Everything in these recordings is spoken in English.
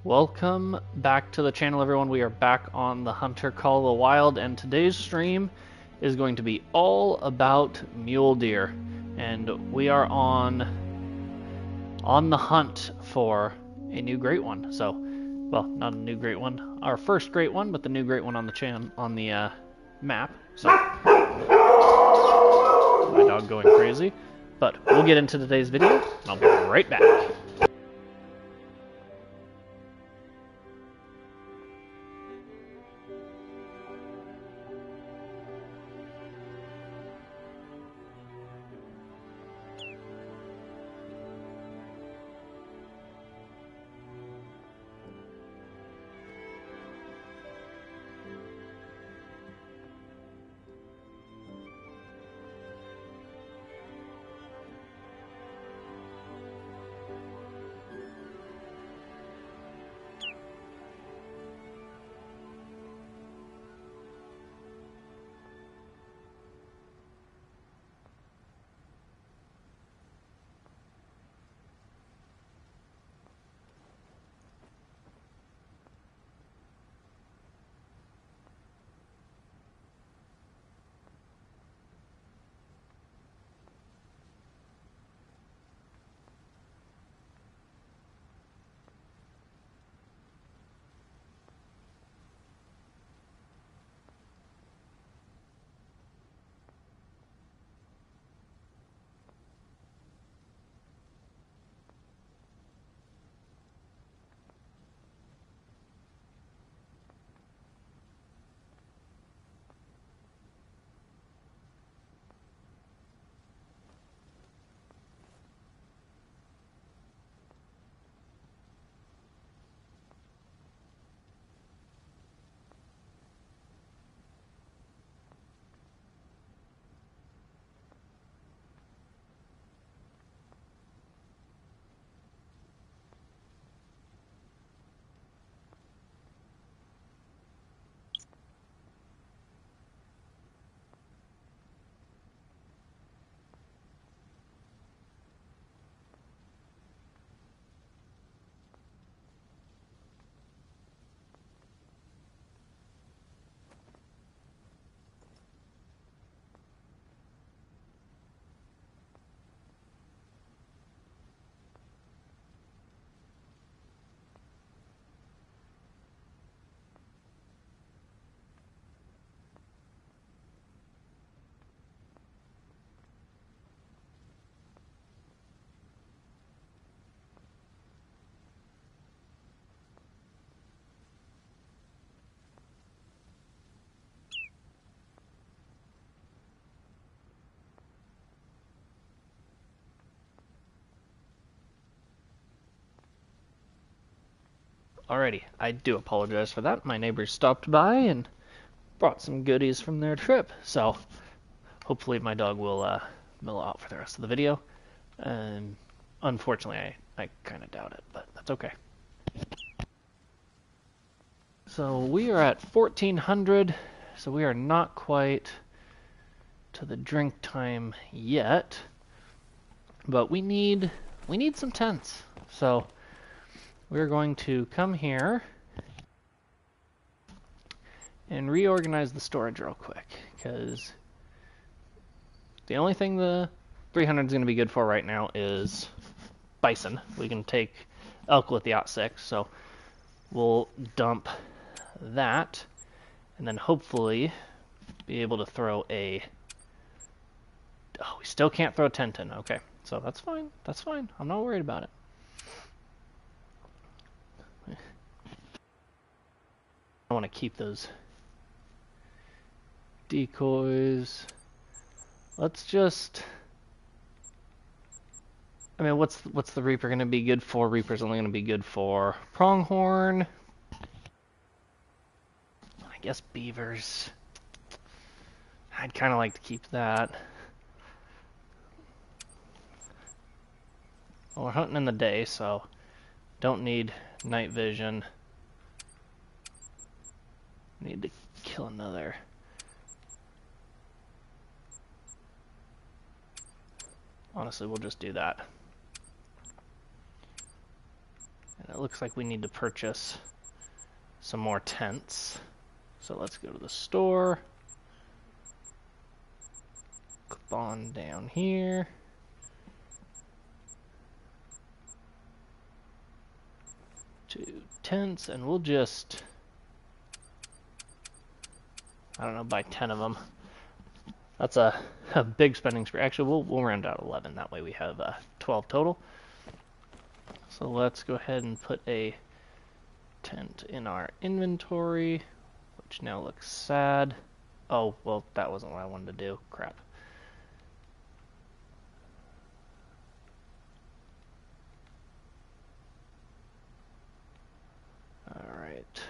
Welcome back to the channel, everyone. We are back on the Hunter Call of the Wild, and today's stream is going to be all about mule deer. And we are on the hunt for a new great one. So, well, not a new great one, our first great one, but the new great one on the map. So, my dog going crazy. But we'll get into today's video, and I'll be right back. Alrighty, I do apologize for that. My neighbors stopped by and brought some goodies from their trip, so hopefully my dog will mellow out for the rest of the video. And unfortunately, I kind of doubt it, but that's okay. So we are at 1400, so we are not quite to the drink time yet, but we need some tents. So we're going to come here and reorganize the storage real quick, because the only thing the 300 is going to be good for right now is bison. We can take elk with the OT6, so we'll dump that, and then hopefully be able to throw a... Oh, we still can't throw a tent in. Okay, so that's fine. That's fine. I'm not worried about it. I want to keep those decoys. Let's just... I mean, what's the Reaper going to be good for? Reaper's only going to be good for pronghorn. I guess beavers. I'd kind of like to keep that. Well, we're hunting in the day, so don't need night vision. Need to kill another. Honestly, we'll just do that. And it looks like we need to purchase some more tents. So let's go to the store. Click on down here. To tents, and we'll just, I don't know, buy 10 of them. That's a big spending spree. Actually, we'll round out 11. That way we have 12 total. So let's go ahead and put a tent in our inventory, which now looks sad. Oh, well, that wasn't what I wanted to do. Crap. Alright.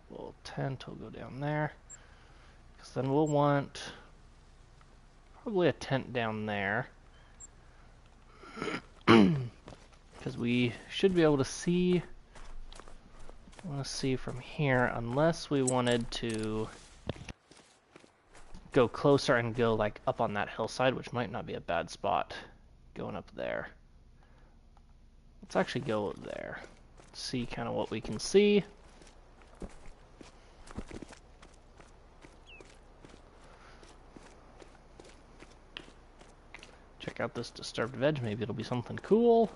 Well, tent will go down there. Because then we'll want probably a tent down there. Because we should be able to see, from here, unless we wanted to go closer and go like up on that hillside, which might not be a bad spot going up there. Let's actually go there. See kind of what we can see. Check out this disturbed veg, maybe it'll be something cool.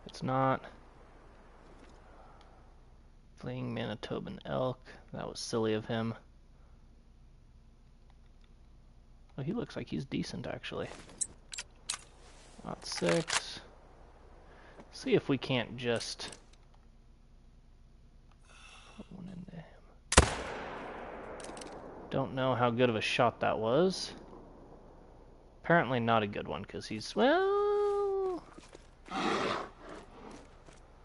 It's not. Fleeing Manitoban elk, that was silly of him. Oh, he looks like he's decent actually. Lot 6. See if we can't just put one into him. Don't know how good of a shot that was. Apparently not a good one, because he's, well, I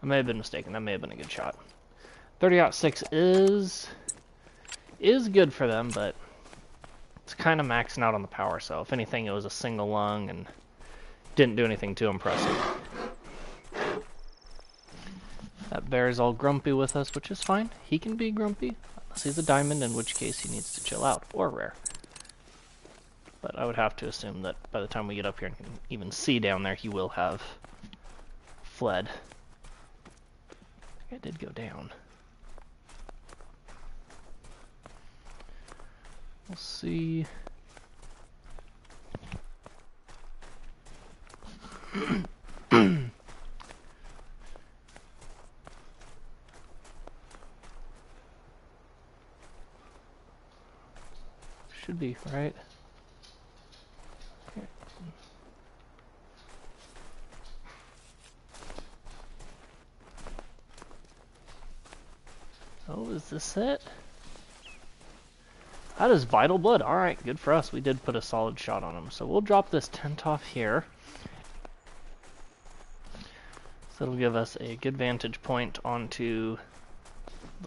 may have been mistaken. That may have been a good shot. 30-06 is good for them, but it's kind of maxing out on the power, so if anything, it was a single lung and didn't do anything too impressive. That bear is all grumpy with us, which is fine. He can be grumpy, unless he's a diamond, in which case he needs to chill out, or rare. But I would have to assume that by the time we get up here and can even see down there, he will have fled. I think I did go down. We'll see. Should be, right? Okay. Oh, is this it? That is vital blood. Alright, good for us. We did put a solid shot on him. So we'll drop this tent off here. So it'll give us a good vantage point onto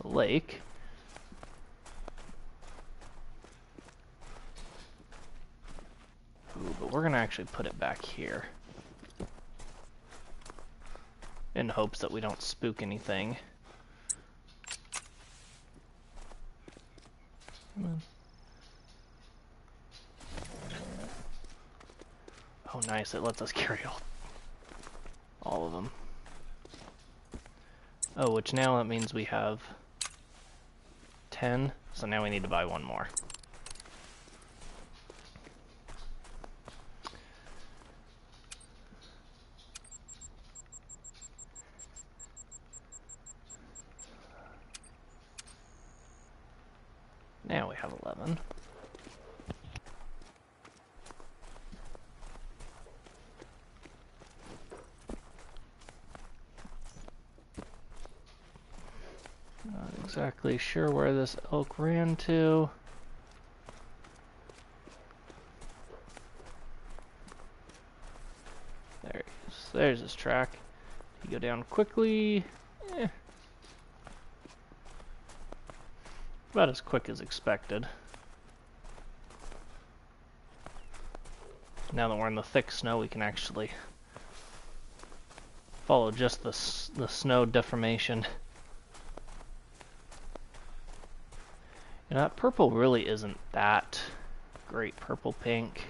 the lake. Ooh, but we're going to actually put it back here. In hopes that we don't spook anything. Come on. Oh, nice. It lets us carry all of them. Oh, which now that means we have 10. So now we need to buy one more. Now we have 11. Not exactly sure where this elk ran to. There he is. There's his track. He go down quickly. About as quick as expected. Now that we're in the thick snow, we can actually follow just the snow deformation. And that purple really isn't that great. Purple pink.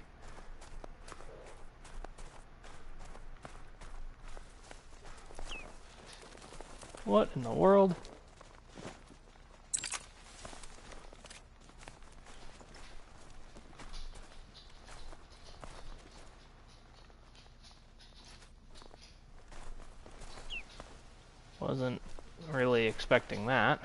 What in the world? Wasn't really expecting that.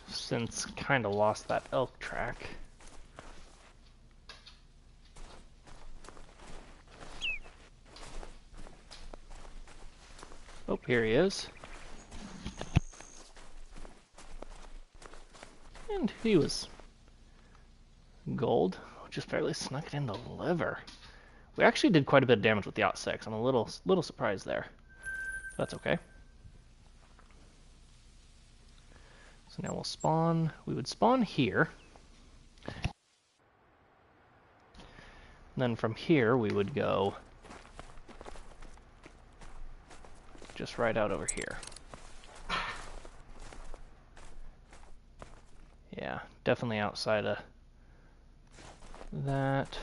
Since kind of lost that elk track. Oh, here he is. And he was gold. Just barely snuck it in the liver. We actually did quite a bit of damage with the /6. I'm a little surprised there. That's okay. So now we'll spawn. We would spawn here. And then from here we would go just right out over here. Yeah, definitely outside of that.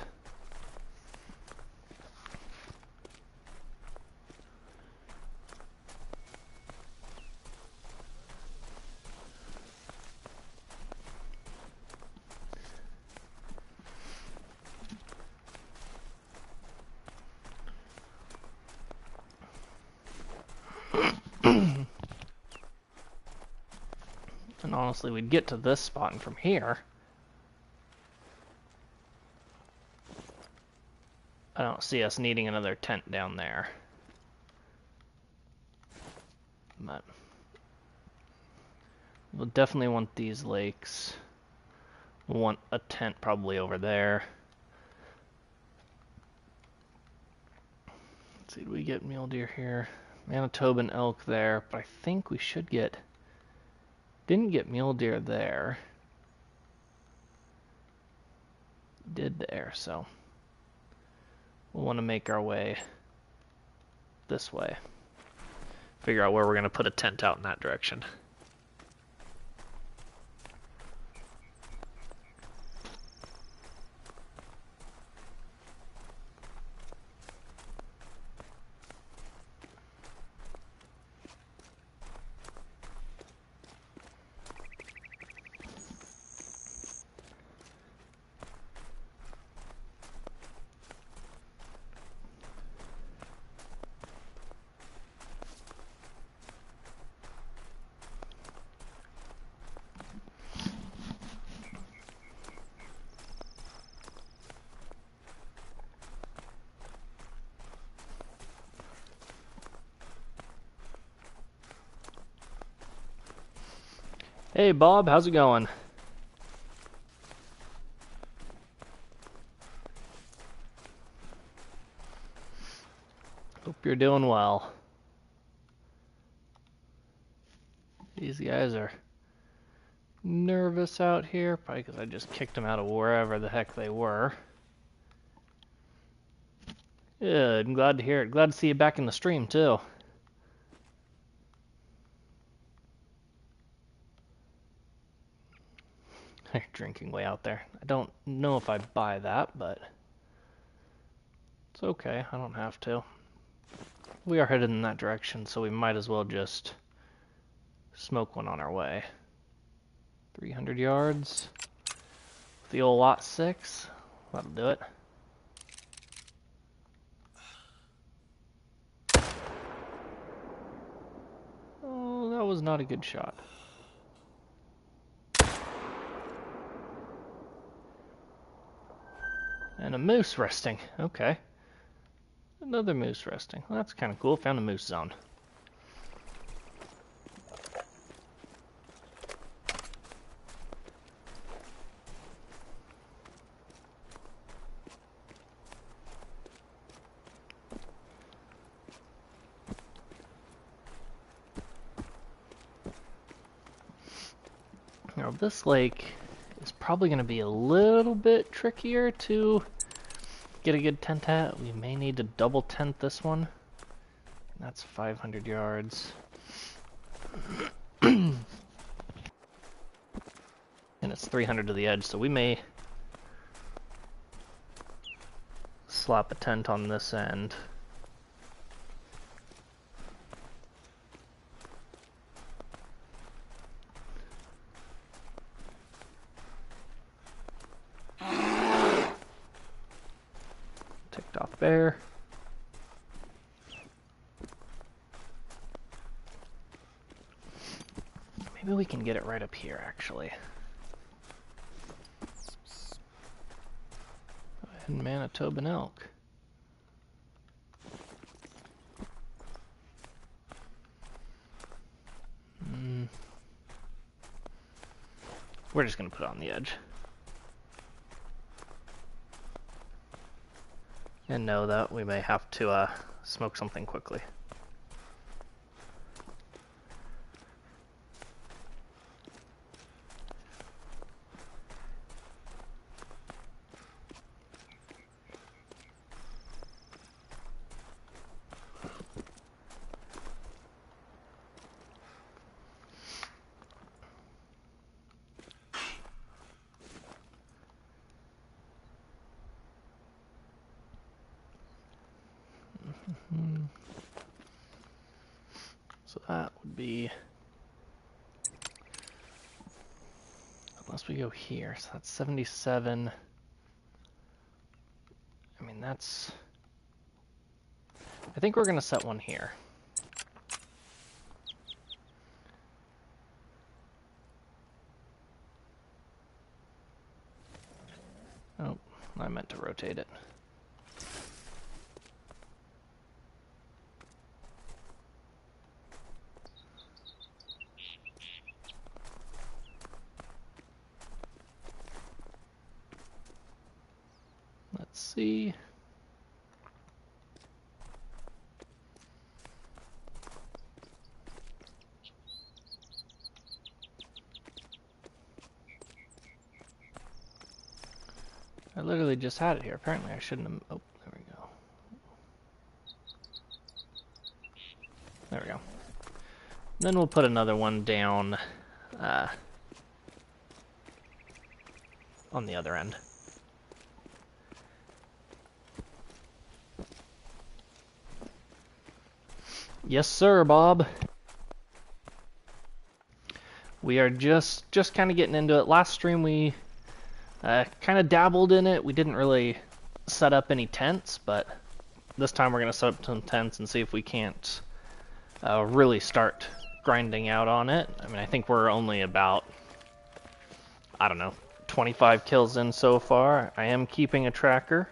And honestly, we'd get to this spot, and from here, I don't see us needing another tent down there. But we'll definitely want these lakes. We'll want a tent probably over there. Let's see, do we get mule deer here? Manitoban elk there, but I think we should get... Didn't get mule deer there. Did there, so we'll want to make our way this way. Figure out where we're going to put a tent out in that direction. Hey Bob, how's it going? Hope you're doing well. These guys are nervous out here, probably because I just kicked them out of wherever the heck they were. Good, I'm glad to hear it. Glad to see you back in the stream too. They're drinking way out there. I don't know if I buy that, but it's okay. I don't have to. We are headed in that direction, so we might as well just smoke one on our way. 300 yards. The old /6. That'll do it. Oh, that was not a good shot. And a moose resting. Okay. Another moose resting. Well, that's kind of cool. Found a moose zone. Now, this lake is probably going to be a little bit trickier to get a good tent at. We may need to double tent this one. That's 500 yards. 300 to the edge, so we may slap a tent on this end. Ticked off bear. Maybe we can get it right up here, actually. And Manitoban elk. We're just going to put it on the edge. And know that we may have to smoke something quickly. So that would be, unless we go here, so that's 77. I mean, that's, I think we're gonna set one here. Oh, I meant to rotate it. Let's see. I literally just had it here. Apparently I shouldn't have... Oh, there we go. There we go. Then we'll put another one down on the other end. Yes, sir, Bob. We are just kind of getting into it. Last stream we kind of dabbled in it. We didn't really set up any tents, but this time we're going to set up some tents and see if we can't really start grinding out on it. I mean, I think we're only about, I don't know, 25 kills in so far. I am keeping a tracker.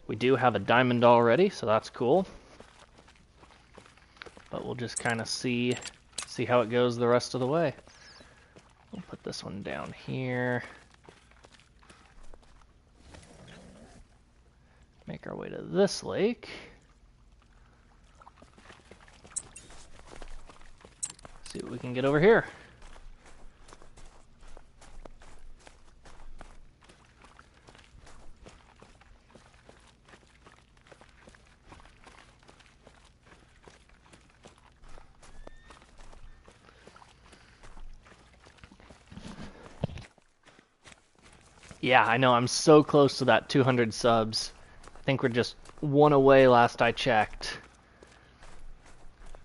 We do have a diamond already, so that's cool. But we'll just kind of see how it goes the rest of the way. We'll put this one down here. Make our way to this lake. See what we can get over here. Yeah, I know, I'm so close to that 200 subs. I think we're just one away last I checked.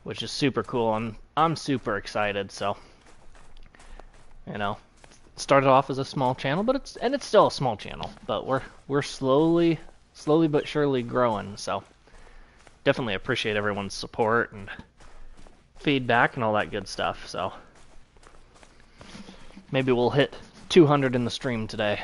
Which is super cool. I'm super excited, so you know, started off as a small channel, but it's still a small channel, but we're slowly but surely growing, so definitely appreciate everyone's support and feedback and all that good stuff. So maybe we'll hit 200 in the stream today.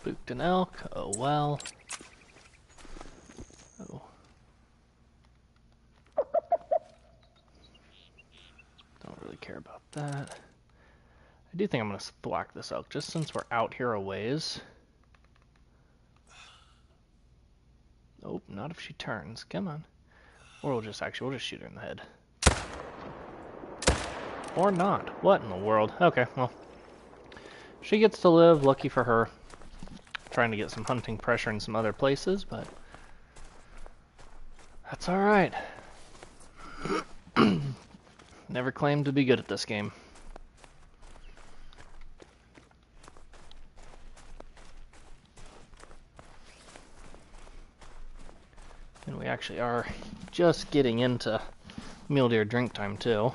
Spooked an elk. Oh well. Oh. Don't really care about that. I do think I'm going to thwack this elk, just since we're out here a ways. Nope, not if she turns. Come on. Or we'll just shoot her in the head. Or not. What in the world? Okay, well. She gets to live, lucky for her. Trying to get some hunting pressure in some other places, but that's alright. Never claimed to be good at this game. And we actually are just getting into mule deer drink time too.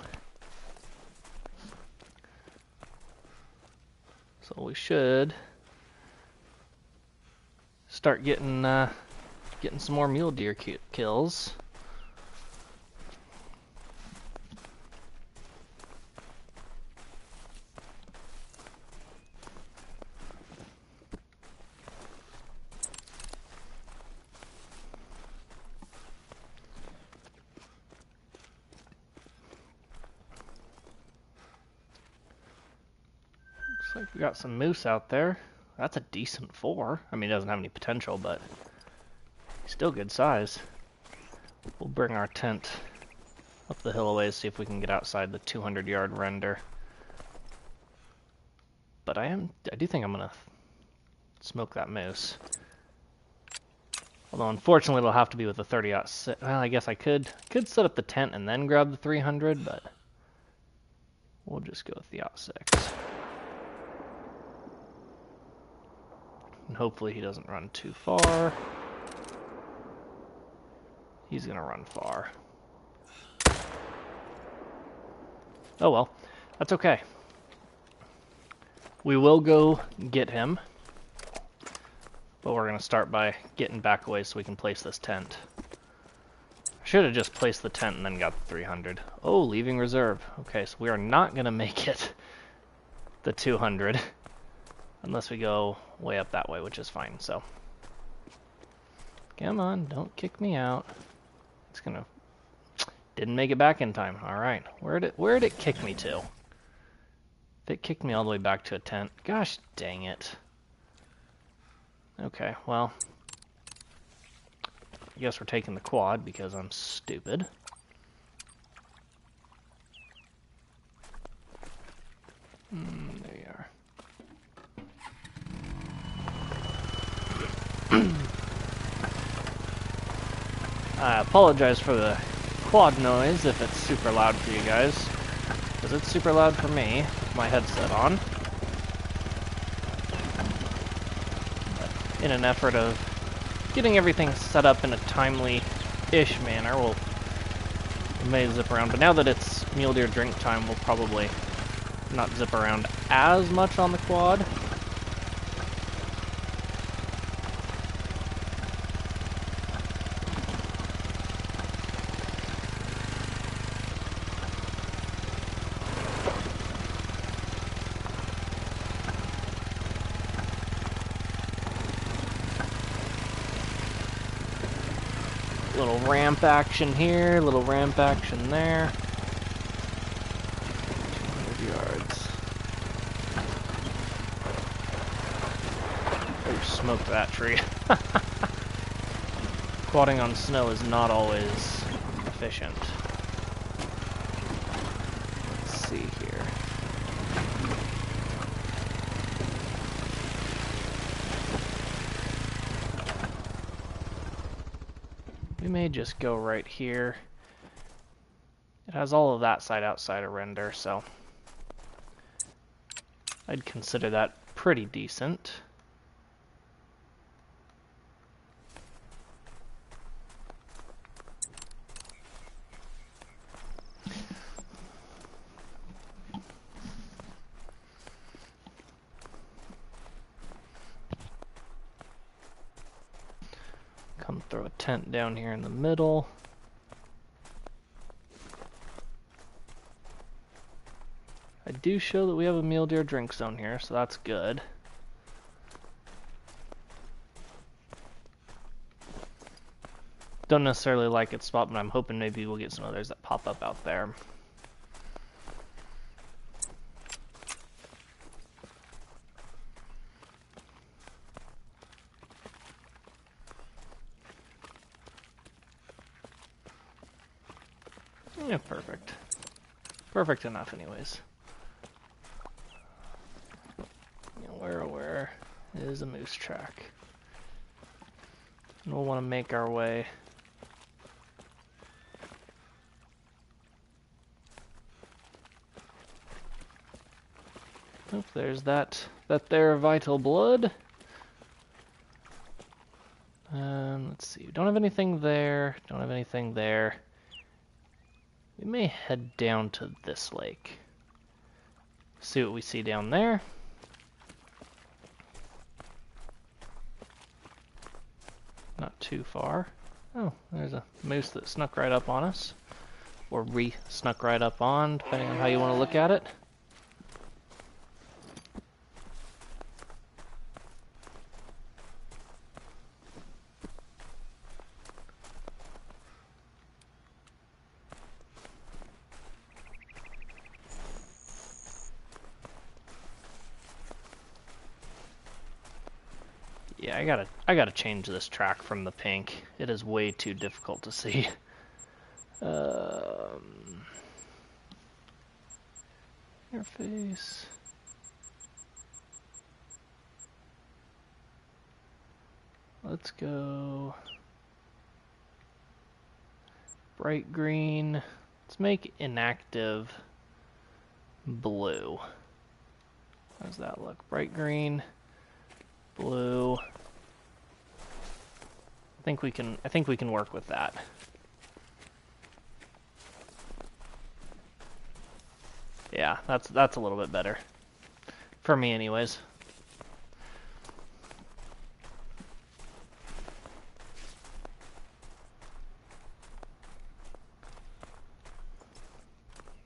So we should start getting some more mule deer kills. Looks like we got some moose out there. That's a decent 4. I mean, it doesn't have any potential, but still good size. We'll bring our tent up the hill a ways, see if we can get outside the 200-yard render. But I do think I'm gonna smoke that moose. Although unfortunately it'll have to be with the 30-06. Well, I guess I could set up the tent and then grab the 300, but we'll just go with the 06. And hopefully he doesn't run too far. He's gonna run far. Oh well, that's okay. We will go get him, but we're gonna start by getting back away so we can place this tent. I should have just placed the tent and then got the 300. Oh, leaving reserve. Okay, so we are not gonna make it the 200 unless we go way up that way, which is fine. So, come on, don't kick me out. It's gonna. Didn't make it back in time. All right, where'd it kick me to? It kicked me all the way back to a tent. Gosh dang it. Okay, well, I guess we're taking the quad because I'm stupid. There you are. I apologize for the quad noise if it's super loud for you guys, because it's super loud for me with my headset on. In an effort of getting everything set up in a timely-ish manner, we may zip around, but now that it's mule deer drink time, we'll probably not zip around as much on the quad. Little ramp action here, little ramp action there. 200 yards. Oh, smoked that tree. Quadding on snow is not always efficient. Let's see here. We may just go right here. It has all of that side outside of render, so I'd consider that pretty decent. Come throw a tent down here in the middle. I do show that we have a mule deer drink zone here, so that's good. Don't necessarily like its spot, but I'm hoping maybe we'll get some others that pop up out there. Yeah, perfect. Perfect enough anyways. Where is a moose track? And we'll want to make our way. Oh, there's that there vital blood. Let's see. We don't have anything there. Don't have anything there. We may head down to this lake. See what we see down there. Not too far. Oh, there's a moose that snuck right up on us. Or snuck right up on, depending on how you want to look at it. Yeah, I gotta change this track from the pink. It is way too difficult to see. Interface. Let's go bright green. Let's make inactive blue. How does that look? Bright green, blue. I think we can work with that. Yeah, that's a little bit better. For me anyways.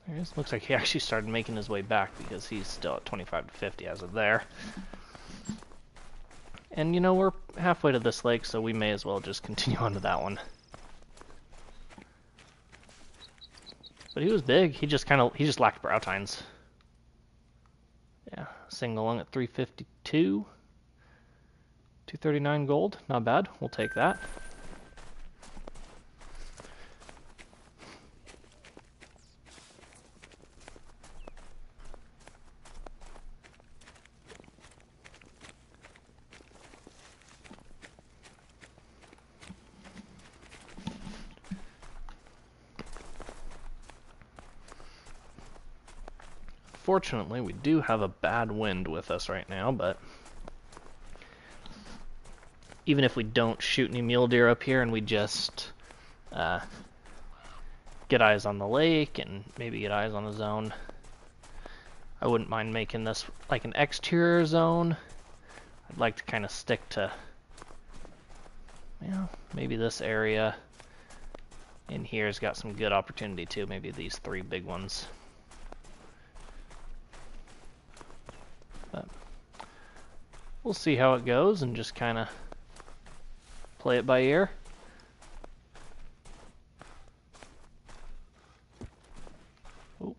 There he is. Looks like he actually started making his way back because he's still at 25 to 50 as of there. And you know, we're halfway to this lake, so we may as well just continue on to that one. But he was big. He just lacked brow tines. Yeah, single lung at 352. 239 gold. Not bad. We'll take that. Fortunately, we do have a bad wind with us right now, but even if we don't shoot any mule deer up here and we just get eyes on the lake and maybe get eyes on a zone, I wouldn't mind making this like an exterior zone. I'd like to kind of stick to, you know, maybe this area in here's got some good opportunity too. Maybe these three big ones. But we'll see how it goes and just kind of play it by ear. Oh.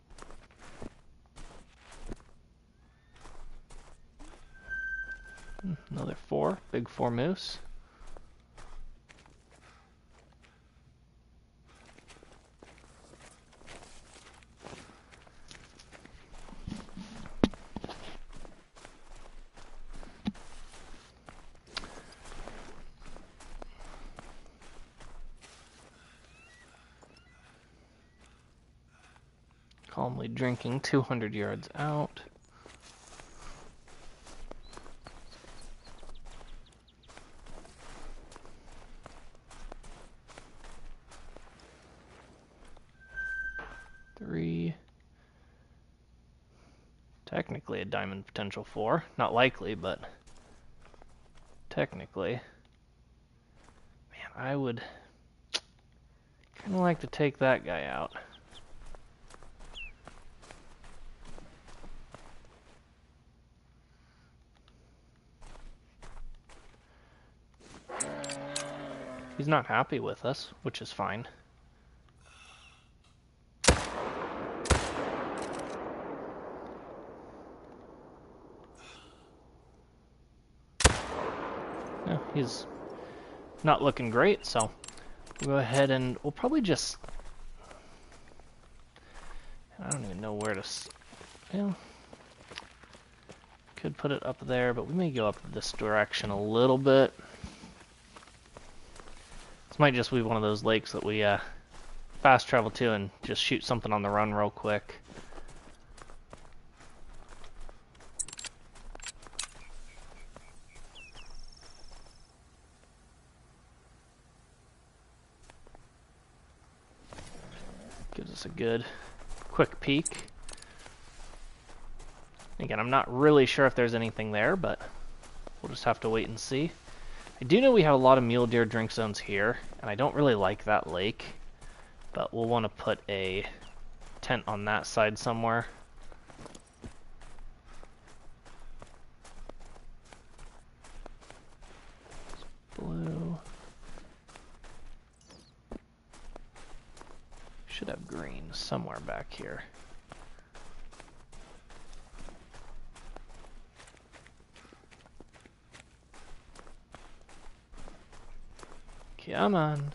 Another big four moose. Calmly drinking 200 yards out. Three. Technically a diamond potential 4. Not likely, but technically. Man, I would kind of like to take that guy out. He's not happy with us, which is fine. Yeah, he's not looking great, so we'll go ahead and we'll probably just... I don't even know where to... Well, could put it up there, but we may go up this direction a little bit. This might just be one of those lakes that we fast travel to and just shoot something on the run real quick. Gives us a good quick peek. Again, I'm not really sure if there's anything there, but we'll just have to wait and see. I do know we have a lot of mule deer drink zones here, and I don't really like that lake, but we'll want to put a tent on that side somewhere. Blue. Should have green somewhere back here. Come on.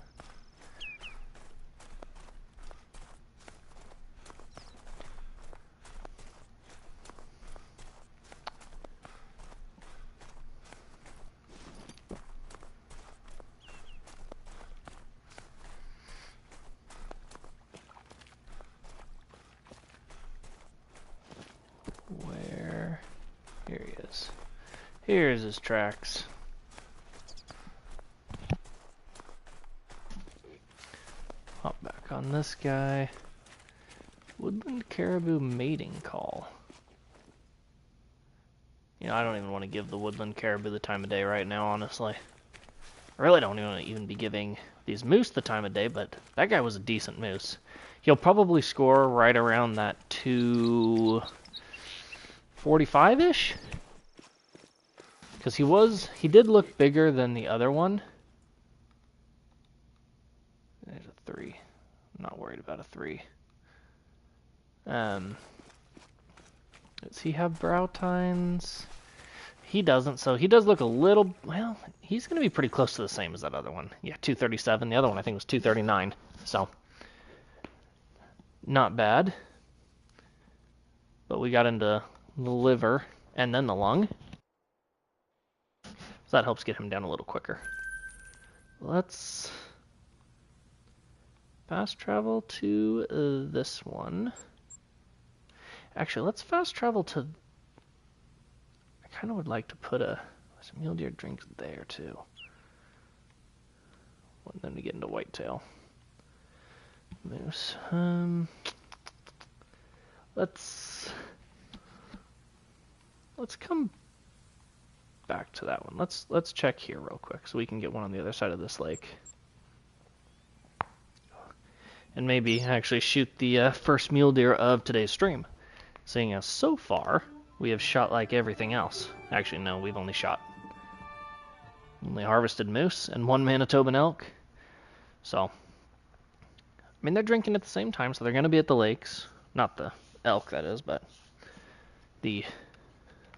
Where? Here he is. Here's his tracks. Hop back on this guy. Woodland caribou mating call. You know, I don't even want to give the woodland caribou the time of day right now, honestly. I really don't even be giving these moose the time of day, but that guy was a decent moose. He'll probably score right around that 245-ish? Because he did look bigger than the other one. There's a 3. I'm not worried about a 3. Does he have brow tines? He doesn't, so he does look a little... Well, he's going to be pretty close to the same as that other one. Yeah, 237. The other one I think was 239. So, not bad. But we got into the liver and then the lung. So that helps get him down a little quicker. Let's fast travel to this one. Actually, let's fast travel to... I kind of would like to put some mule deer drinks there too. Want them to get into whitetail. Moose. Let's come back to that one. Let's check here real quick so we can get one on the other side of this lake. And maybe actually shoot the first mule deer of today's stream. Seeing as so far we have shot like everything else. Actually, no, we've only harvested moose and 1 Manitoban elk. So, I mean, they're drinking at the same time, so they're going to be at the lakes. Not the elk, that is, but the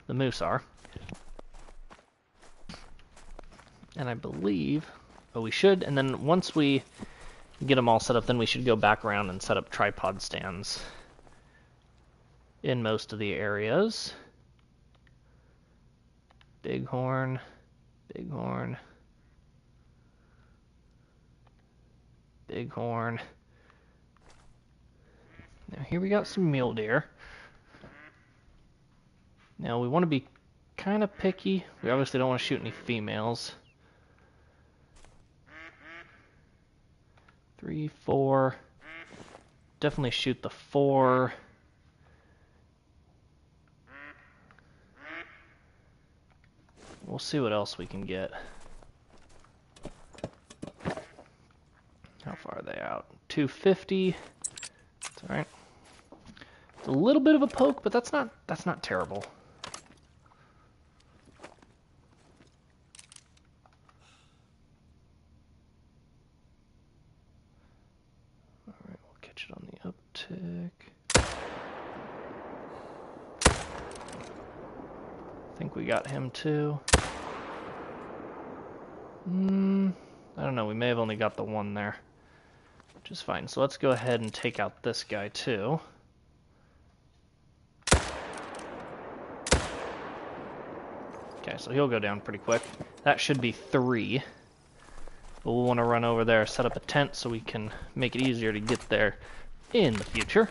moose are. And I believe, we should, and then once we get them all set up, then we should go back around and set up tripod stands in most of the areas. Bighorn, bighorn, bighorn. Now here we got some mule deer. Now we want to be kind of picky. We obviously don't want to shoot any females. 3, 4. Definitely shoot the 4. We'll see what else we can get. How far are they out? 250. That's all right. It's a little bit of a poke, but that's not terrible. pick. I think we got him too. I don't know, we may have only got the one there, which is fine. So let's go ahead and take out this guy too. Okay, so he'll go down pretty quick. That should be 3. But we'll want to run over there, set up a tent so we can make it easier to get there in the future.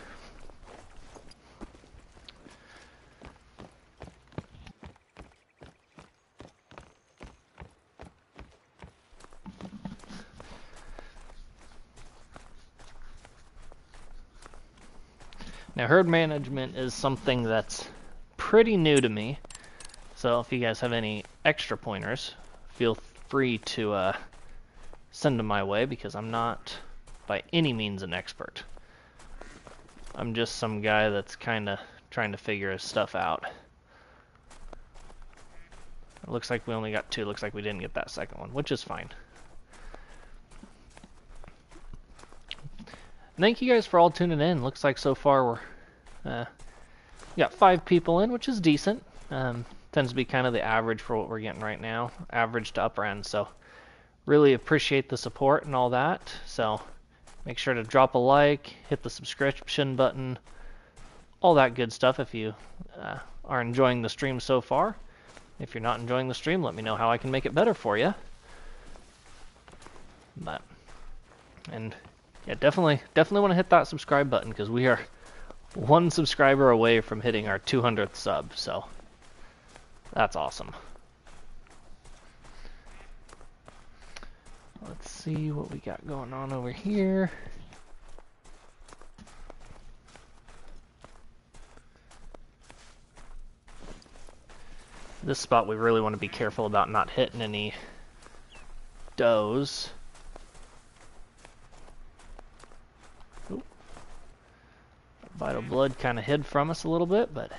Now, herd management is something that's pretty new to me, so if you guys have any extra pointers, feel free to send them my way, because I'm not by any means an expert. I'm just some guy that's kind of trying to figure his stuff out. It looks like we only got 2. Looks like we didn't get that second one, which is fine. Thank you guys for all tuning in. Looks like so far we're got 5 people in, which is decent. Tends to be kind of the average for what we're getting right now, average to upper end. So really appreciate the support and all that. So make sure to drop a like, hit the subscription button, all that good stuff if you are enjoying the stream so far. If you're not enjoying the stream, let me know how I can make it better for you. Yeah, definitely want to hit that subscribe button, because we are 1 subscriber away from hitting our 200th sub, so that's awesome. Let's see what we got going on over here. This spot we really want to be careful about not hitting any does. Vital blood kind of hid from us a little bit, but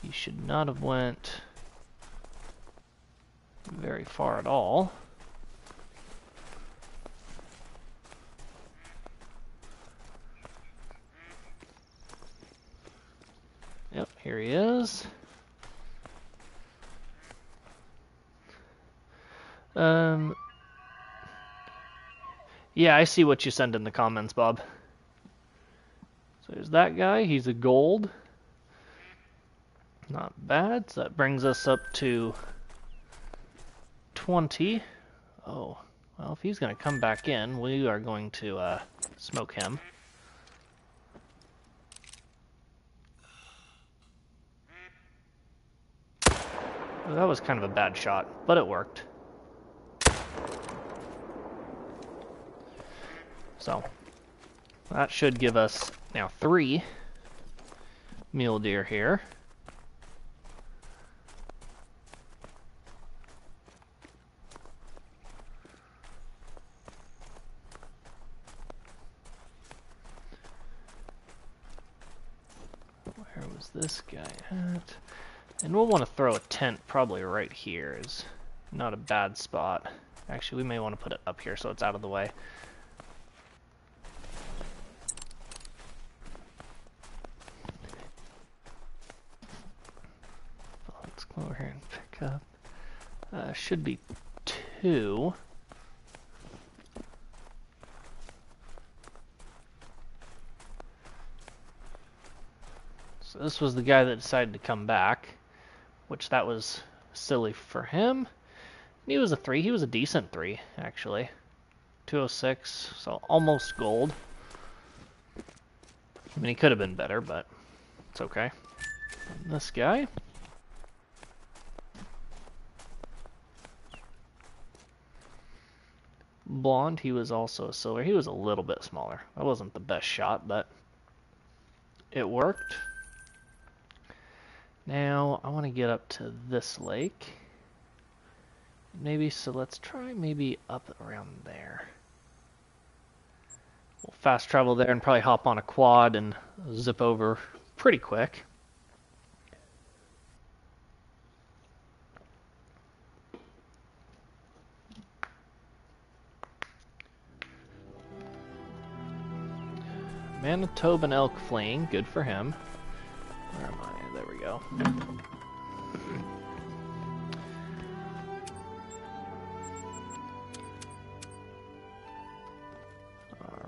he should not have went very far at all. Yep, here he is. Yeah, I see what you send in the comments, Bob. So there's that guy. He's a gold. Not bad. So that brings us up to 20. Oh, well, if he's going to come back in, we are going to smoke him. Well, that was kind of a bad shot, but it worked. So that should give us now 3 mule deer here. Where was this guy at? And we'll want to throw a tent probably right here. Is not a bad spot. Actually, we may want to put it up here so it's out of the way. Go over here and pick up. Should be 2. So this was the guy that decided to come back, which that was silly for him. He was a 3. He was a decent 3, actually. 206, so almost gold. I mean, he could have been better, but it's okay. And this guy. Blonde, he was also a silver. He was a little bit smaller. That wasn't the best shot, but it worked. Now, I want to get up to this lake. Maybe, so let's try maybe up around there. We'll fast travel there and probably hop on a quad and zip over pretty quick. Manitoban elk fleeing, good for him. Where am I? There we go.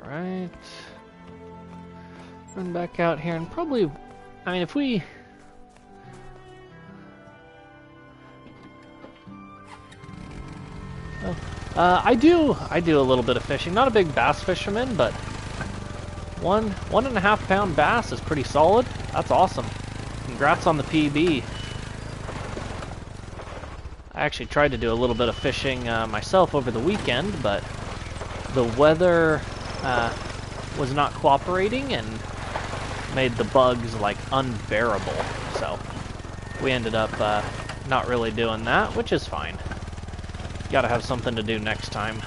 Alright. Run back out here and probably, I mean, if we... I do a little bit of fishing. Not a big bass fisherman, but 1.5 pound bass is pretty solid. That's awesome. Congrats on the PB. I actually tried to do a little bit of fishing myself over the weekend, but the weather was not cooperating and made the bugs like unbearable. So we ended up not really doing that, which is fine. Gotta have something to do next time.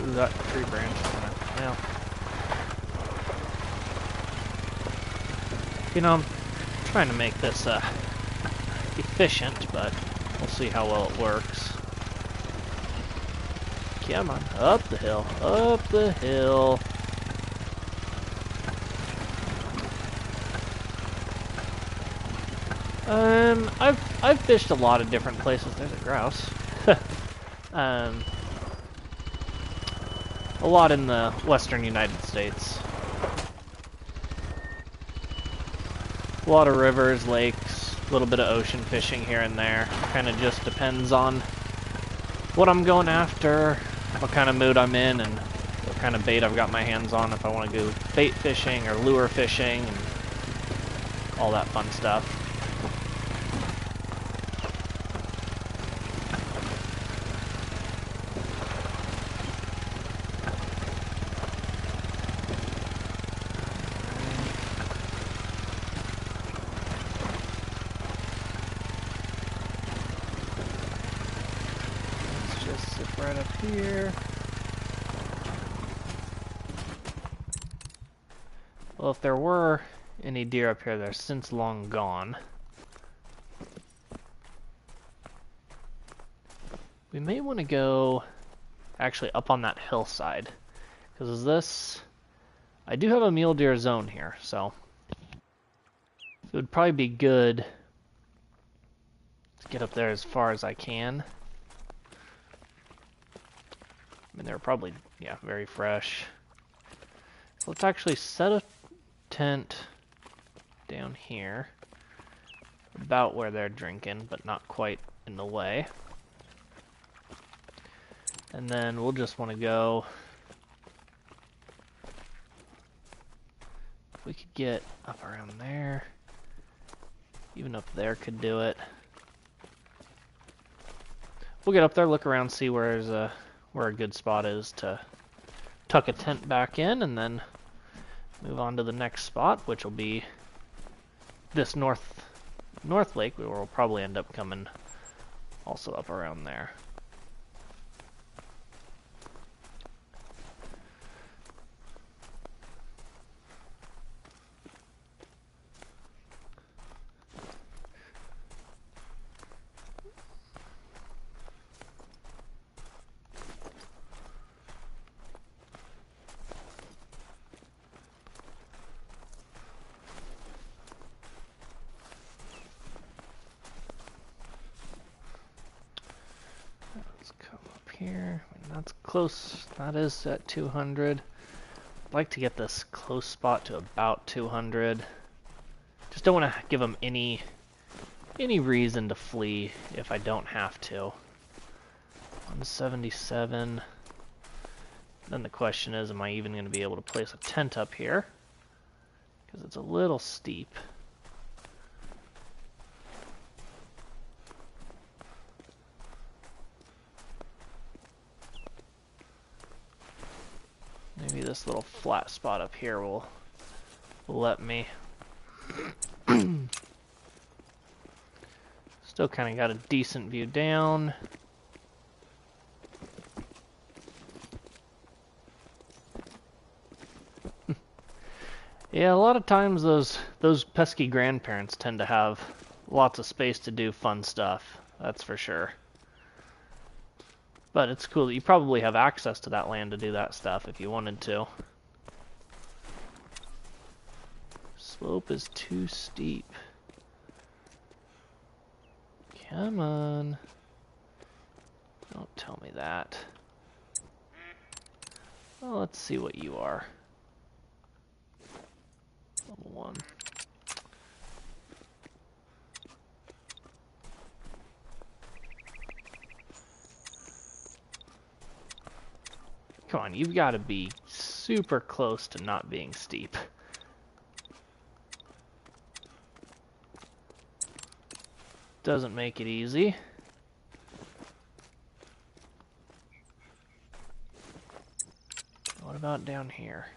Ooh, that tree branch. Yeah. You know, I'm trying to make this efficient, but we'll see how well it works. Come on, up the hill, up the hill. I've fished a lot of different places. There's a grouse. A lot in the western United States. A lot of rivers, lakes, a little bit of ocean fishing here and there. Kind of just depends on what I'm going after, what kind of mood I'm in, and what kind of bait I've got my hands on. If I want to go bait fishing or lure fishing and all that fun stuff. Right up here. Well, if there were any deer up here, they're since long gone. We may want to go actually up on that hillside, because this, I do have a mule deer zone here, so it would probably be good to get up there as far as I can. I mean, they're probably, yeah, very fresh. So let's actually set a tent down here, about where they're drinking, but not quite in the way. And then we'll just want to go, if we could get up around there, even up there could do it. We'll get up there, look around, see where a good spot is to tuck a tent back in, and then move on to the next spot, which will be this north lake, where we'll probably end up coming also up around there. Here, that's close. That is at 200. I'd like to get this close spot to about 200. Just don't want to give them any reason to flee if I don't have to. 177. Then the question is, am I even going to be able to place a tent up here? Because it's a little steep. Maybe this little flat spot up here will let me. Still kind of got a decent view down. Yeah, a lot of times those pesky grandparents tend to have lots of space to do fun stuff. that's for sure. But it's cool that you probably have access to that land to do that stuff if you wanted to. Slope is too steep. Come on. Don't tell me that. Well, let's see what you are. Level 1. Come on, you've got to be super close to not being steep. Doesn't make it easy. What about down here?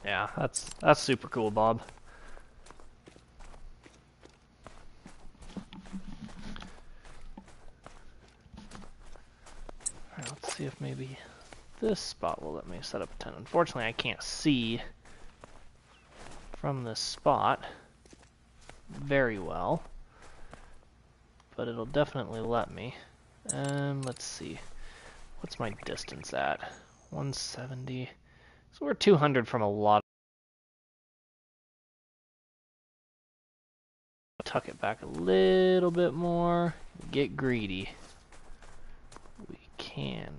Yeah, that's super cool, Bob. Alright, let's see if maybe this spot will let me set up a tent. Unfortunately, I can't see from this spot very well, but it'll definitely let me. Let's see. What's my distance at? 170. So we're 200 from a lot. Tuck it back a little bit more. Get greedy. We can.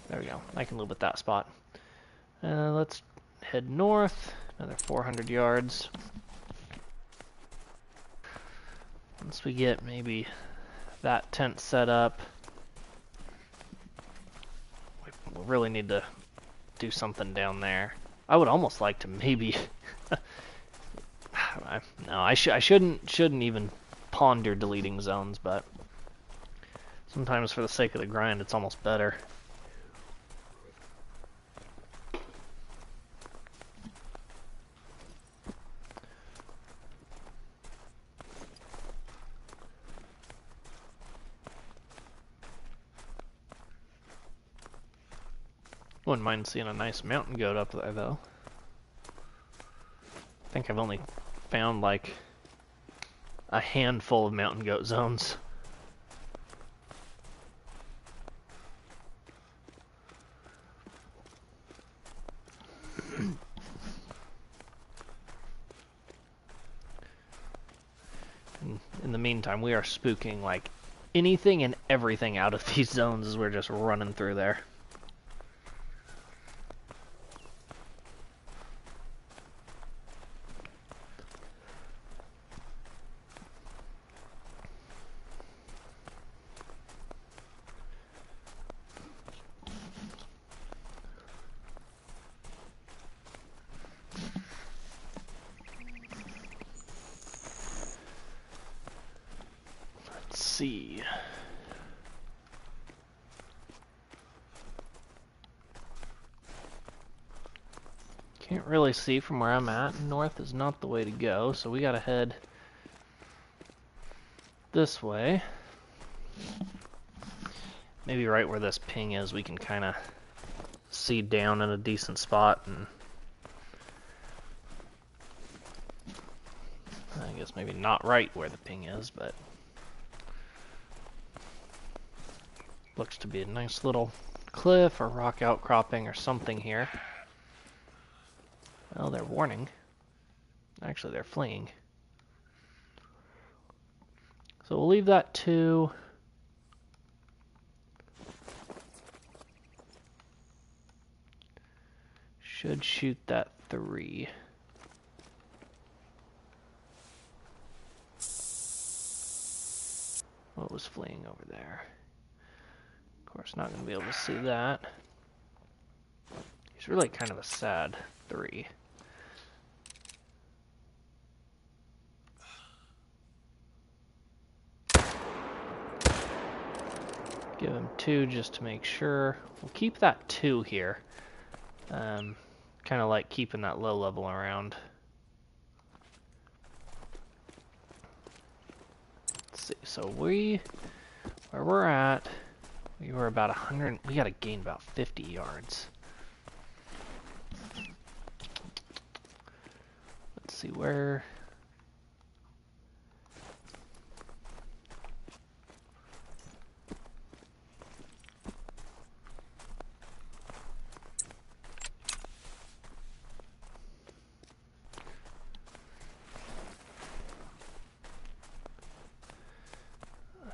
There we go. I can live with that spot. Let's head north. Another 400 yards. Once we get maybe that tent set up, we really need to do something down there. I would almost like to maybe... No, I shouldn't even ponder deleting zones, but sometimes for the sake of the grind, it's almost better. Wouldn't mind seeing a nice mountain goat up there, though. I think I've only found like a handful of mountain goat zones. In the meantime, we are spooking like anything and everything out of these zones as we're just running through there. See. Can't really see from where I'm at. North is not the way to go, so we gotta head this way. Maybe right where this ping is, we can kind of see down in a decent spot, and I guess maybe not right where the ping is, but looks to be a nice little cliff or rock outcropping or something here. Well, they're warning. Actually, they're fleeing. So we'll leave that 2. Should shoot that 3. What was fleeing over there? Of course, not going to be able to see that. He's really kind of a sad 3. Give him 2 just to make sure. We'll keep that 2 here. Kind of like keeping that low level around. Let's see, so where we're at We were about 100. We got to gain about 50 yards. Let's see where.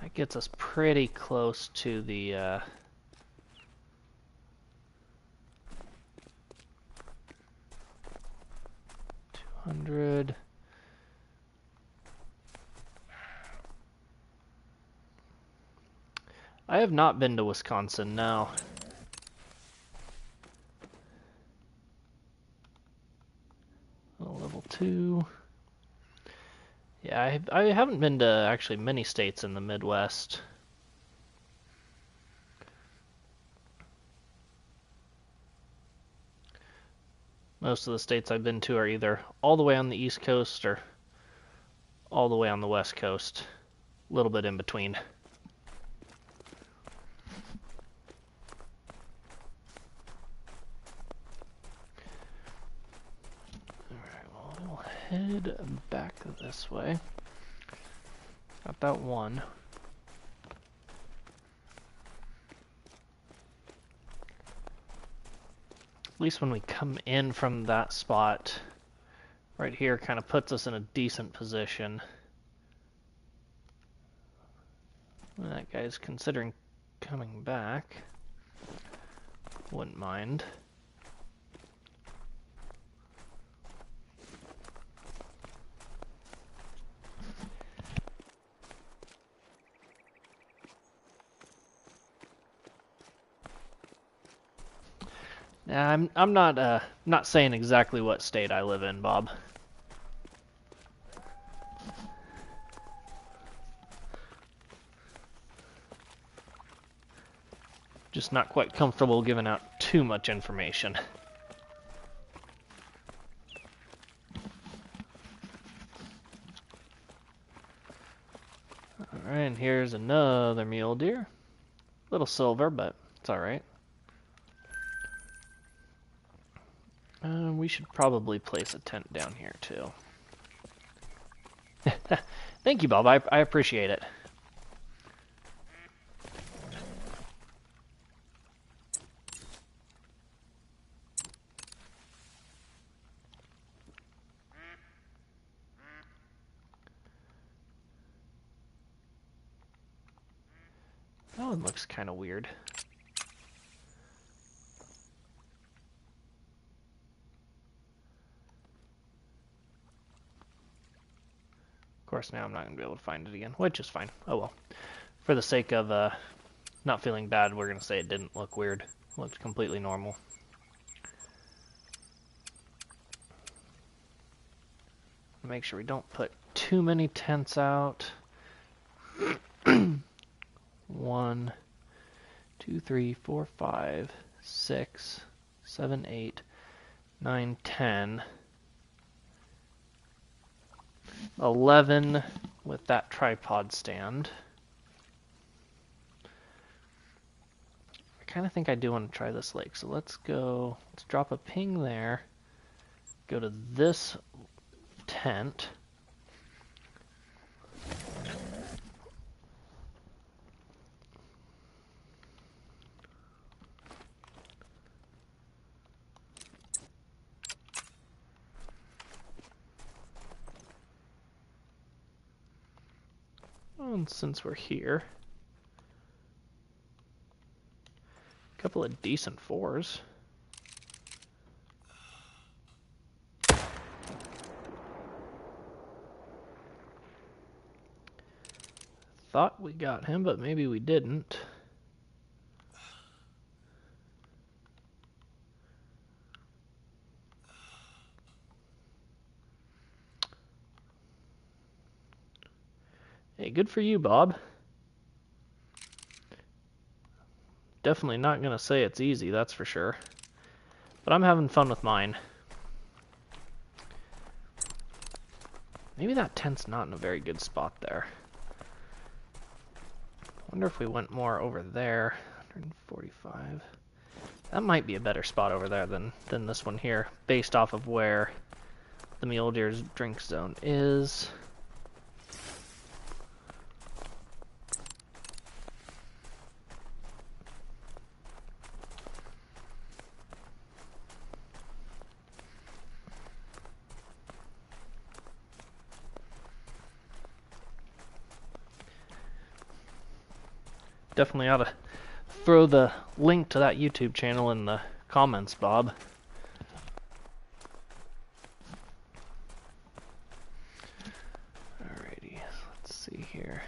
That gets us pretty close to the 200. I have not been to Wisconsin, no. Level 2. Yeah, I haven't been to actually many states in the Midwest. Most of the states I've been to are either all the way on the East Coast or all the way on the West Coast. A little bit in between. Alright, well, we'll head back this way. Got that one. At least when we come in from that spot, right here kind of puts us in a decent position. That guy's considering coming back. Wouldn't mind. I'm not saying exactly what state I live in, Bob. Just not quite comfortable giving out too much information. Alright, and here's another mule deer. Little silver, but it's alright. We should probably place a tent down here, too. Thank you, Bob. I appreciate it. That one looks kind of weird. Of course, now I'm not going to be able to find it again, which is fine. Oh well. For the sake of not feeling bad, we're going to say it didn't look weird. It looked completely normal. Make sure we don't put too many tents out. 1, 2, 3, 4, 5, 6, 7, 8, 9, 10. 11 with that tripod stand. I kind of think I do want to try this lake, so let's drop a ping there, go to this tent. And since we're here, a couple of decent 4s. Thought we got him, but maybe we didn't. Hey, good for you, Bob. Definitely not going to say it's easy, that's for sure. But I'm having fun with mine. Maybe that tent's not in a very good spot there. Wonder if we went more over there. 145. That might be a better spot over there than this one here, based off of where the mule deer's drink zone is. Definitely ought to throw the link to that YouTube channel in the comments, Bob. Alrighty, let's see here.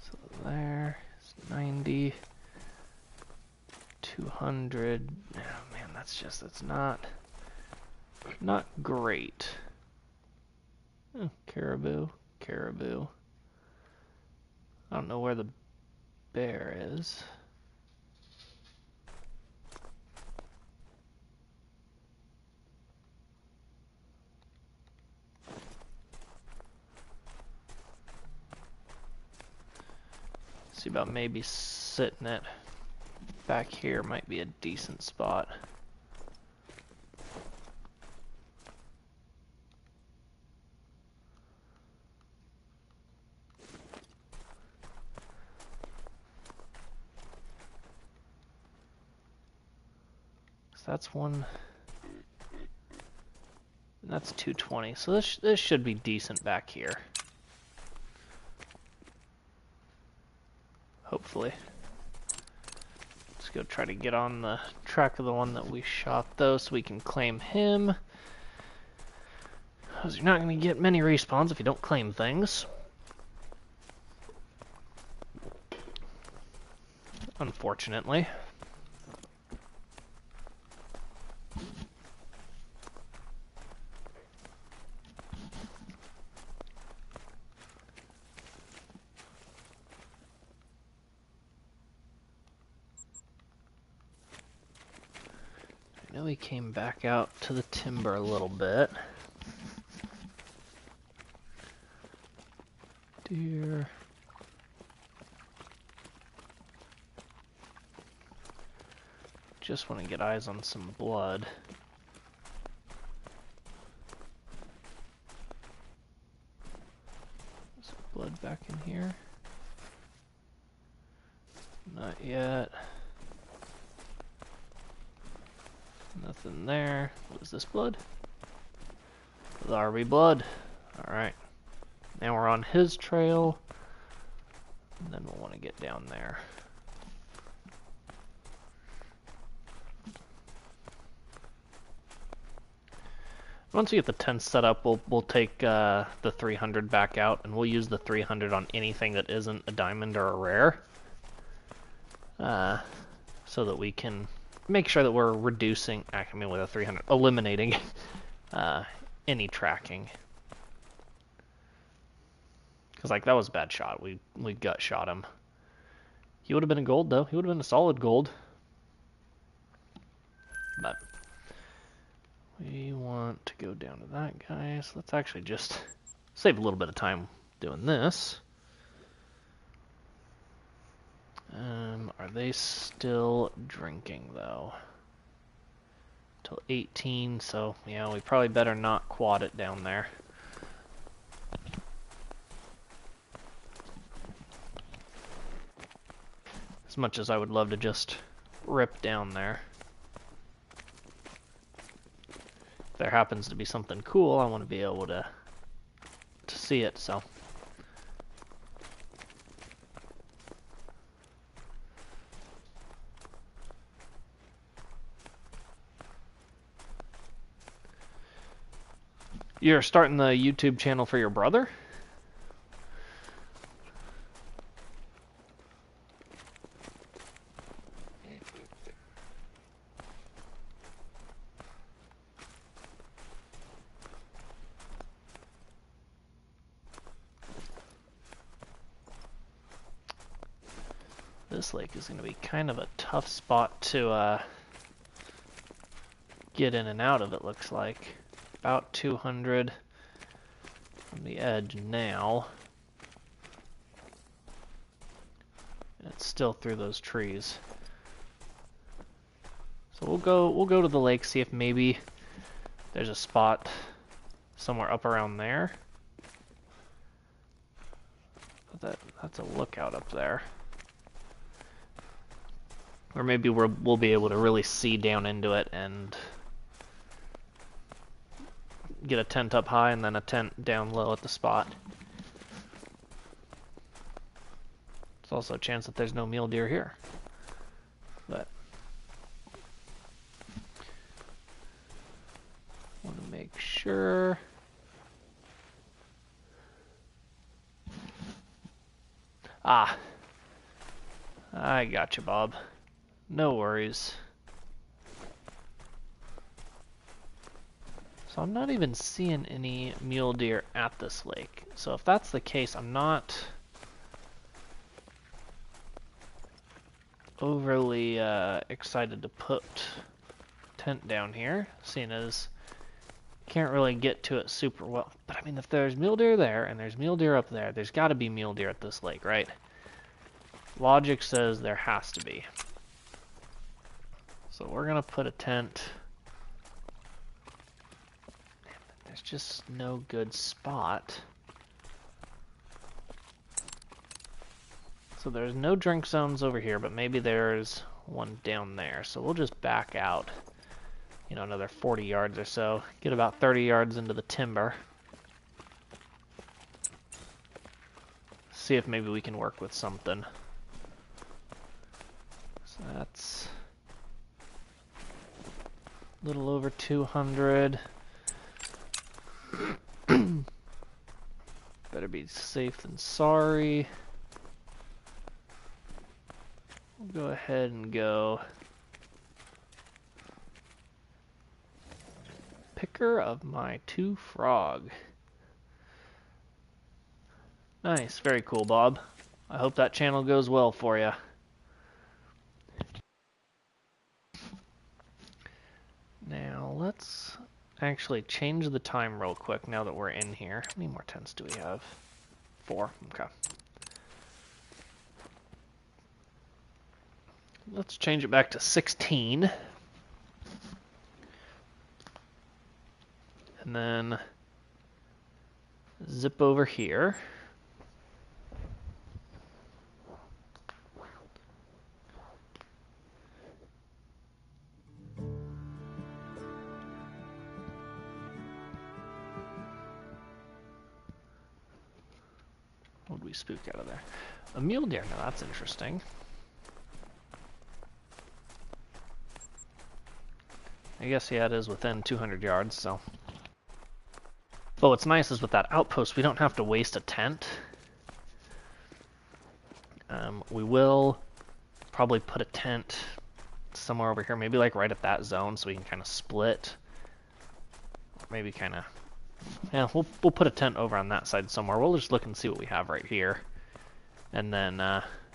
So there's 90, 200. Oh man, that's not great. Oh, caribou. I don't know where the bear is. See about maybe sitting it back here might be a decent spot. That's one. That's 220. So this should be decent back here. Hopefully. Let's go try to get on the track of the one that we shot though, so we can claim him. Because you're not going to get many respawns if you don't claim things. Unfortunately. I know he came back out to the timber a little bit. Deer. Just want to get eyes on some blood. Is there blood back in here? Not yet. Nothing there. What is this blood? Larvae blood. Alright. Now we're on his trail. And then we'll want to get down there. Once we get the tent set up, we'll take the 300 back out, and we'll use the 300 on anything that isn't a diamond or a rare. So that we can make sure that we're reducing, I mean with a 300, eliminating any tracking. Because like that was a bad shot. We gut shot him. He would have been a gold though. He would have been a solid gold. But we want to go down to that guy. So let's actually just save a little bit of time doing this. Are they still drinking though? Till 18, so yeah, we probably better not quad it down there. As much as I would love to just rip down there. If there happens to be something cool, I want to be able to see it, so. You're starting the YouTube channel for your brother? This lake is going to be kind of a tough spot to get in and out of, it looks like. About 200 from the edge now. And it's still through those trees. So we'll go to the lake, see if maybe there's a spot somewhere up around there. But that's a lookout up there. Or maybe we'll be able to really see down into it and get a tent up high and then a tent down low at the spot. There's also a chance that there's no mule deer here. But want to make sure. Ah, I got you, Bob. No worries. So I'm not even seeing any mule deer at this lake. So if that's the case, I'm not overly excited to put tent down here, seeing as can't really get to it super well. But I mean, if there's mule deer there and there's mule deer up there, there's got to be mule deer at this lake, right? Logic says there has to be. So we're gonna put a tent. There's just no good spot. So there's no drink zones over here, but maybe there's one down there. So we'll just back out, you know, another 40 yards or so. Get about 30 yards into the timber. See if maybe we can work with something. So that's a little over 200. Better be safe than sorry. We'll go ahead and go picker of my 2 frog. Nice, very cool, Bob. I hope that channel goes well for you. Now let's actually change the time real quick now that we're in here. How many more tents do we have? 4, okay. Let's change it back to 16. And then zip over here. What did we spook out of there? A mule deer, now that's interesting. I guess, yeah, it is within 200 yards, so. But what's nice is with that outpost, we don't have to waste a tent. We will probably put a tent somewhere over here, maybe like right at that zone, so we can kind of split. Maybe kind of, yeah, we'll put a tent over on that side somewhere. We'll just look and see what we have right here, and then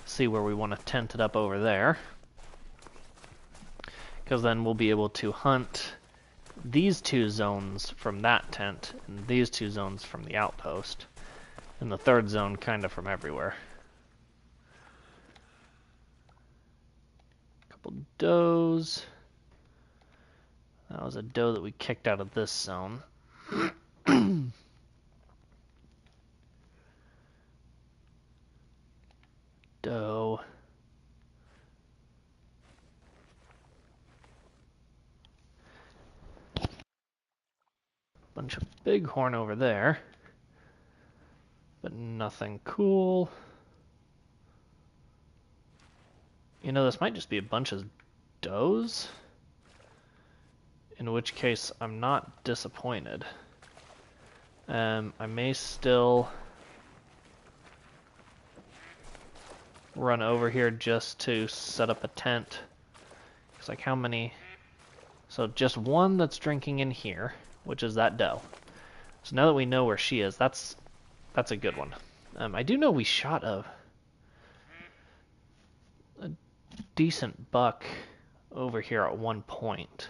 see where we want to tent it up over there. Because then we'll be able to hunt these 2 zones from that tent, and these 2 zones from the outpost, and the 3rd zone kind of from everywhere. Couple does. That was a doe that we kicked out of this zone. Doe. Bunch of bighorn over there, but nothing cool. You know, this might just be a bunch of does, in which case I'm not disappointed. I may still run over here just to set up a tent. It's like how many? So just one that's drinking in here, which is that doe. So now that we know where she is, that's a good one. I do know we shot a decent buck over here at one point.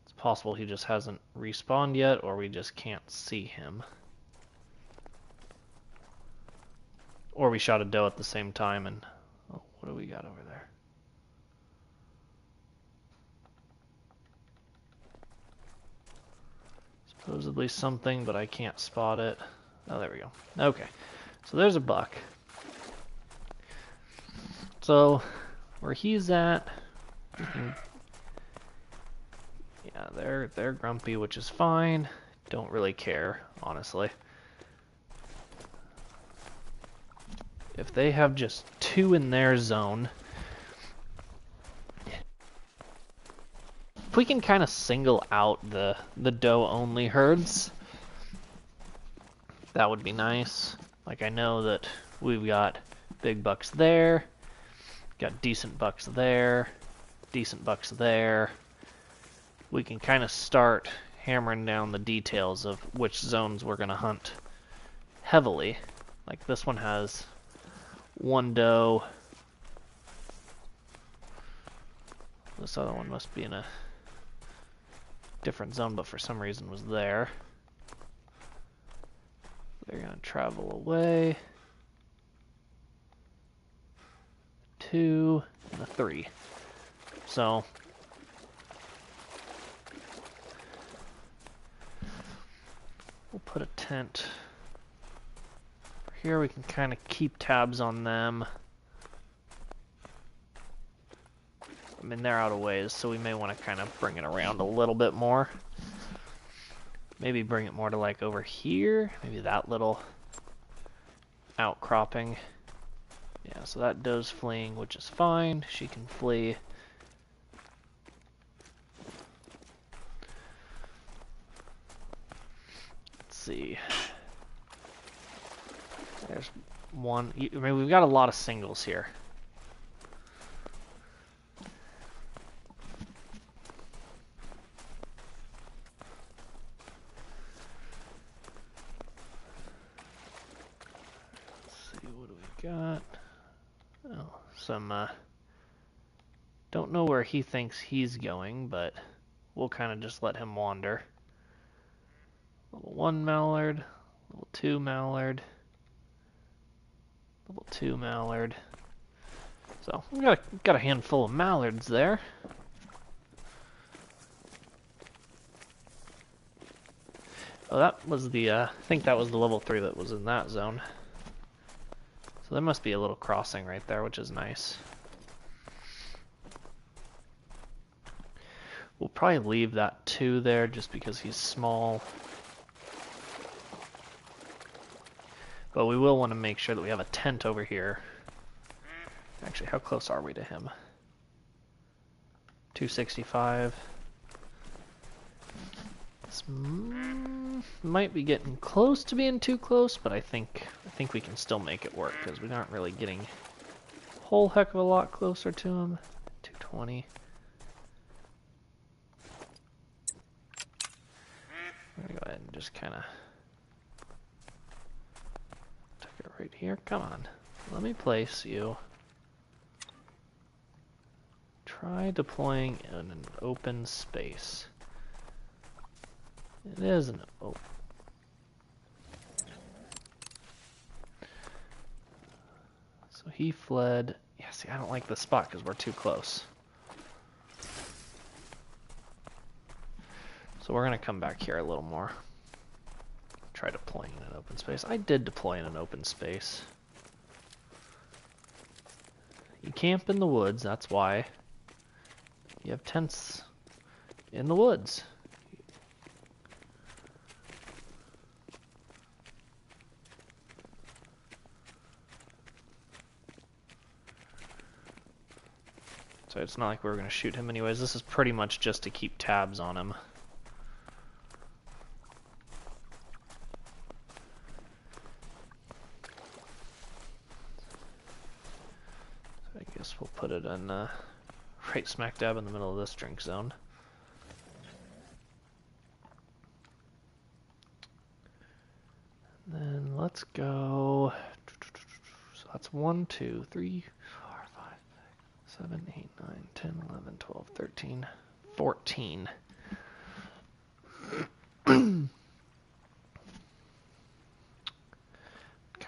It's possible he just hasn't respawned yet, or we just can't see him. Or we shot a doe at the same time and... Oh, what do we got over there? Supposedly something, but I can't spot it. Oh, there we go. Okay. So there's a buck. So, where he's at... Yeah, they're grumpy, which is fine. Don't really care, honestly. If they have just 2 in their zone, if we can kind of single out the doe-only herds, that would be nice. Like, I know that we've got big bucks there, got decent bucks there, decent bucks there. We can kind of start hammering down the details of which zones we're going to hunt heavily. Like, this one has 1 doe. This other one must be in a different zone, but for some reason was there. They're going to travel away. 2 and a 3. So we'll put a tent here. We can kind of keep tabs on them. I mean, they're out of ways, so we may want to kind of bring it around a little bit more. Maybe bring it more to like over here. Maybe that little outcropping. Yeah, so that doe's fleeing, which is fine. She can flee. Let's see. There's one. I mean, we've got a lot of singles here. Got some, don't know where he thinks he's going, but we'll kind of just let him wander. Level 1 mallard, level 2 mallard, level 2 mallard. So we got a handful of mallards there. Oh, that was the, I think that was the level 3 that was in that zone. So there must be a little crossing right there, which is nice. We'll probably leave that 2 there just because he's small. But we will want to make sure that we have a tent over here. Actually, how close are we to him? 265. This might be getting close to being too close, but I think we can still make it work because we aren't really getting a whole heck of a lot closer to him. 220. I'm gonna go ahead and just kind of tuck it right here. Come on, let me place you. Try deploying in an open space. It is an open. So he fled. Yeah, see, I don't like this spot because we're too close. So we're going to come back here a little more. Try deploying in an open space. I did deploy in an open space. You camp in the woods, that's why. You have tents in the woods. So it's not like we were going to shoot him anyways. This is pretty much just to keep tabs on him. So I guess we'll put it in right smack dab in the middle of this drink zone. And then let's go. So that's 1, 2, 3, 4, 5, 6, 7, 8, 9, 10, 11, 12, 13, 14. Kind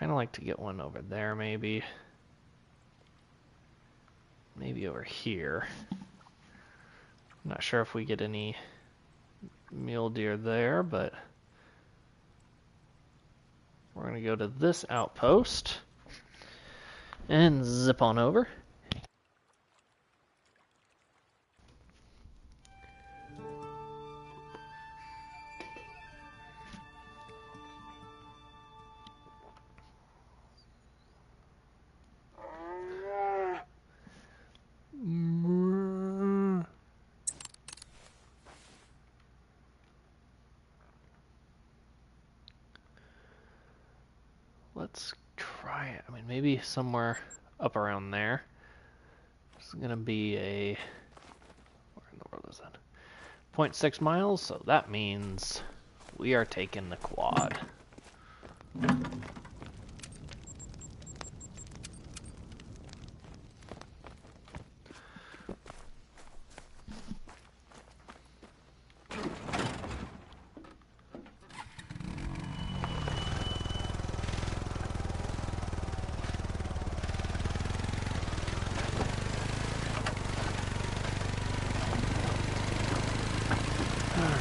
of like to get one over there, maybe. Maybe over here. I'm not sure if we get any mule deer there, but we're going to go to this outpost and zip on over. Let's try it. I mean, maybe somewhere up around there. It's going to be a... Where in the world is that? 0.6 miles, so that means we are taking the quad.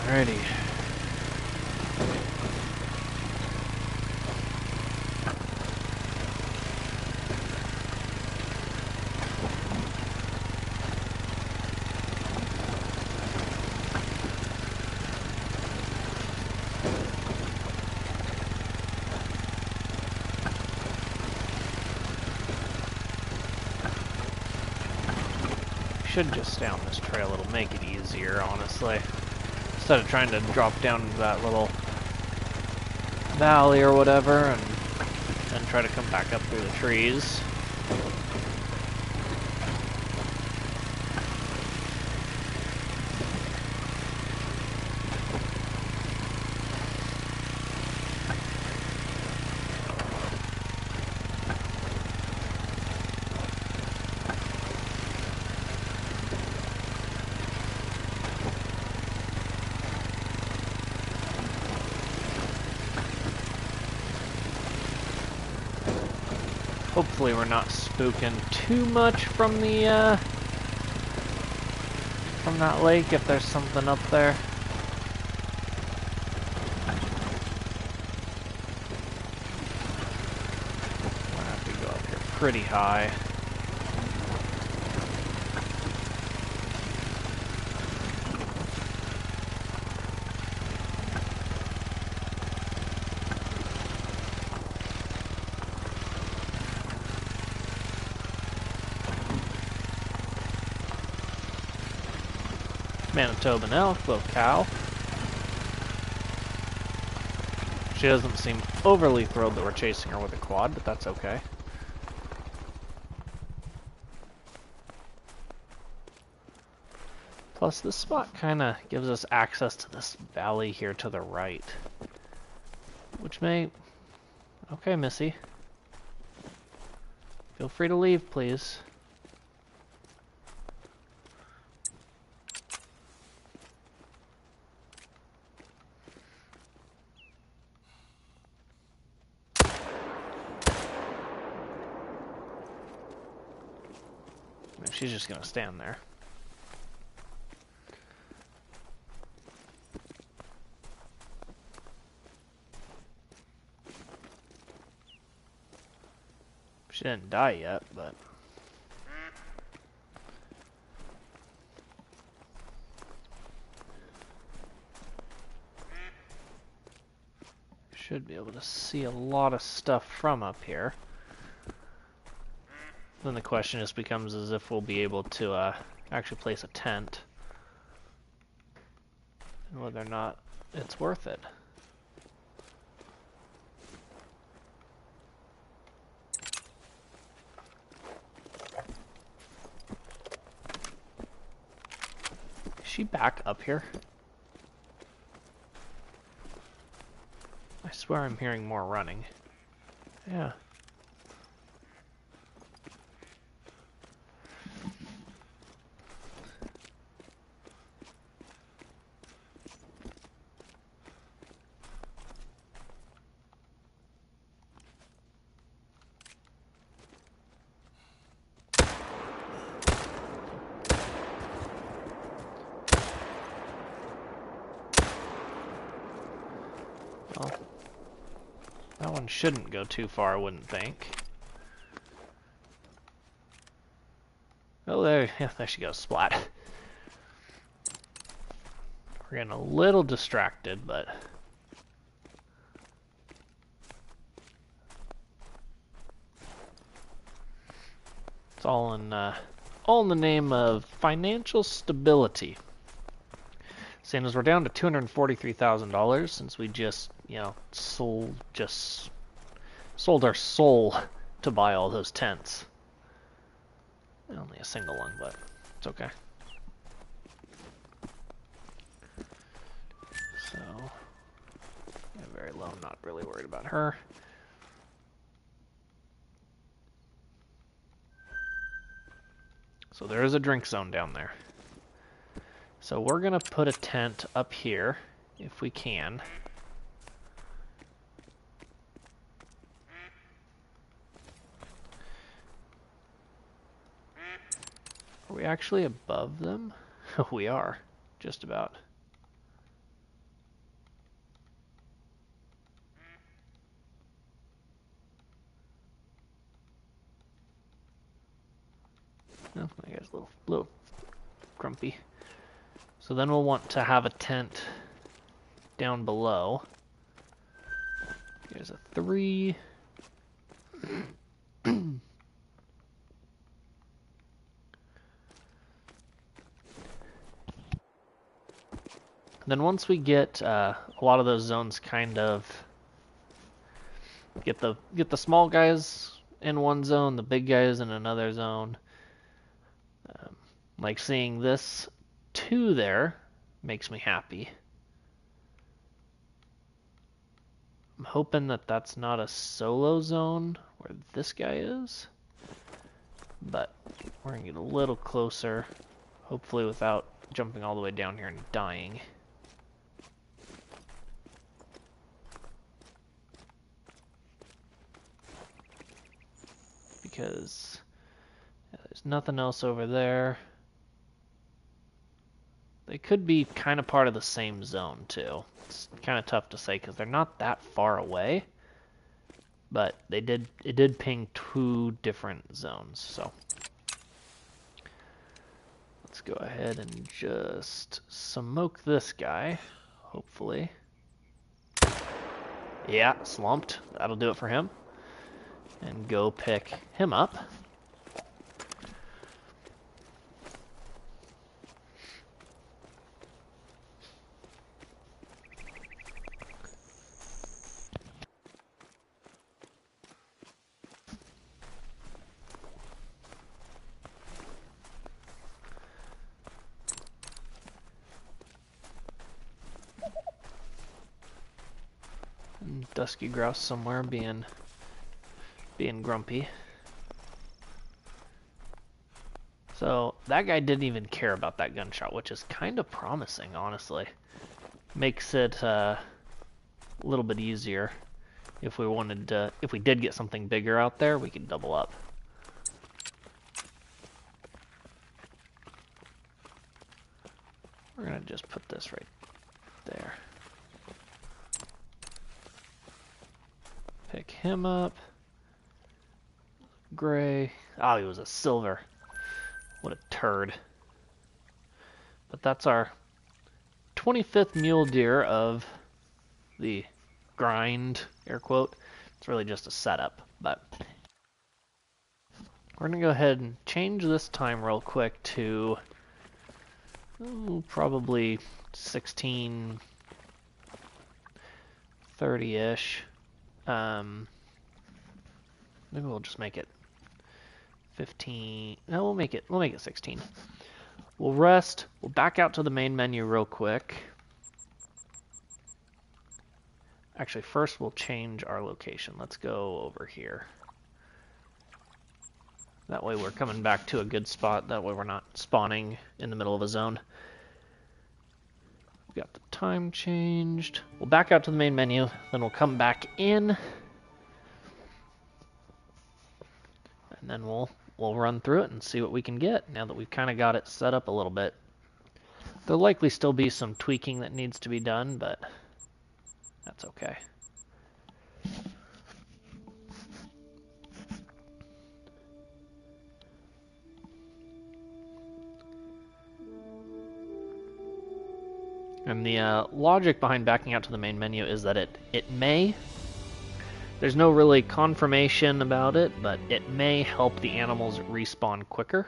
Alrighty. Should just stay on this trail, it'll make it easier, honestly. Instead of trying to drop down into that little valley or whatever and try to come back up through the trees. Hopefully we're not spooking too much from the from that lake if there's something up there. We'll have to go up here pretty high. Manitoban elk, little cow. She doesn't seem overly thrilled that we're chasing her with a quad, but that's okay. Plus, this spot kind of gives us access to this valley here to the right. Which may... Okay, Missy. Feel free to leave, please. She's just gonna stand there. She didn't die yet, but... Should be able to see a lot of stuff from up here. Then the question just becomes as if we'll be able to actually place a tent. And whether or not it's worth it. Is she back up here? I swear I'm hearing more running. Yeah. shouldn't go too far, I wouldn't think. Oh, there she goes, splat. We're getting a little distracted, but it's all in the name of financial stability. Seeing as we're down to $243,000 since we just, sold our soul to buy all those tents. Only a single one, but it's okay. So, very low, I'm not really worried about her. So there is a drink zone down there. So we're gonna put a tent up here, if we can. Are we actually above them? We are, just about. Oh, I guess a little grumpy. So then we'll want to have a tent down below. Here's a 3. Then once we get a lot of those zones kind of get the small guys in one zone, the big guys in another zone. Like seeing this 2 there makes me happy. I'm hoping that that's not a solo zone where this guy is, but we're gonna get a little closer, hopefully without jumping all the way down here and dying. Because there's nothing else over there. They could be kind of part of the same zone too. It's kind of tough to say because they're not that far away, but it did ping 2 different zones. So let's go ahead and just smoke this guy, hopefully. Yeah, slumped. That'll do it for him. And go pick him up. And Dusky Grouse somewhere being grumpy. So that guy didn't even care about that gunshot, which is kind of promising, honestly. Makes it a little bit easier. If we did get something bigger out there, we could double up. We're gonna just put this right there. Pick him up. Gray. Oh, he was a silver. What a turd. But that's our 25th mule deer of the grind, air quote. It's really just a setup, but we're going to go ahead and change this time real quick to probably 16:30-ish. Maybe we'll just make it 15. No, we'll make it 16. We'll rest. We'll back out to the main menu real quick. Actually, first we'll change our location. Let's go over here. That way we're coming back to a good spot. That way we're not spawning in the middle of a zone. We got the time changed. We'll back out to the main menu, then we'll come back in. And then we'll run through it and see what we can get now that we've kind of got it set up a little bit. There'll likely still be some tweaking that needs to be done, but that's okay. And the logic behind backing out to the main menu is that it may, there's no really confirmation about it, but it may help the animals respawn quicker.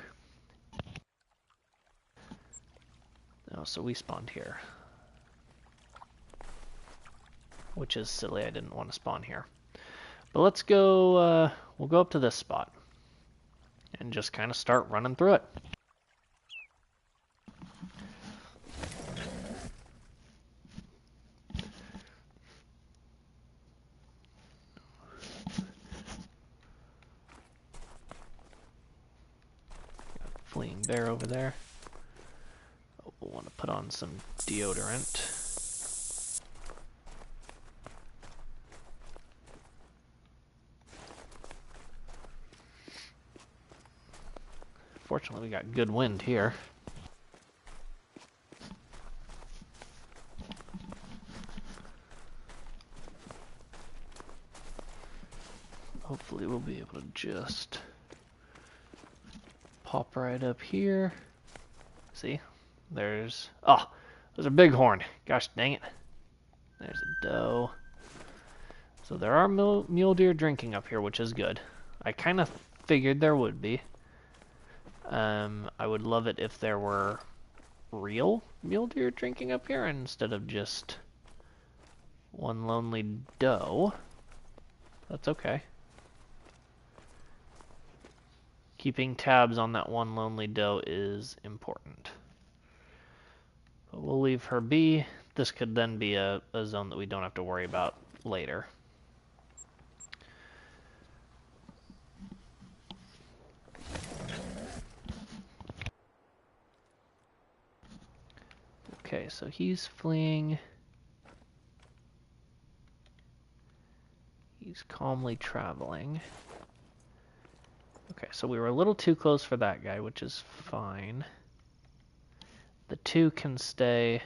Oh, so we spawned here. Which is silly, I didn't want to spawn here. But let's go, we'll go up to this spot. And just kind of start running through it. Fleeing bear over there. Oh, we'll want to put on some deodorant. Fortunately, we got good wind here. Hopefully we'll be able to just pop right up here. See? There's... Oh! There's a bighorn! Gosh dang it. There's a doe. So there are mule deer drinking up here, which is good. I kind of figured there would be. I would love it if there were real mule deer drinking up here instead of just one lonely doe. That's okay. Keeping tabs on that one lonely doe is important. But we'll leave her be. This could then be a zone that we don't have to worry about later. Okay, so he's fleeing. He's calmly traveling. Okay, so we were a little too close for that guy, which is fine. The 2 can stay.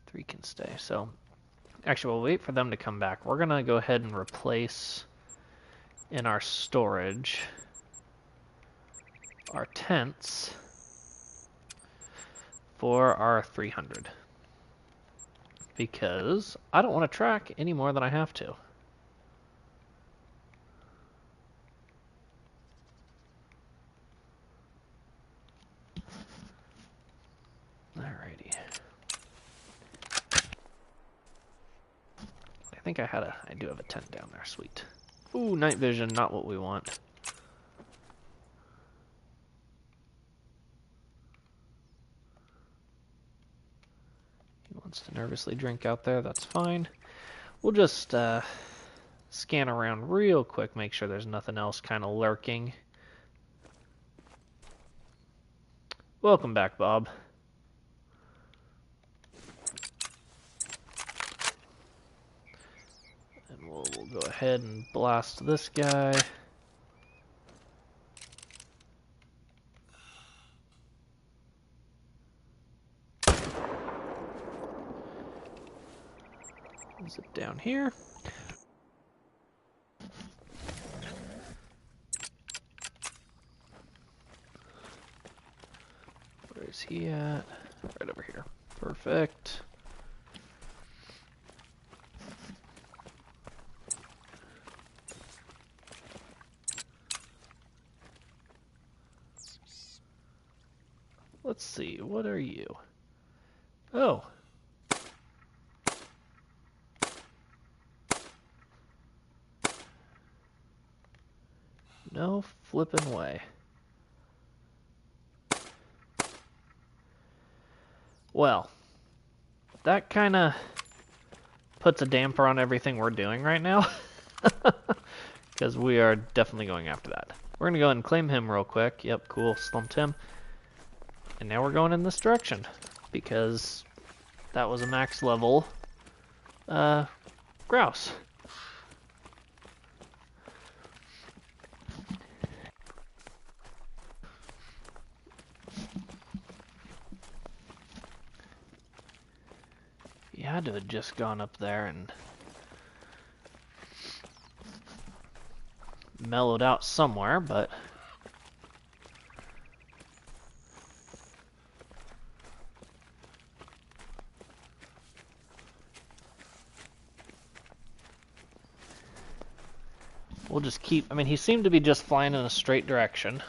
The 3 can stay. So, actually, we'll wait for them to come back. We're going to go ahead and replace in our storage our tents for our 300. Because I don't want to track any more than I have to. Alrighty. I think I do have a tent down there, sweet. Ooh, night vision, not what we want. He wants to nervously drink out there, that's fine. We'll just scan around real quick, make sure there's nothing else kind of lurking. Welcome back, Bob. And we'll go ahead and blast this guy. Zip down here. Where is he at? Right over here. Perfect. Let's see, what are you? Oh. No flippin' way. Well, that kind of puts a damper on everything we're doing right now. Because we are definitely going after that. We're going to go ahead and claim him real quick. Yep, cool, slumped him. And now we're going in this direction. Because that was a max level grouse. You had to have just gone up there and mellowed out somewhere, but we'll just keep... I mean, he seemed to be just flying in a straight direction,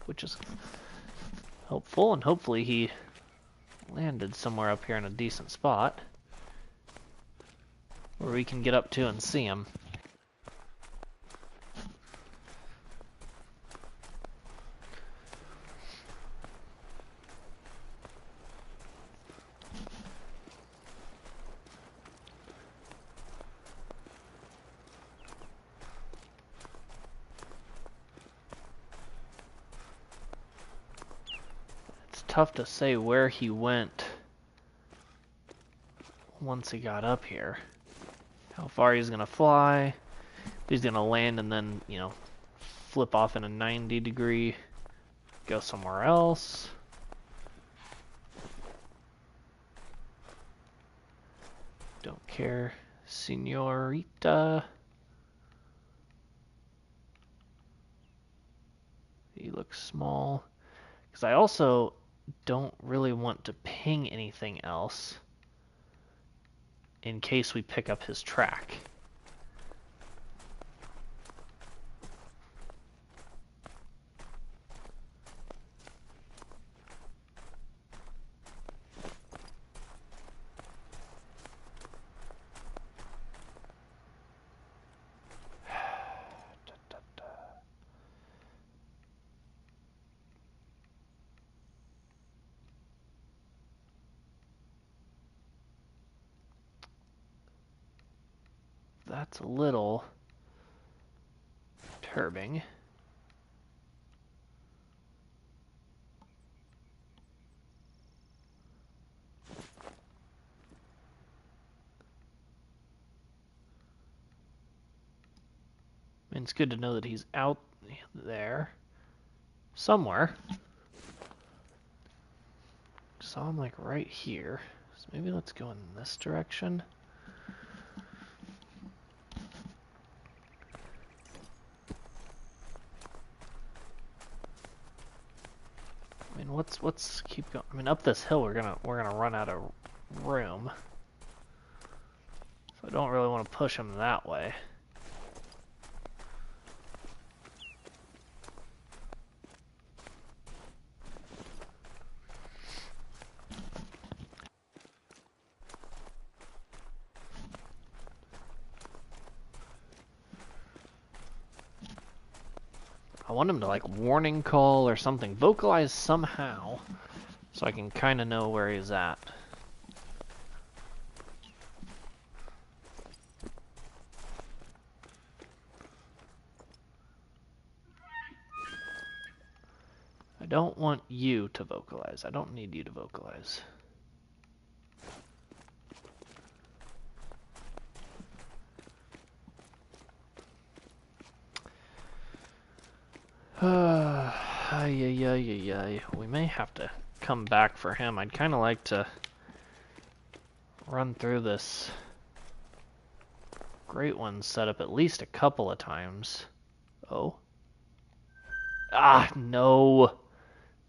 which is helpful, and hopefully he landed somewhere up here in a decent spot where we can get up to and see him. Tough to say where he went once he got up here. How far he's gonna fly, if he's gonna land and then, you know, flip off in a 90-degree, go somewhere else. Don't care, señorita. He looks small. Because I also don't really want to ping anything else in case we pick up his track. That's a little perturbing. I mean, it's good to know that he's out there somewhere. Saw him like right here. So maybe let's go in this direction. I mean, let's keep going. I mean, up this hill we're gonna run out of room. So I don't really want to push him that way. I want him to like warning call or something, vocalize somehow, so I can kind of know where he's at. I don't want you to vocalize. I don't need you to vocalize. We may have to come back for him. I'd kind of like to run through this Great One setup at least a couple of times. Oh. Ah, no.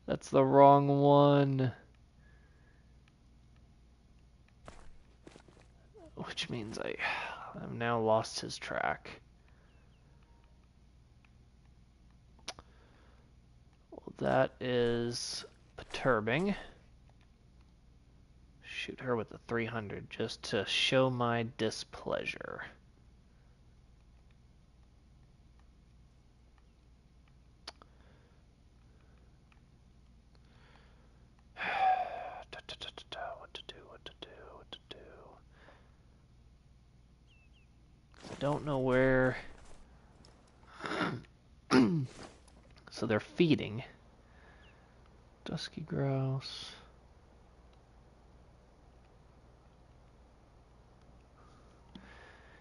That's the wrong one. Which means I've now lost his track. That is perturbing. Shoot her with the 300 just to show my displeasure. What to do. I don't know where. So they're feeding. Dusky grouse.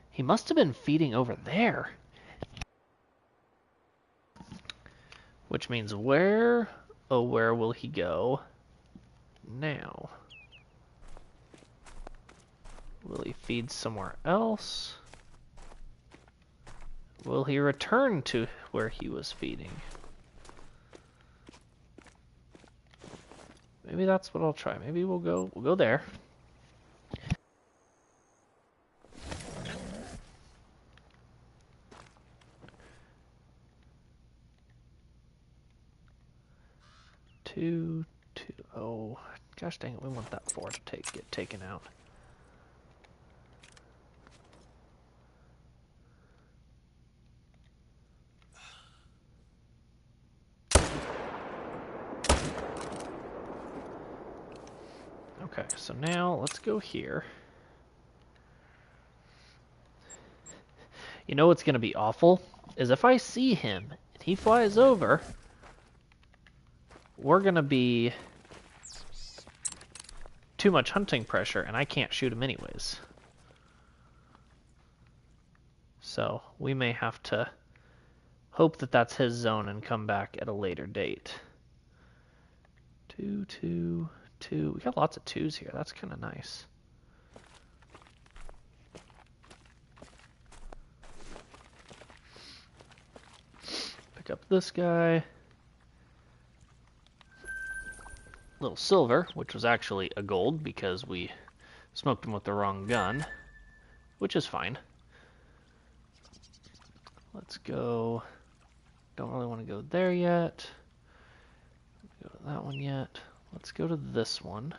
He must have been feeding over there. Which means where, oh, where will he go now? Will he feed somewhere else? Will he return to where he was feeding? Maybe that's what I'll try. Maybe we'll go there. 2, 2. Oh, gosh dang it, we want that 4 to get taken out. Okay, so now let's go here. You know what's going to be awful? Is if I see him and he flies over, we're going to be too much hunting pressure and I can't shoot him anyways. So we may have to hope that that's his zone and come back at a later date. 2, 2, 2. We got lots of 2s here. That's kind of nice. Pick up this guy. Little silver, which was actually a gold because we smoked him with the wrong gun, which is fine. Let's go. Don't really want to go there yet. Go to that one yet. Let's go to this one.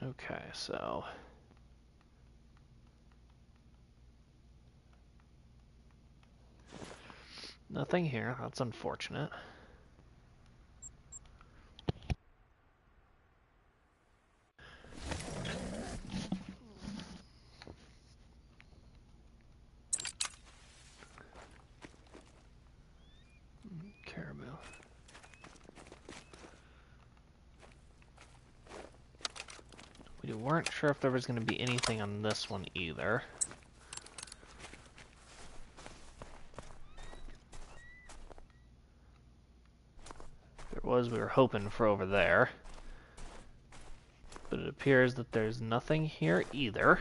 Okay, so nothing here. That's unfortunate. Caribou. We weren't sure if there was going to be anything on this one either. If there was, we were hoping for over there. But it appears that there's nothing here either.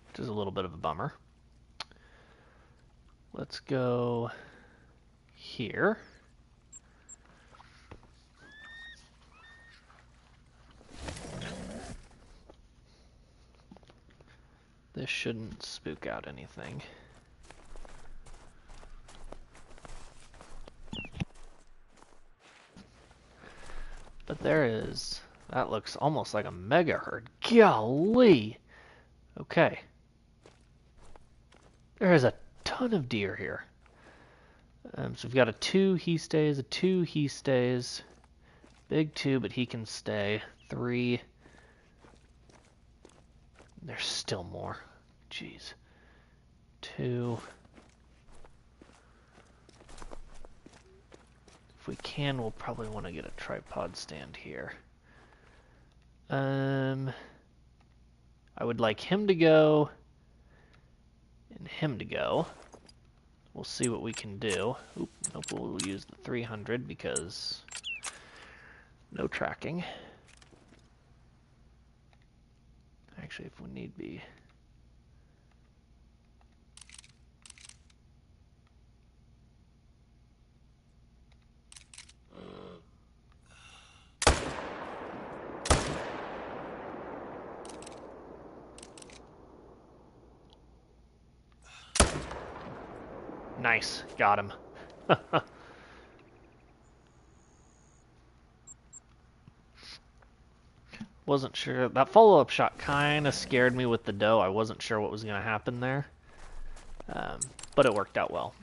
Which is a little bit of a bummer. Let's go here. This shouldn't spook out anything. But there is, that looks almost like a mega herd. Golly! Okay. There is a ton of deer here. So we've got a 2, he stays, a 2, he stays. Big 2, but he can stay. 3. There's still more. Jeez. 2. If we can, we'll probably want to get a tripod stand here. I would like him to go and him to go. We'll see what we can do. Oop, nope, we'll use the 300 because no tracking. Actually, if we need be. Nice, got him. Wasn't sure. That follow-up shot kind of scared me with the doe. I wasn't sure what was going to happen there. But it worked out well.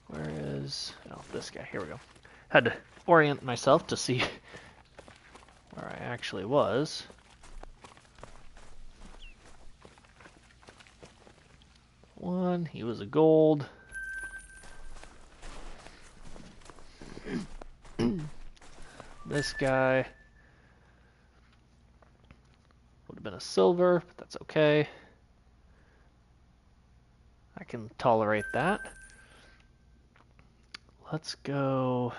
Where is... Oh, this guy. Here we go. Had to orient myself to see where I actually was. One, he was a gold. This guy would have been a silver, but that's okay. I can tolerate that. Let's go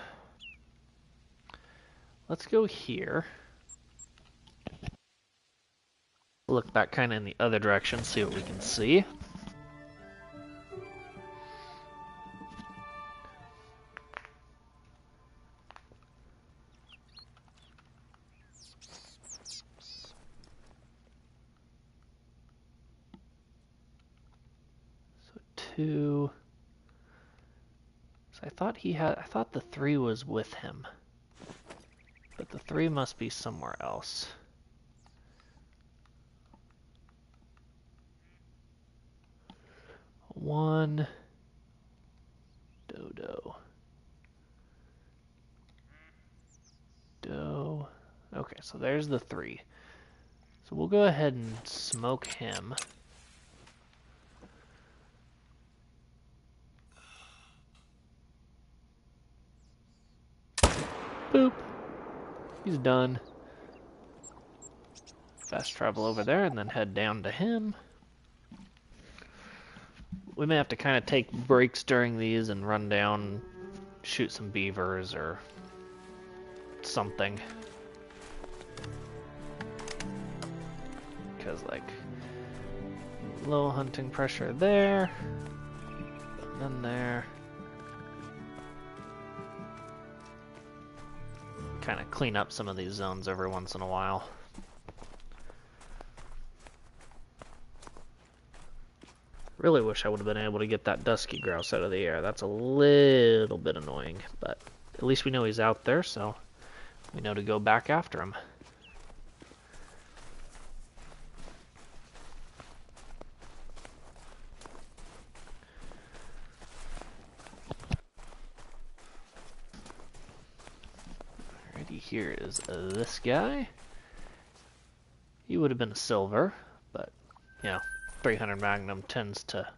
let's go here. Look back kind of in the other direction, see what we can see. So 2. So I thought the 3 was with him. But the 3 must be somewhere else. One. Dodo. Do. Okay, so there's the 3. So we'll go ahead and smoke him. Boop. He's done. Fast travel over there and then head down to him. We may have to kind of take breaks during these and run down, shoot some beavers or something. Because, like, low hunting pressure there, and then there. Kind of clean up some of these zones every once in a while. Really wish I would have been able to get that dusky grouse out of the air. That's a little bit annoying, but at least we know he's out there, so we know to go back after him. Alrighty, here is this guy. He would have been a silver, but, you know, 300 Magnum tends to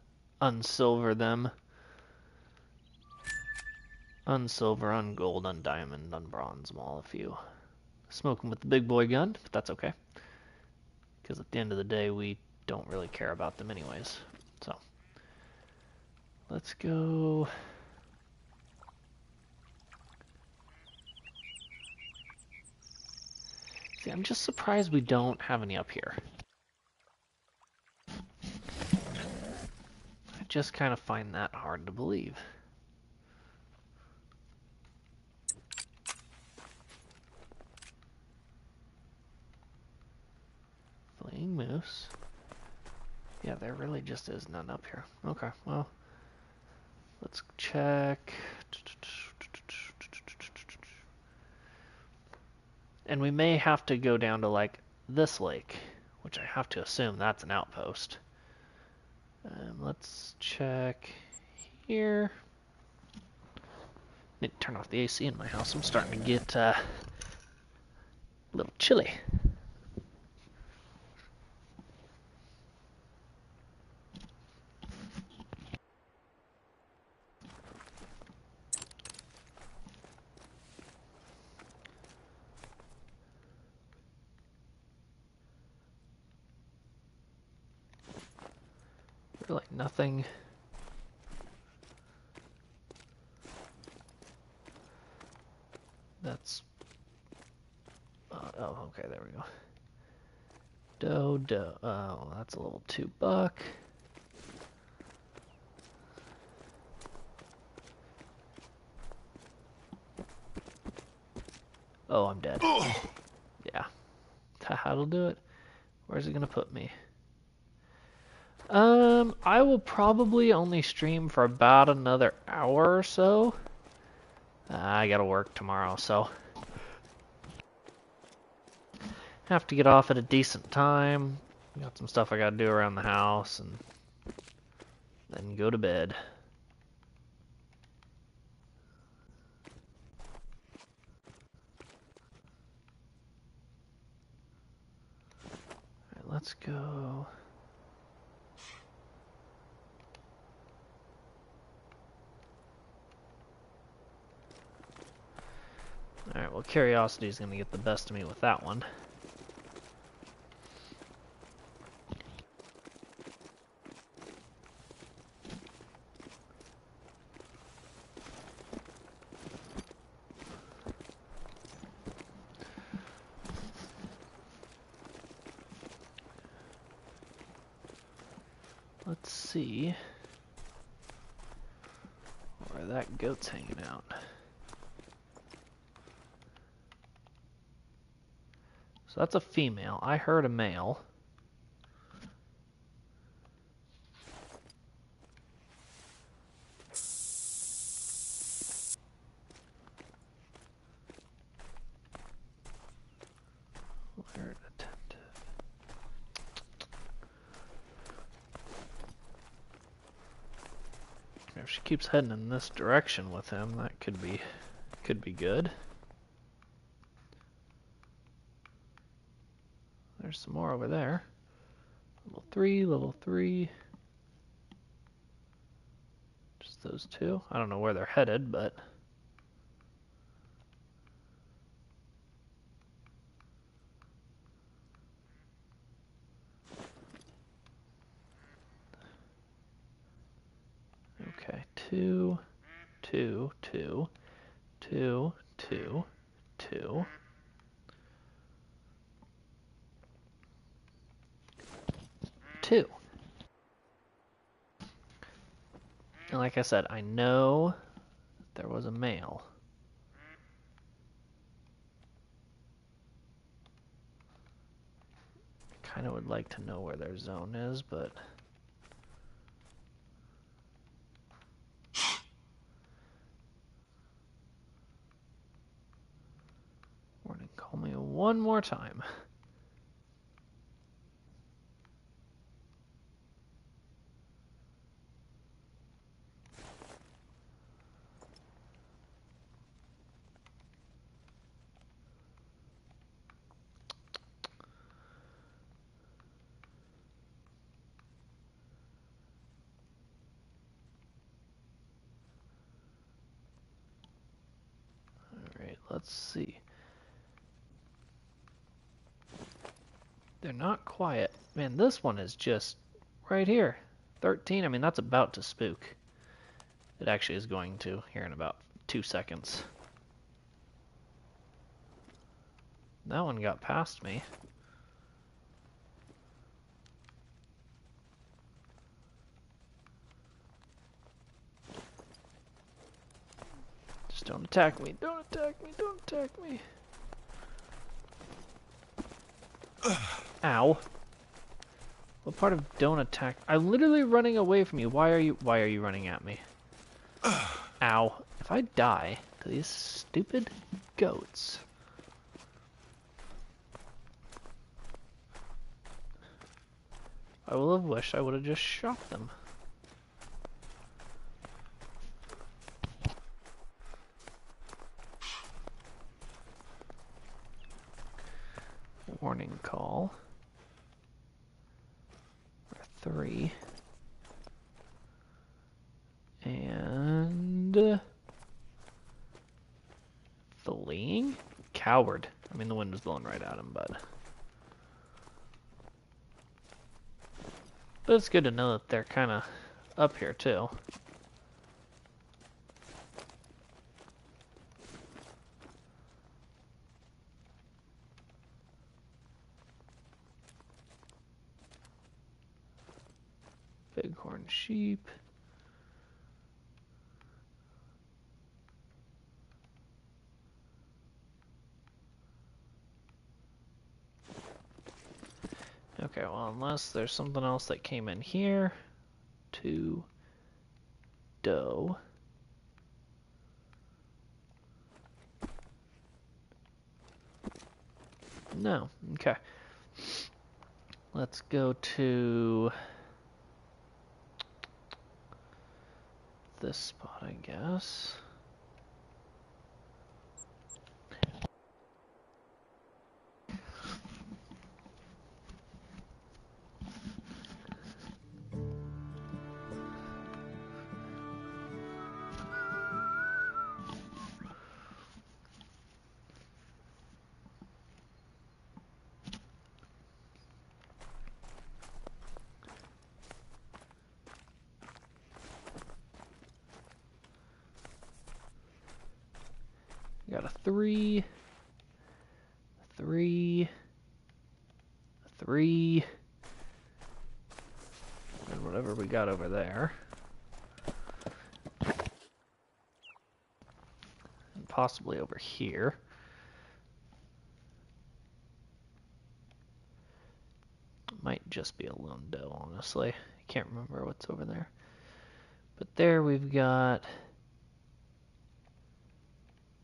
unsilver them. Unsilver, ungold, undiamond, unbronze them all if you smoke them with the big boy gun, but that's okay. Because at the end of the day, we don't really care about them anyways. So, let's go... See, I'm just surprised we don't have any up here. I just kind of find that hard to believe. Fleeing moose. Yeah, there really just is none up here. Okay, well, let's check. And we may have to go down to, like, this lake, which I have to assume that's an outpost. Let's check here. Need to turn off the AC in my house. I'm starting to get a little chilly. Really nothing. That's... oh, okay, there we go. Doe. Oh, that's a little too buck. Oh, I'm dead. Yeah. That'll do it. Where's it gonna put me? I will probably only stream for about another hour or so. I gotta work tomorrow, so have to get off at a decent time. Got some stuff I gotta do around the house, and then go to bed. Alright, let's go. Alright, well, curiosity's gonna get the best of me with that one. see where that goat's hanging out. So that's a female. I heard a male. Alert attentive. If she keeps heading in this direction with him, that could be good. There's some more over there. Level 3, level 3. Just those two. I don't know where they're headed, but... Okay, 2, 2, 2, 2, 2, 2. Two. And like I said, I know there was a male. Kind of would like to know where their zone is, but... Warning, call me one more time. Alright, let's see. They're not quiet. Man, this one is just right here. 13, I mean, that's about to spook. It actually is going to here in about 2 seconds. That one got past me. Just don't attack me. Don't attack me. Don't attack me. Ow. What part of don't attack? I'm literally running away from you. Why are you running at me? Ow. If I die to these stupid goats. I will have wished I would have just shot them. Warning call. 3. And... fleeing? Coward. I mean, the wind was blowing right at him, but it's good to know that they're kind of up here, too. Bighorn sheep. Okay, well, unless there's something else that came in here. 2 doe. No. Okay. Let's go to this spot, I guess. Got a 3, 3, 3, and whatever we got over there. And possibly over here. Might just be a lone doe, honestly. I can't remember what's over there. But there we've got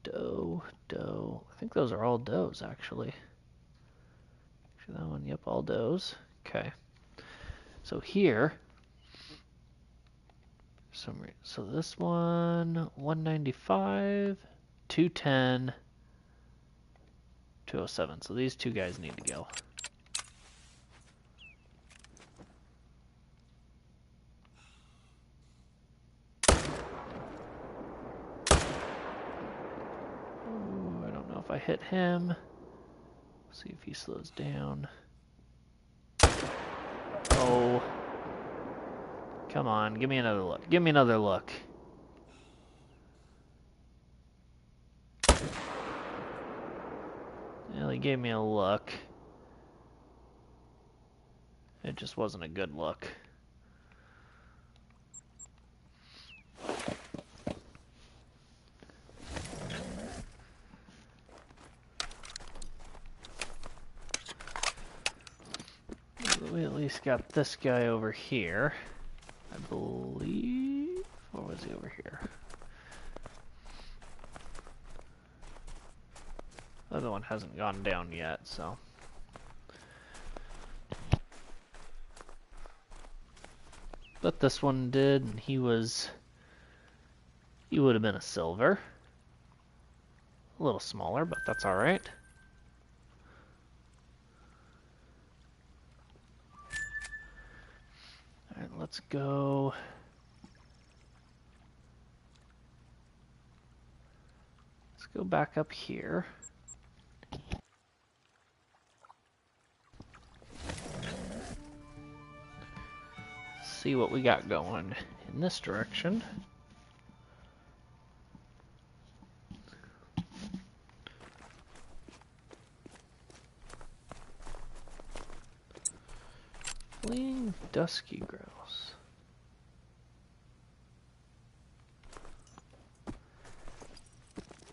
doe, doe. I think those are all does, actually. Actually, that one, yep, all does. Okay. So here, so this one, 195, 210, 207. So these two guys need to go. Ooh, I don't know if I hit him. See if he slows down. Oh. Come on, give me another look. Give me another look. Well, he gave me a look. It just wasn't a good look. We at least got this guy over here. I believe... Or was he over here? The other one hasn't gone down yet, so... But this one did, and he would have been a silver. A little smaller, but that's alright. Alright, let's go... Let's go back up here. See what we got going in this direction. Fleeing dusky grouse.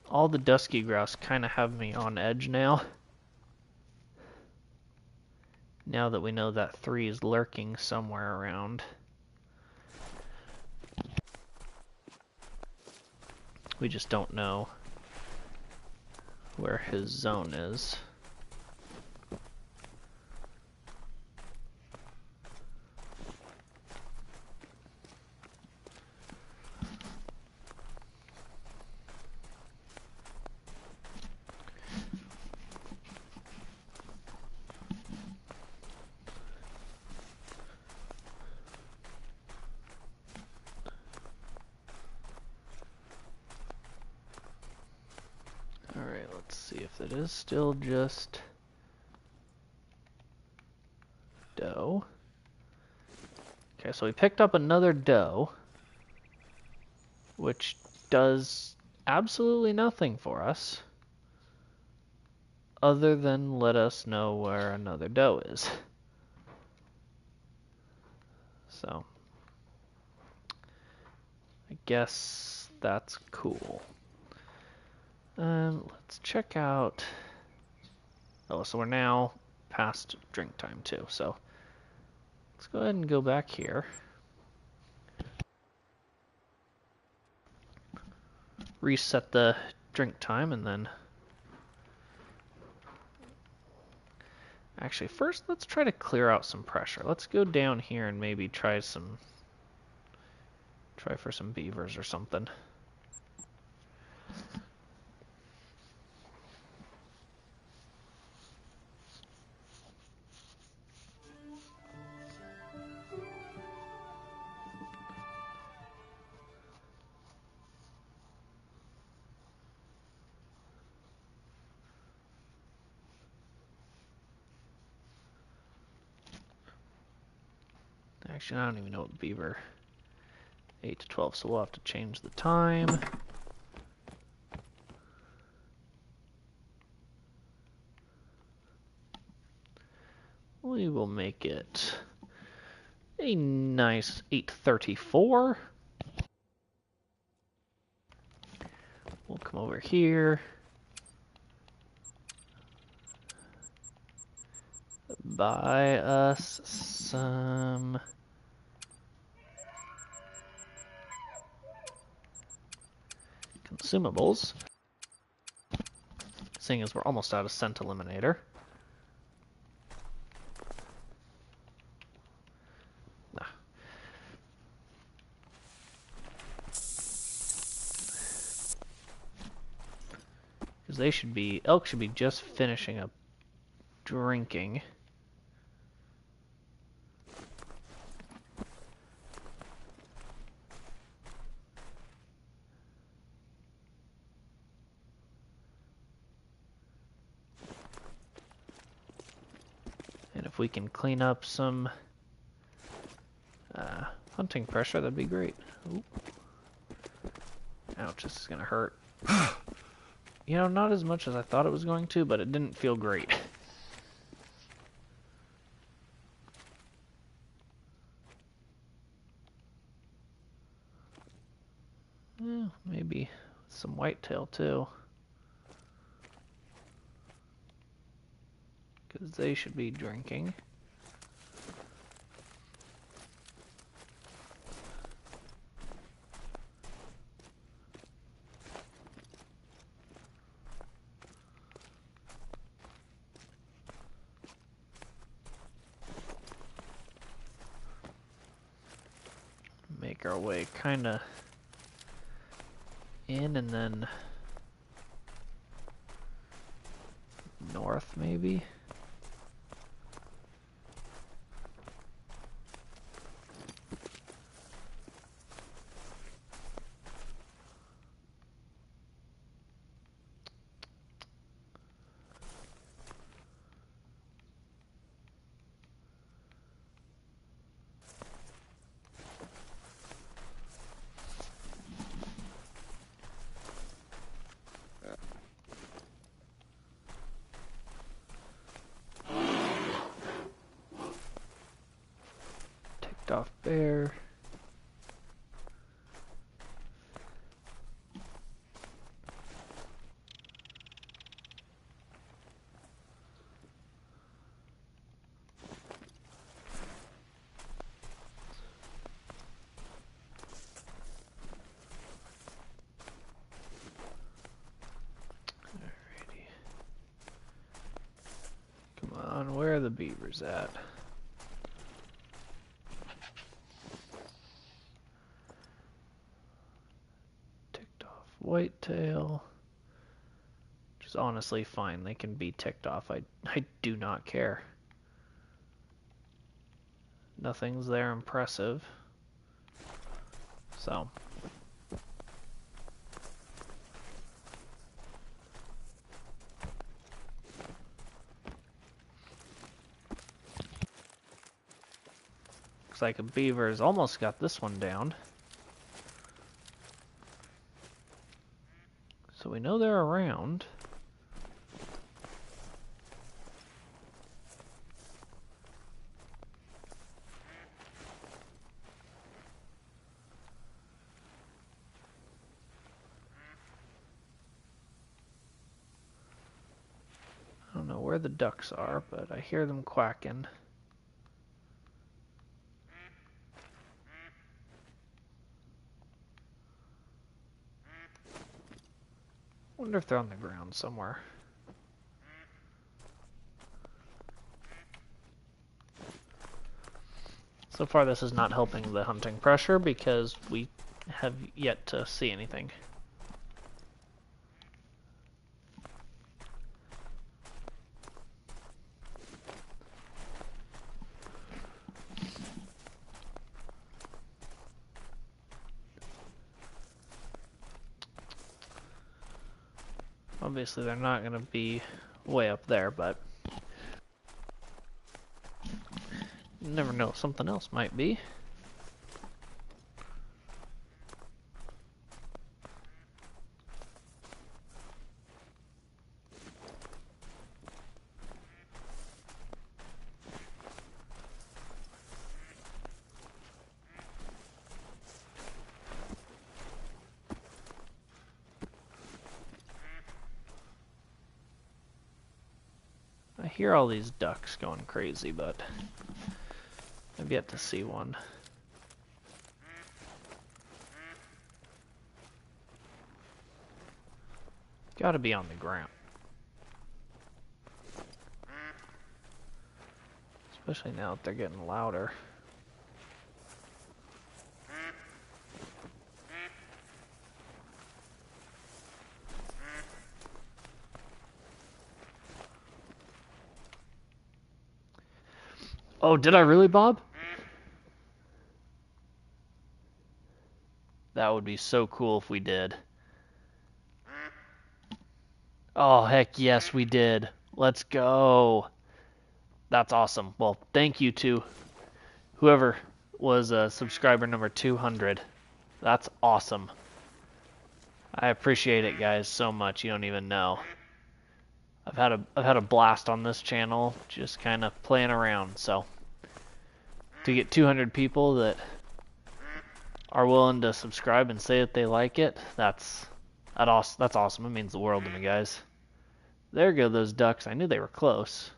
All the dusky grouse kind of have me on edge now. Now that we know that 3 is lurking somewhere around. We just don't know where his zone is. Alright, let's see if it is still just doe. Okay, so we picked up another doe, which does absolutely nothing for us other than let us know where another doe is. So, I guess that's cool. Let's check out... Oh, so we're now past drink time too, so let's go ahead and go back here. Reset the drink time and then... Actually, first let's try to clear out some pressure. Let's go down here and maybe try for some beavers or something. Actually, I don't even know what beaver. 8 to 12, so we'll have to change the time. We will make it A nice 834. We'll come over here. Buy us some consumables, seeing as we're almost out of scent eliminator. Because they should be, elk should be just finishing up drinking. And if we can clean up some hunting pressure, that'd be great. Ooh. Ouch, this is gonna hurt. You know, not as much as I thought it was going to, but it didn't feel great. Maybe some whitetail too. Because they should be drinking. Make our way kind of in and then north maybe. Off bear. Alrighty. Come on, where are the beavers at? Whitetail, which is honestly fine. They can be ticked off. I do not care. Nothing's there impressive. So. Looks like a beaver's almost got this one down. So we know they're around. I don't know where the ducks are, but I hear them quacking. Wonder if they're on the ground somewhere. So far this is not helping the hunting pressure because we have yet to see anything. Obviously they're not going to be way up there, but you never know, something else might be. hear all these ducks going crazy, but I've yet to see one. Gotta be on the ground. Especially now that they're getting louder. Oh, did I really, Bob? That would be so cool if we did. Oh, heck yes, we did. Let's go. That's awesome. Well, thank you to whoever was subscriber number 200. That's awesome. I appreciate it, guys, so much. You don't even know. I've had a blast on this channel, just kind of playing around. So to get 200 people that are willing to subscribe and say that they like it, that's awesome. It means the world to me, guys. There go those ducks. I knew they were close.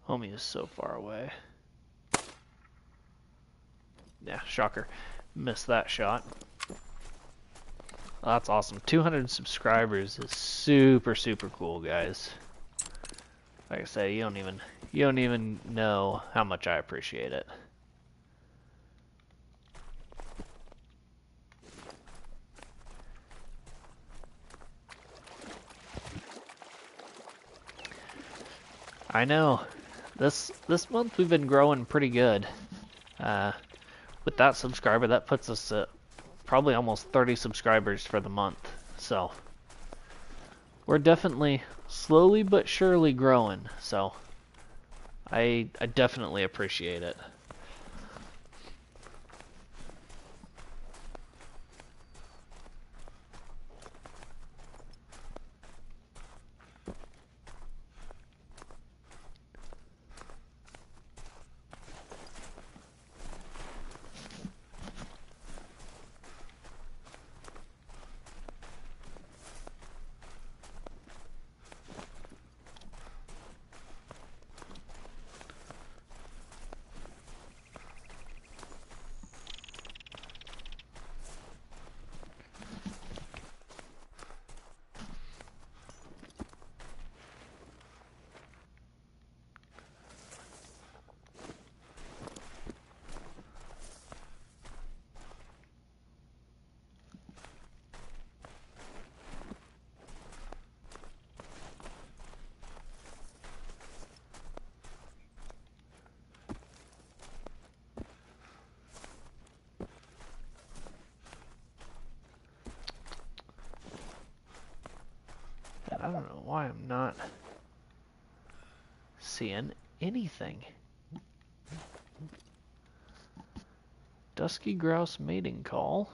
Homie is so far away. Yeah, shocker. Missed that shot. Oh, that's awesome. 200 subscribers is super, super cool, guys. Like I say, you don't even know how much I appreciate it. I know. This month we've been growing pretty good. With that subscriber, that puts us at probably almost 30 subscribers for the month. So we're definitely slowly but surely growing. So I definitely appreciate it. I don't know why I'm not seeing anything. Dusky grouse mating call.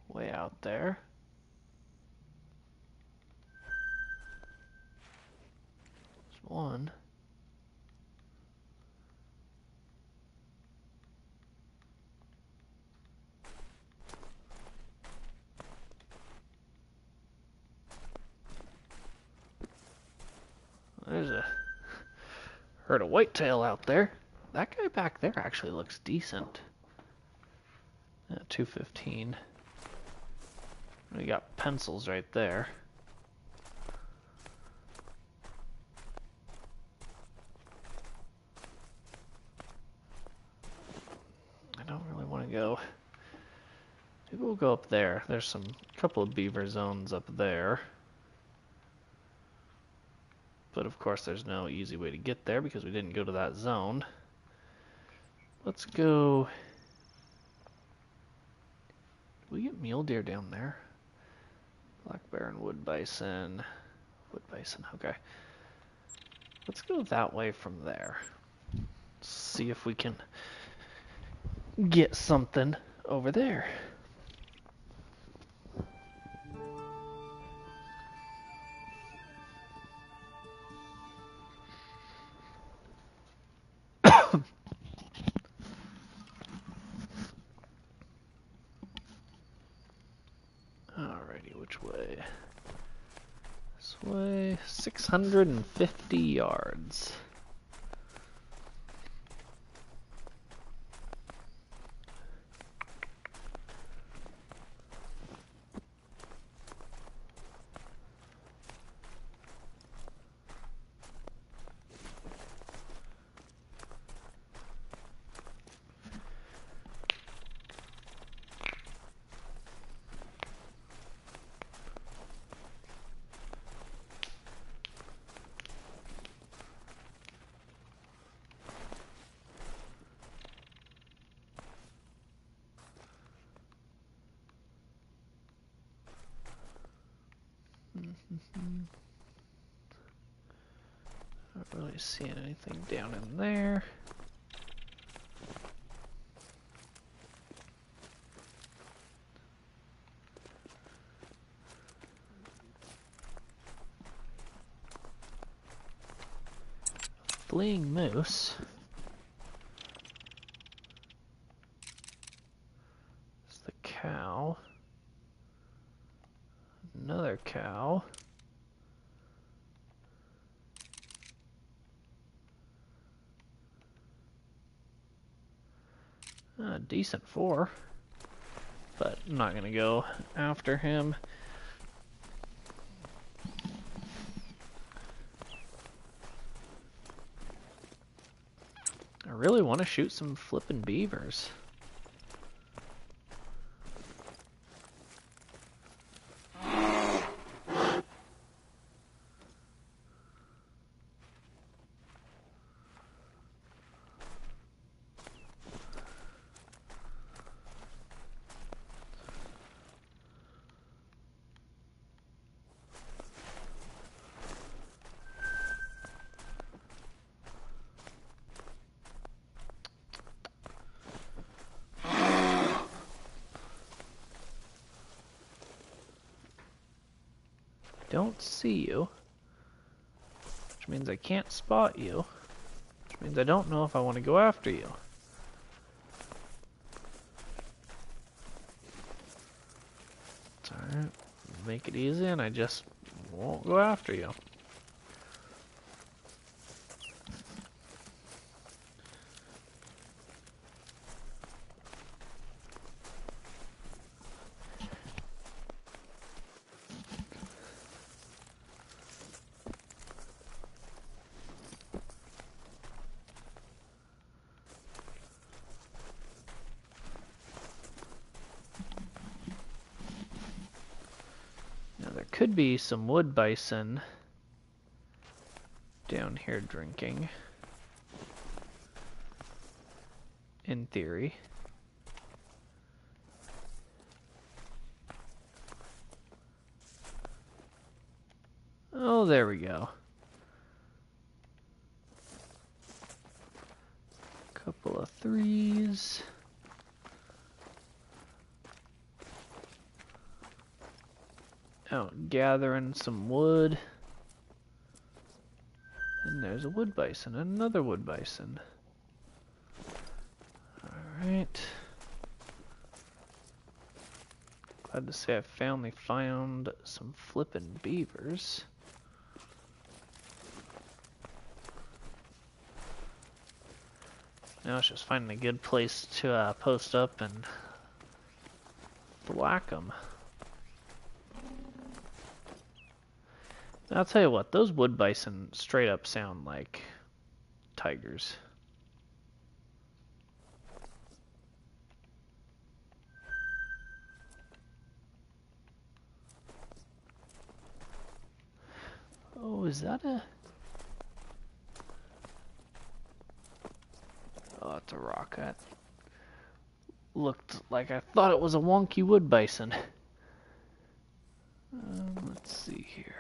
Way out there. There's one. There's a herd of whitetail out there. That guy back there actually looks decent. 215. We got pencils right there. I don't really want to go. Maybe we'll go up there. There's some couple of beaver zones up there. But of course there's no easy way to get there because we didn't go to that zone. Let's go. Did we get mule deer down there? Black bear and wood bison. Wood bison, okay. Let's go that way from there. See if we can get something over there. This way, 650 yards. Not really seeing anything down in there. Fleeing moose. It's the cow. Another cow. A decent 4, but I'm not gonna go after him. I really want to shoot some flippin' beavers. Don't see you, which means I can't spot you, which means I don't know if I want to go after you. It's alright, make it easy and I just won't go after you. Could be some wood bison down here drinking, in theory. Oh, there we go. Couple of 3s. Out gathering some wood. And there's a wood bison, another wood bison. Alright. Glad to say I finally found some flippin' beavers. Now it's just finding a good place to post up and whack them. I'll tell you what, those wood bison straight up sound like tigers. Oh, is that a... Oh, it's a rock. That looked like I thought it was a wonky wood bison. Let's see here.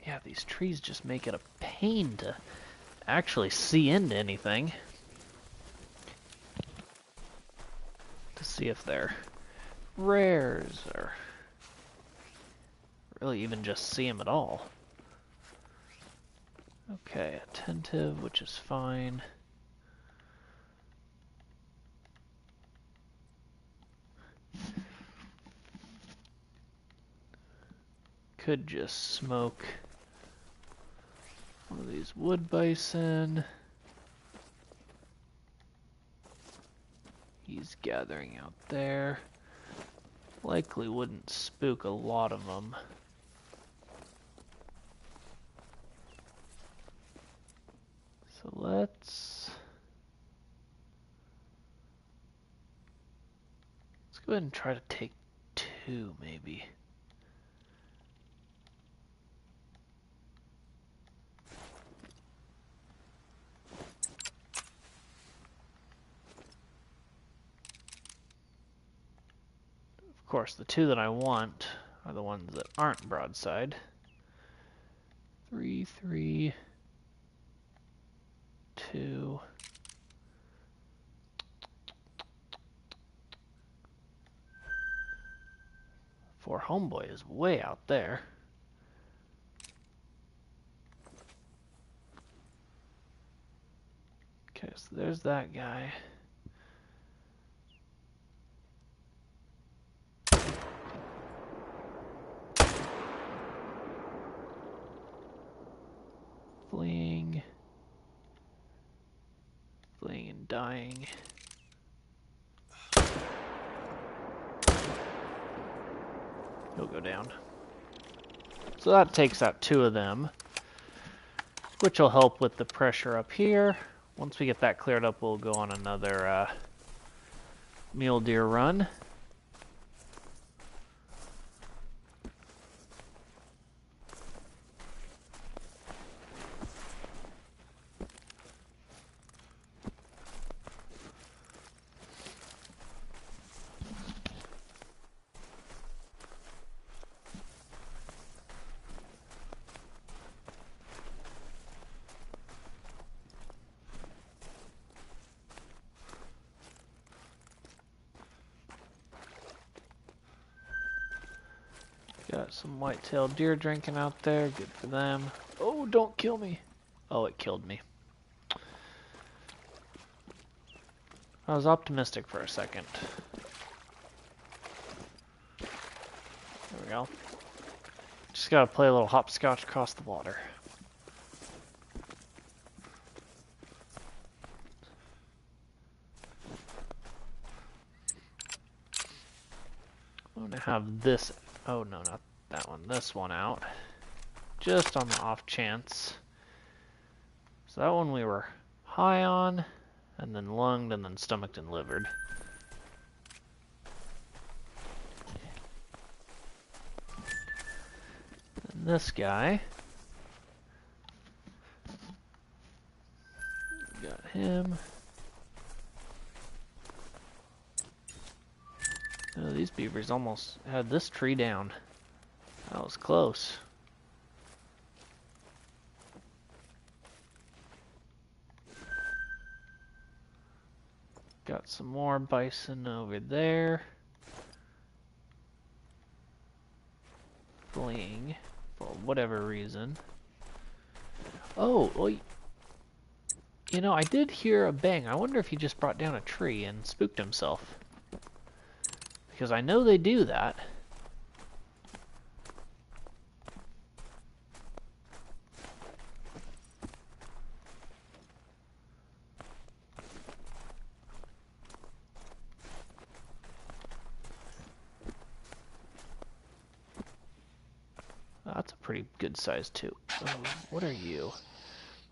Yeah, these trees just make it a pain to actually see into anything. To see if they're rares or really even just see them at all. Okay, attentive, which is fine. Could just smoke one of these wood bison. He's gathering out there. Likely wouldn't spook a lot of them. So let's go ahead and try to take two, maybe. Of course, the two that I want are the ones that aren't broadside. 3, 3, 2. For Homeboy is way out there. Okay, so there's that guy. Fleeing. Fleeing and dying. He'll go down. So that takes out two of them, which will help with the pressure up here. Once we get that cleared up, we'll go on another mule deer run. Got some white-tailed deer drinking out there. Good for them. Oh, don't kill me. Oh, it killed me. I was optimistic for a second. There we go. Just gotta play a little hopscotch across the water. I'm gonna have this. Oh no, not that one. This one out. Just on the off chance. So that one we were high on, and then lunged, and then stomached and livered. And this guy. Got him. Oh, these beavers almost had this tree down. That was close. Got some more bison over there. Fleeing for whatever reason. Oh, well, you know, I did hear a bang. I wonder if he just brought down a tree and spooked himself. Because I know they do that. That's a pretty good size too. Oh, what are you?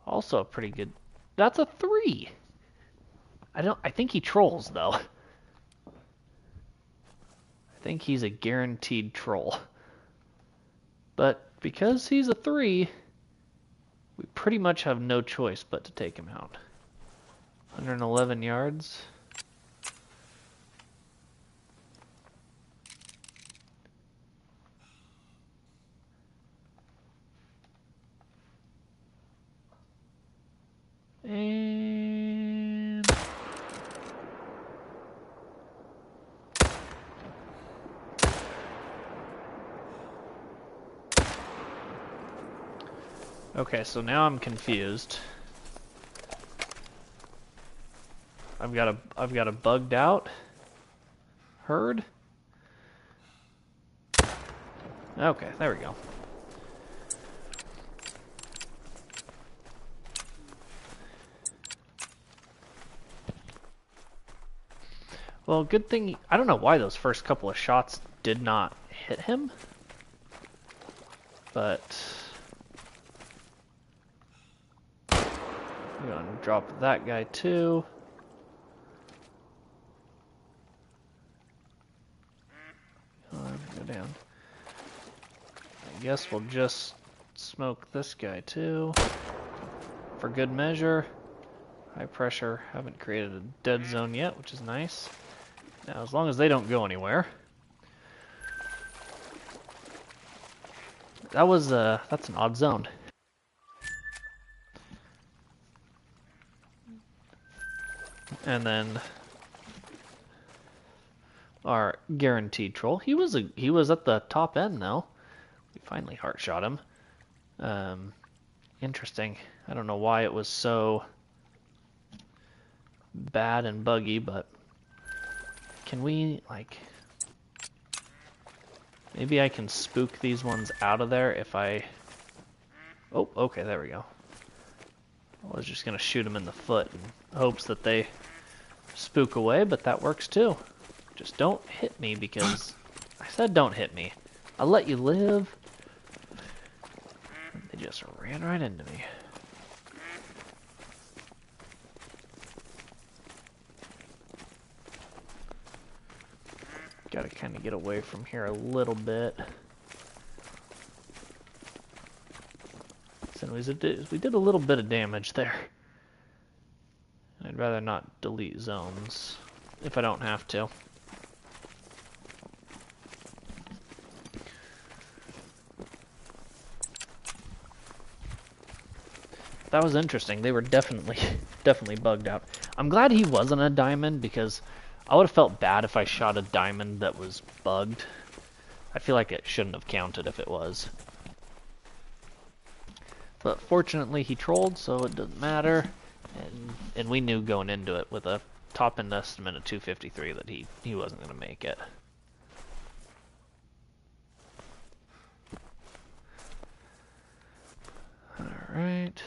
Also a pretty good. That's a 3. I think he trolls though. I think he's a guaranteed troll. But because he's a 3, we pretty much have no choice but to take him out. 111 yards. And okay, so now I'm confused. I've got a bugged out herd. Okay, there we go. Well, good thing... I don't know why those first couple of shots did not hit him. But... I'm going to drop that guy too. Go down. I guess we'll just smoke this guy too. For good measure. High pressure. Haven't created a dead zone yet, which is nice. Now, as long as they don't go anywhere. That was, that's an odd zone. And then our guaranteed troll. He was at the top end though. We finally heart shot him. Interesting. I don't know why it was so bad and buggy, but can we like maybe I can spook these ones out of there if I... Oh, okay, there we go. I was just gonna shoot them in the foot in hopes that they spook away, but that works too. Just don't hit me because I said don't hit me. I'll let you live. They just ran right into me. Gotta kind of get away from here a little bit. So anyways, we did a little bit of damage there. I'd rather not delete zones if I don't have to. That was interesting. They were definitely bugged out. I'm glad he wasn't a diamond because I would have felt bad if I shot a diamond that was bugged. I feel like it shouldn't have counted if it was. But fortunately he trolled, so it doesn't matter. And we knew going into it with a top end estimate of 253 that he wasn't going to make it. Alright.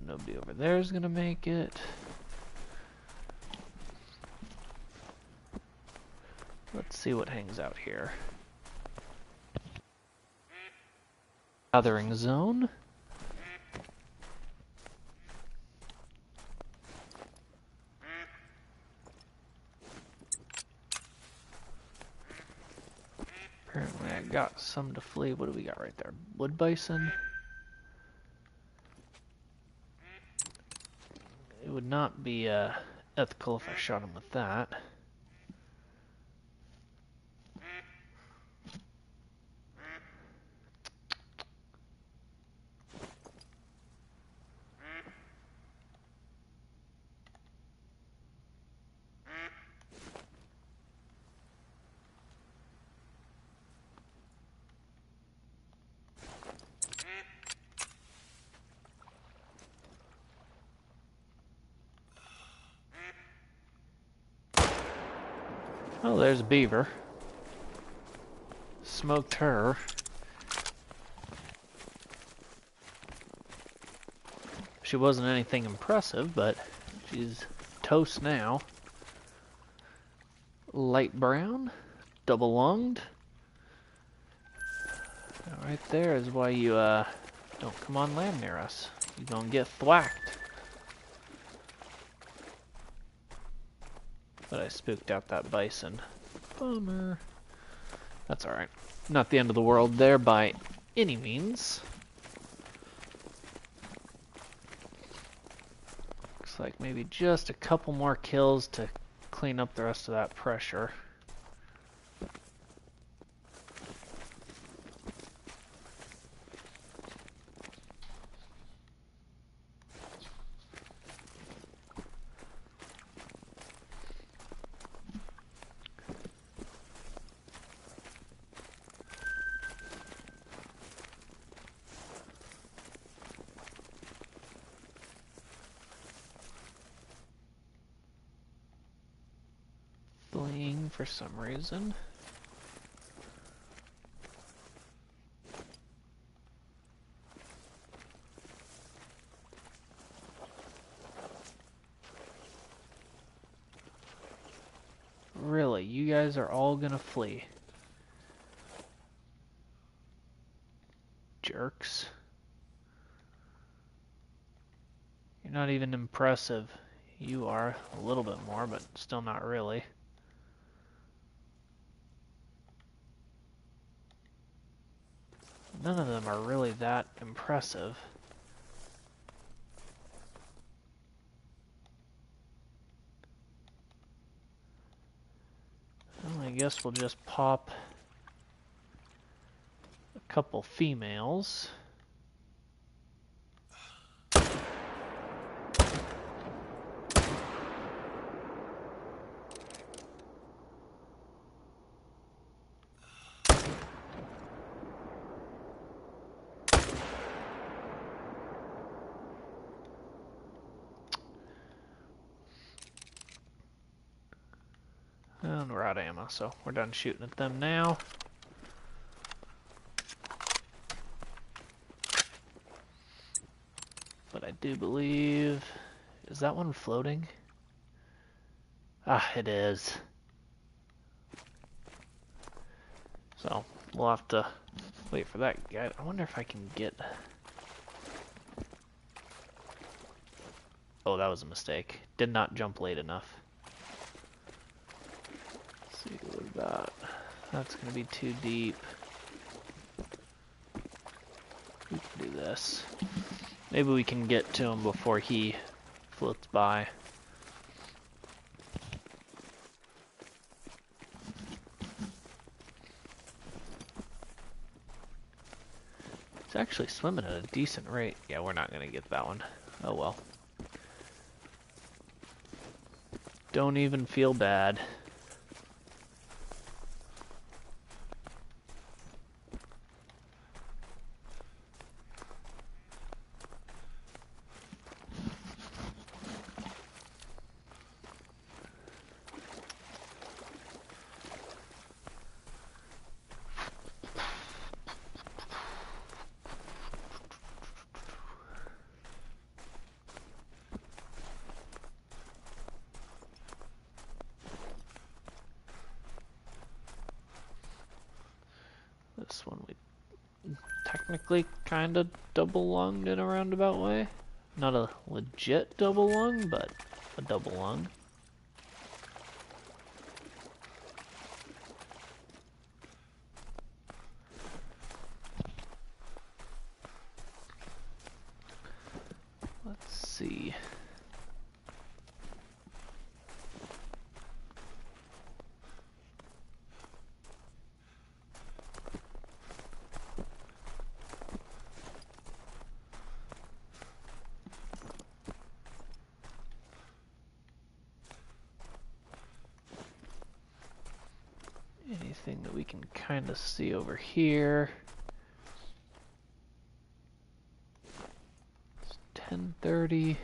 Nobody over there is going to make it. Let's see what hangs out here. Gathering zone. Apparently I got some to flee. What do we got right there? Wood bison. It would not be ethical if I shot him with that. Oh, there's a beaver. Smoked her. She wasn't anything impressive, but she's toast now. Light brown, double lunged. Right there is why you don't come on land near us. You're gonna get thwacked. But I spooked out that bison. Bummer. That's alright. Not the end of the world there by any means. Looks like maybe just a couple more kills to clean up the rest of that pressure. fleeing for some reason. Really, you guys are all gonna flee. Jerks. You're not even impressive. You are a little bit more, but still not really. None of them are really that impressive. Well, I guess we'll just pop a couple females. And we're out of ammo, so we're done shooting at them now. But I do believe... Is that one floating? Ah, it is. So, we'll have to wait for that guy. I wonder if I can get... Oh, that was a mistake. Did not jump late enough. Let's see what about... That's going to be too deep. We can do this. Maybe we can get to him before he floats by. It's actually swimming at a decent rate. Yeah, we're not going to get that one. Oh well. Don't even feel bad. This one we technically kind of double lunged in a roundabout way. Not a legit double lung, but a double lung. Let's see. Anything that we can kind of see over here. It's 10:30.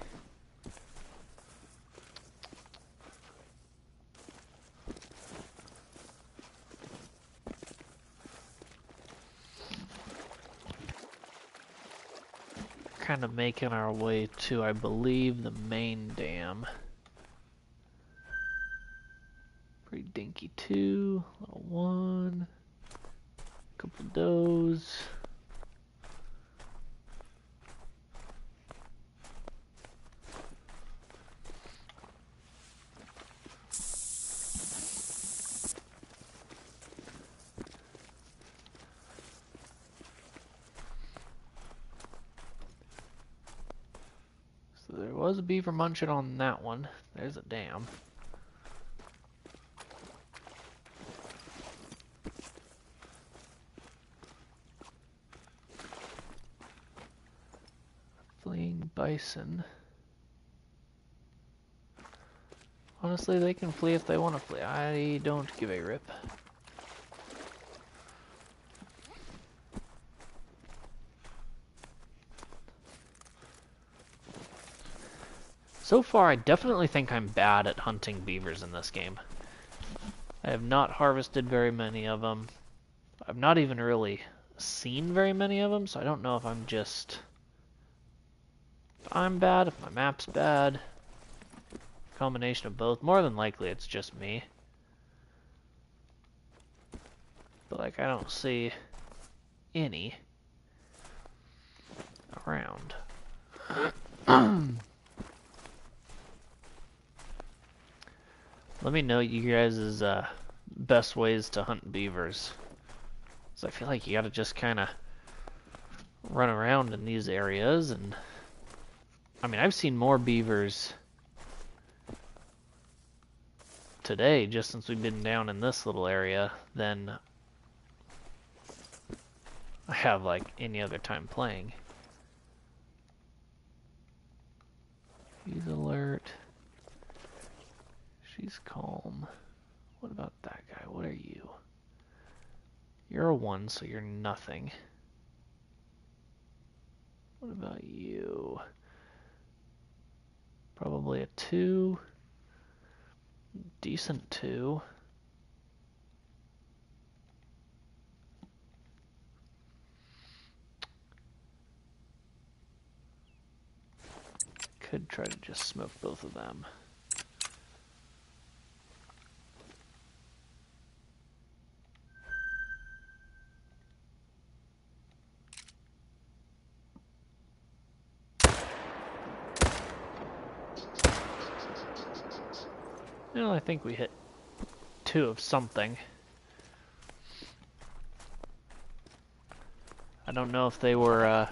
Kind of making our way to, I believe, the main dam. Pretty dinky 2, little 1, couple does. So there was a beaver munching on that one. There's a dam. Fleeing bison. Honestly, they can flee if they want to flee. I don't give a rip. So far, I definitely think I'm bad at hunting beavers in this game. I have not harvested very many of them. I've not even really seen very many of them, so I don't know if I'm bad, if my map's bad. Combination of both. More than likely it's just me. But like, I don't see any around. Let me know you guys' best ways to hunt beavers. So I feel like you gotta just kind of run around in these areas, and I mean, I've seen more beavers today just since we've been down in this little area than I have like any other time playing. She's alert. She's calm. What about that guy? What are you? You're a 1, so you're nothing. What about you? Probably a 2. Decent 2. Could try to just smoke both of them. Well, I think we hit 2 of something. I don't know if they were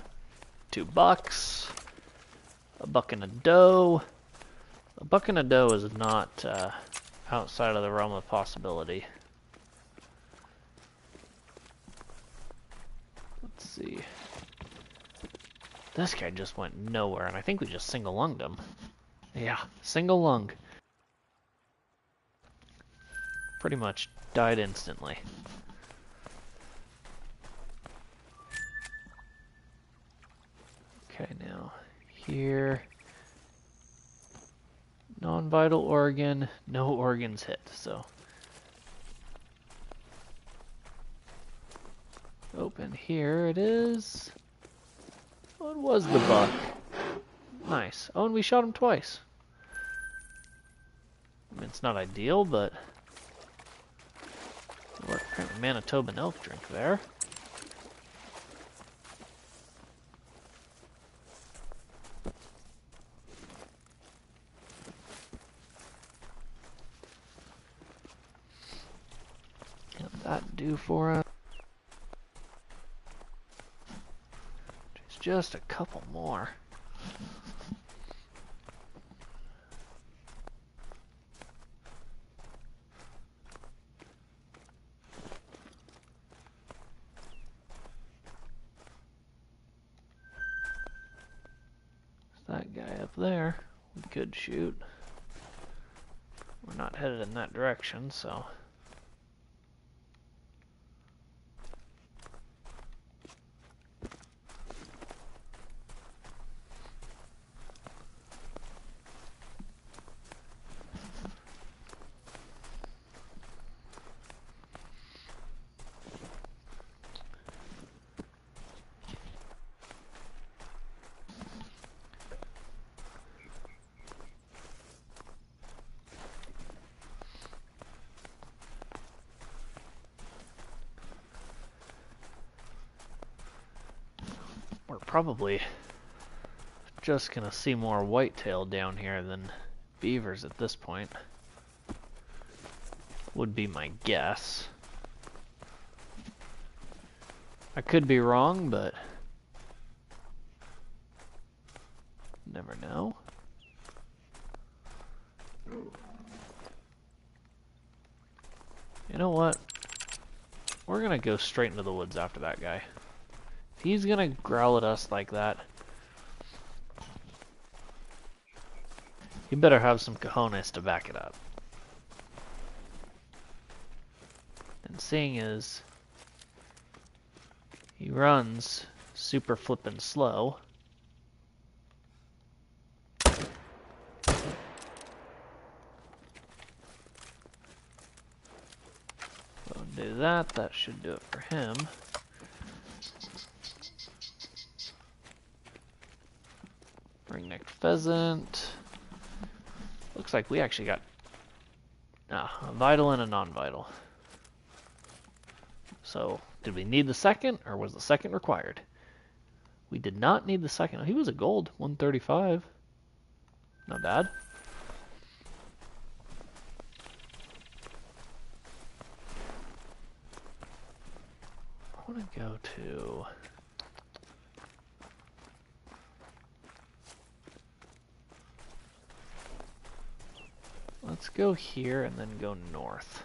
2 bucks, a buck and a doe. A buck and a doe is not outside of the realm of possibility. Let's see. This guy just went nowhere, and I think we just single lunged him. Yeah, single lung. Pretty much died instantly. Okay, now here. Non-vital organ, no organs hit, so. Open here it is. What was the buck? Nice. Oh, and we shot him twice. I mean, it's not ideal, but what kind of Manitoban elk drink there? What'd that do for us? Just a couple more. That guy up there, we could shoot. We're not headed in that direction, so. We're probably just gonna see more whitetail down here than beavers at this point. Would be my guess. I could be wrong, but never know. You know what? We're gonna go straight into the woods after that guy. If he's gonna growl at us like that, he better have some cojones to back it up. And seeing as he runs super flippin' slow, do that. That should do it for him. Ring-necked pheasant. Looks like we actually got a vital and a non-vital. So, did we need the second, or was the second required? We did not need the second. Oh, he was a gold, 135. Not bad. I want to go to... Let's go here and then go north.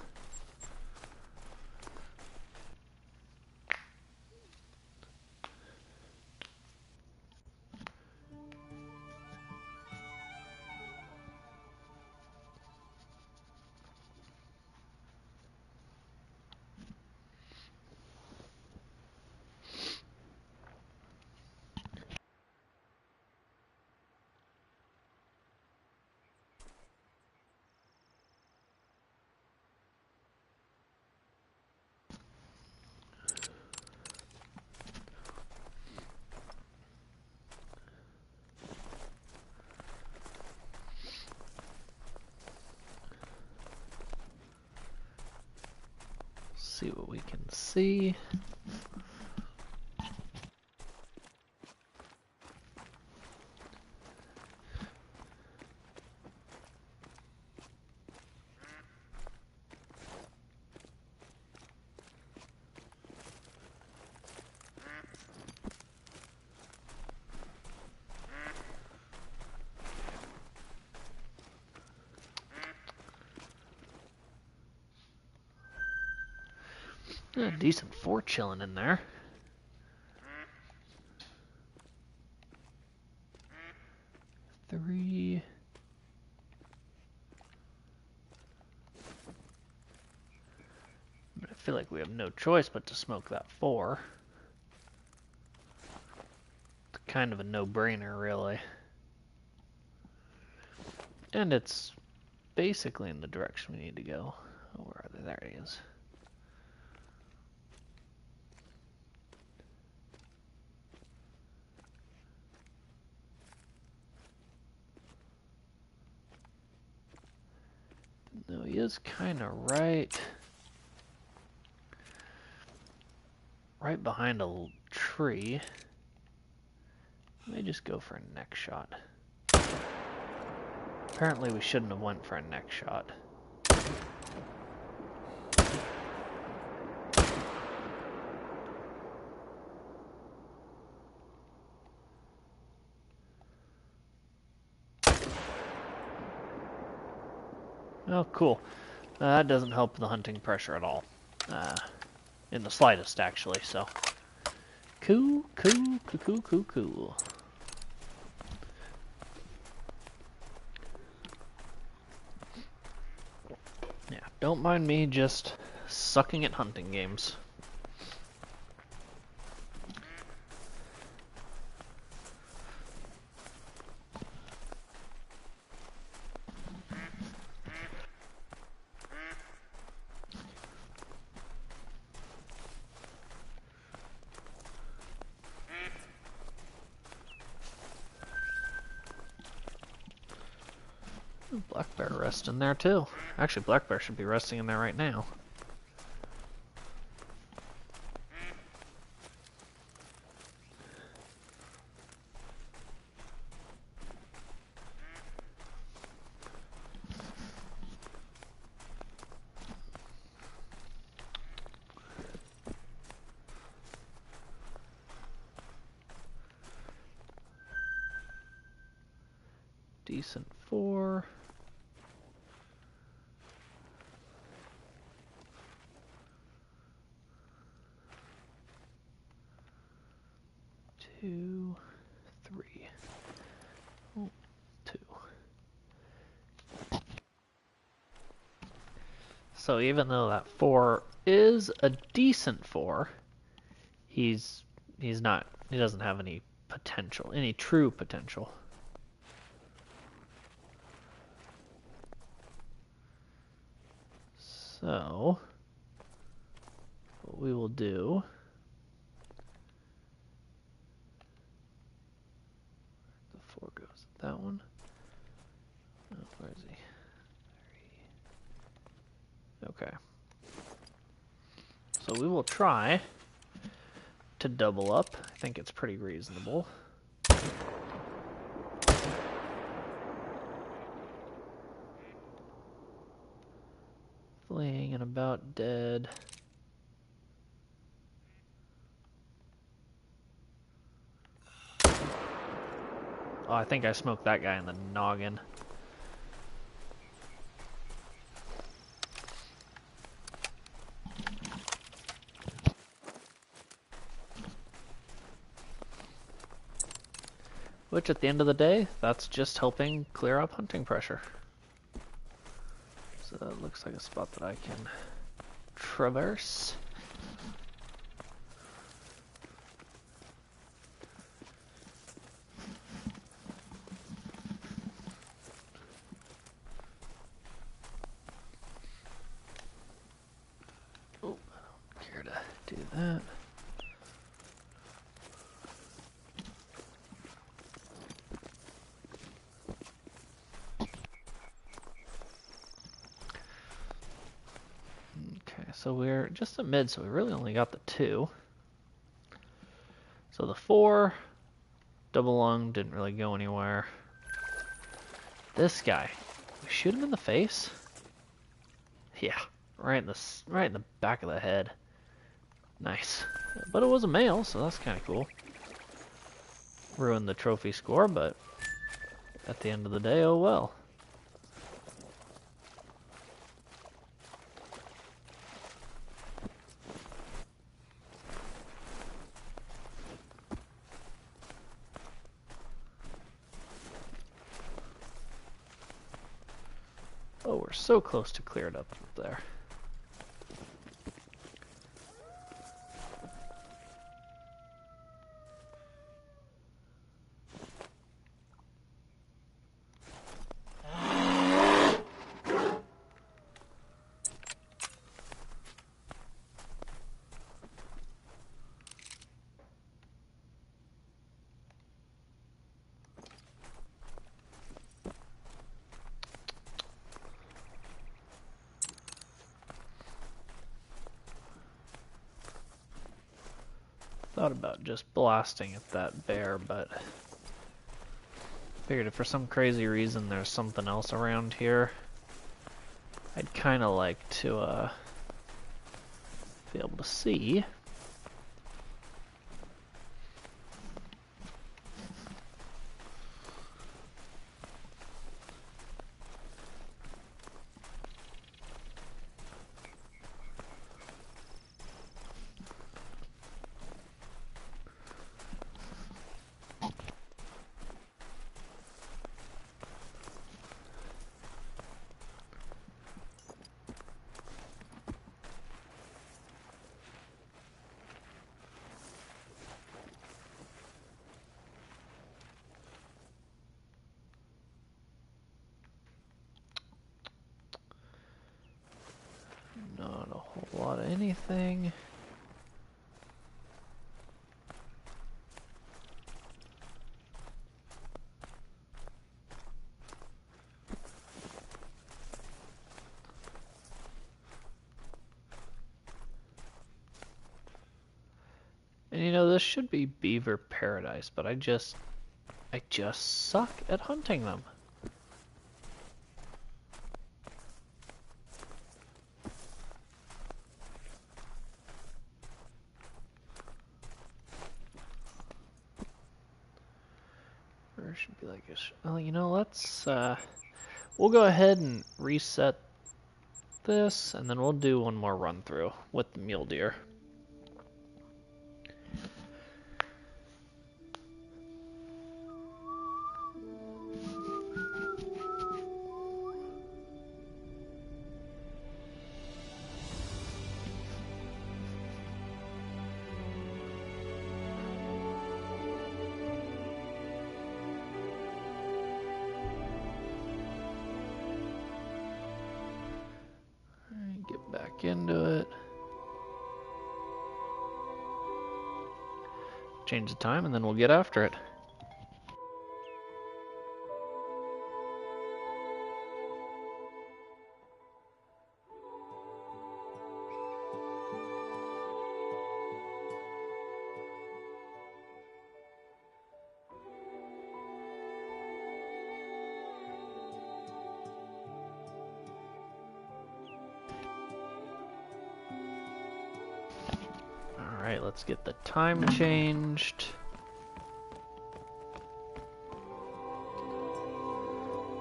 See what we can see. A decent 4 chilling in there. Three. I feel like we have no choice but to smoke that 4. It's kind of a no-brainer, really. And it's basically in the direction we need to go. Oh, where are they? There he is. No, he is kind of right behind a tree. Let me just go for a neck shot. Apparently we shouldn't have went for a neck shot. Oh, cool. That doesn't help the hunting pressure at all. In the slightest, actually, so. Cool. Yeah, don't mind me just sucking at hunting games. Black bear resting there too. Actually, black bear should be resting in there right now. Decent 4. Two, 3. Oh, 2. So even though that 4 is a decent 4, he doesn't have any potential, any true potential. So what we will do. The 4 goes at that one. Oh, where is he? Okay. So we will try to double up. I think it's pretty reasonable. Fleeing and about dead. Oh, I think I smoked that guy in the noggin. Which, at the end of the day, that's just helping clear up hunting pressure. So that looks like a spot that I can traverse. Oh, I don't care to do that. So we're just at mid, so we really only got the 2. So the 4, double lung, didn't really go anywhere. This guy, we shoot him in the face? Yeah, right in the back of the head. Nice. But it was a male, so that's kind of cool. Ruined the trophy score, but at the end of the day, oh well. Oh, we're so close to cleared up there. Thought about just blasting at that bear, but figured if for some crazy reason there's something else around here, I'd kind of like to be able to see. Not a whole lot of anything. And you know, this should be beaver paradise, but I just suck at hunting them. Or should be like a well, you know, let's we'll go ahead and reset this, and then we'll do one more run through with the mule deer. Get back into it. change the time, and then we'll get after it. Alright, let's get the time changed.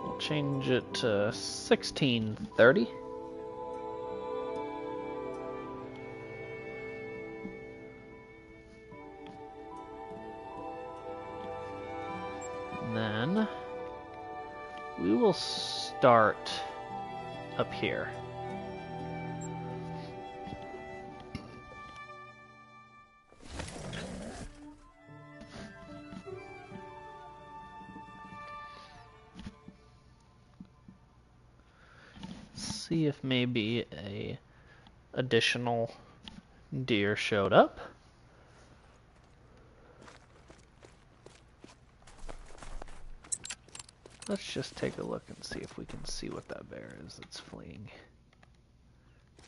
We'll change it to 16:30. And then we will start up here. See if maybe a additional deer showed up. Let's just take a look and see if we can see what that bear is that's fleeing.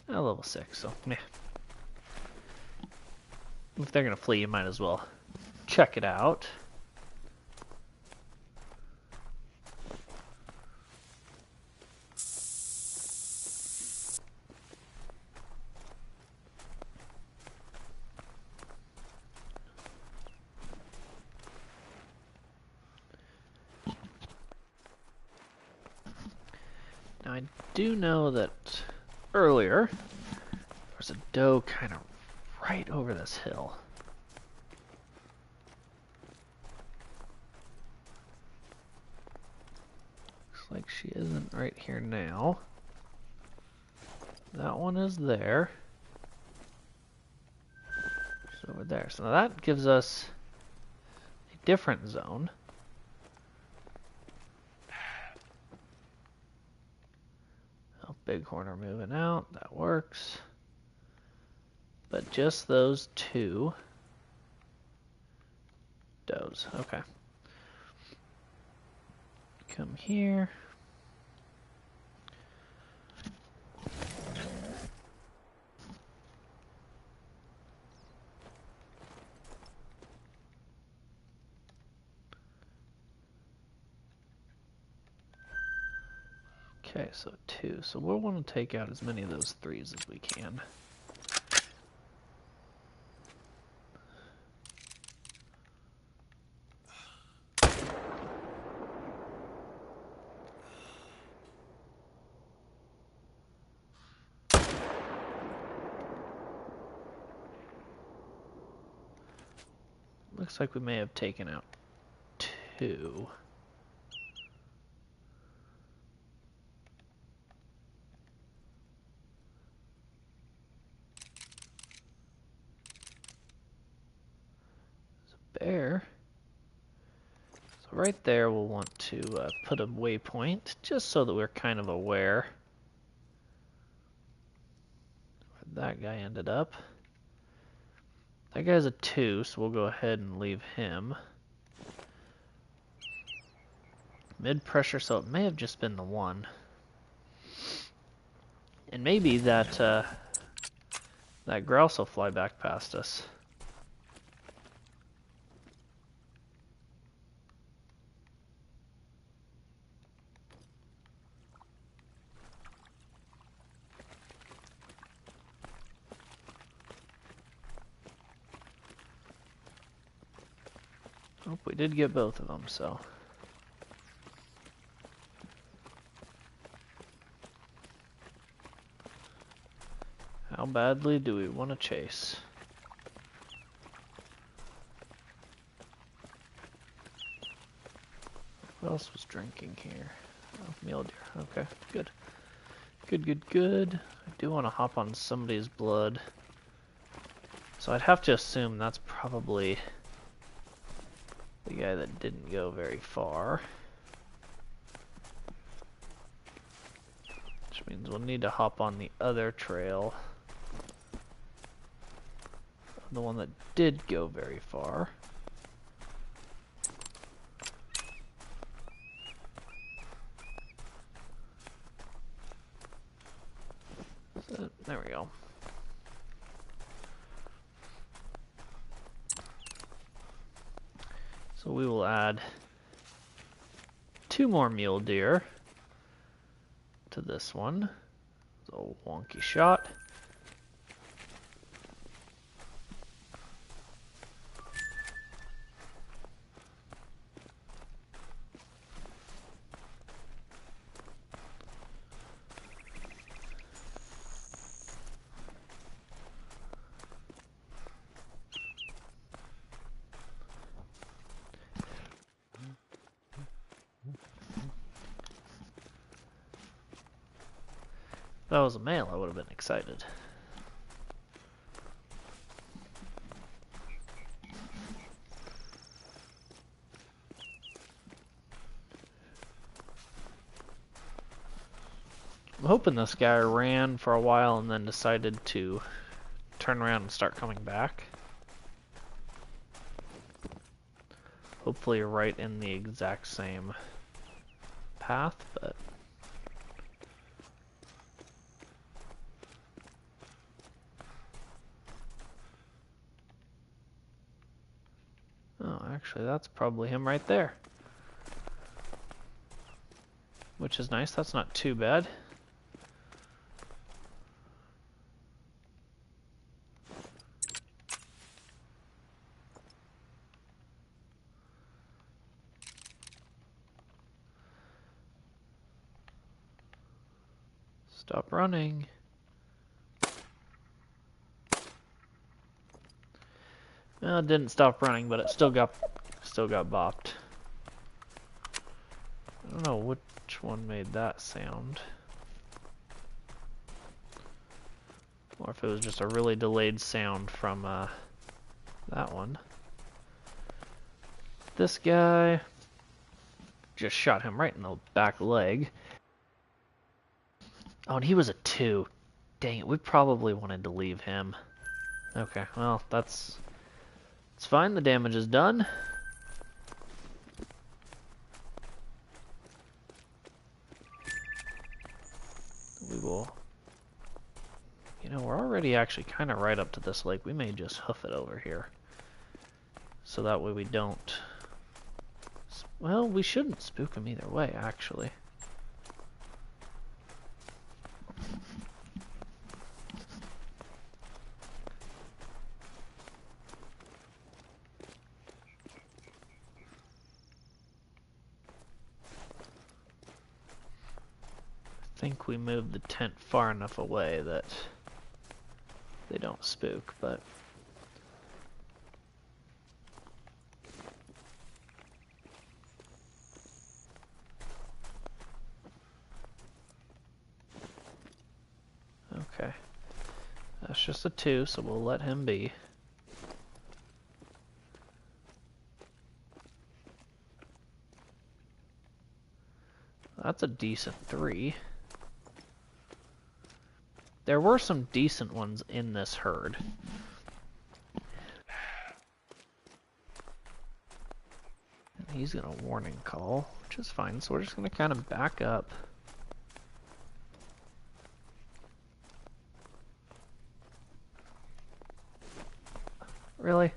Level 6, so meh. If they're gonna flee, you might as well check it out. Now I do know that earlier there was a doe kind of right over this hill. Looks like she isn't right here now. That one is there. She's over there. So now that gives us a different zone. Bighorn are moving out, that works. But just those two does. Okay. Come here. Okay, so 2. So we'll want to take out as many of those 3s as we can. Looks like we may have taken out 2. Bear. So right there we'll want to put a waypoint just so that we're kind of aware where that guy ended up. That guy's a 2, so we'll go ahead and leave him. Mid pressure, so it may have just been the 1. And maybe that that grouse will fly back past us. Oh, we did get both of them, so. How badly do we want to chase? Who else was drinking here? Oh, mule deer. Okay, good. Good, good, good. I do want to hop on somebody's blood. So I'd have to assume that's probably the guy that didn't go very far. Which means we'll need to hop on the other trail the one that did go very far. So, there we go. So we will add 2 more mule deer to this one. It's a wonky shot. If that was a male, I would have been excited. I'm hoping this guy ran for a while and then decided to turn around and start coming back. Hopefully right in the exact same path, but oh, actually that's probably him right there. Which is nice, that's not too bad. Stop running. Well, it didn't stop running, but it still got bopped. I don't know which one made that sound. Or if it was just a really delayed sound from that one. This guy just shot him right in the back leg. Oh, and he was a 2. Dang it, we probably wanted to leave him. Okay, well, it's fine, the damage is done. We will... You know, we're already actually kind of right up to this lake. We may just hoof it over here. So that way we don't... Well, we shouldn't spook him either way, actually. I think we moved the tent far enough away that they don't spook, but okay. That's just a 2, so we'll let him be. That's a decent 3. There were some decent ones in this herd. And he's gonna warning call, which is fine, so we're just gonna kind of back up. Really?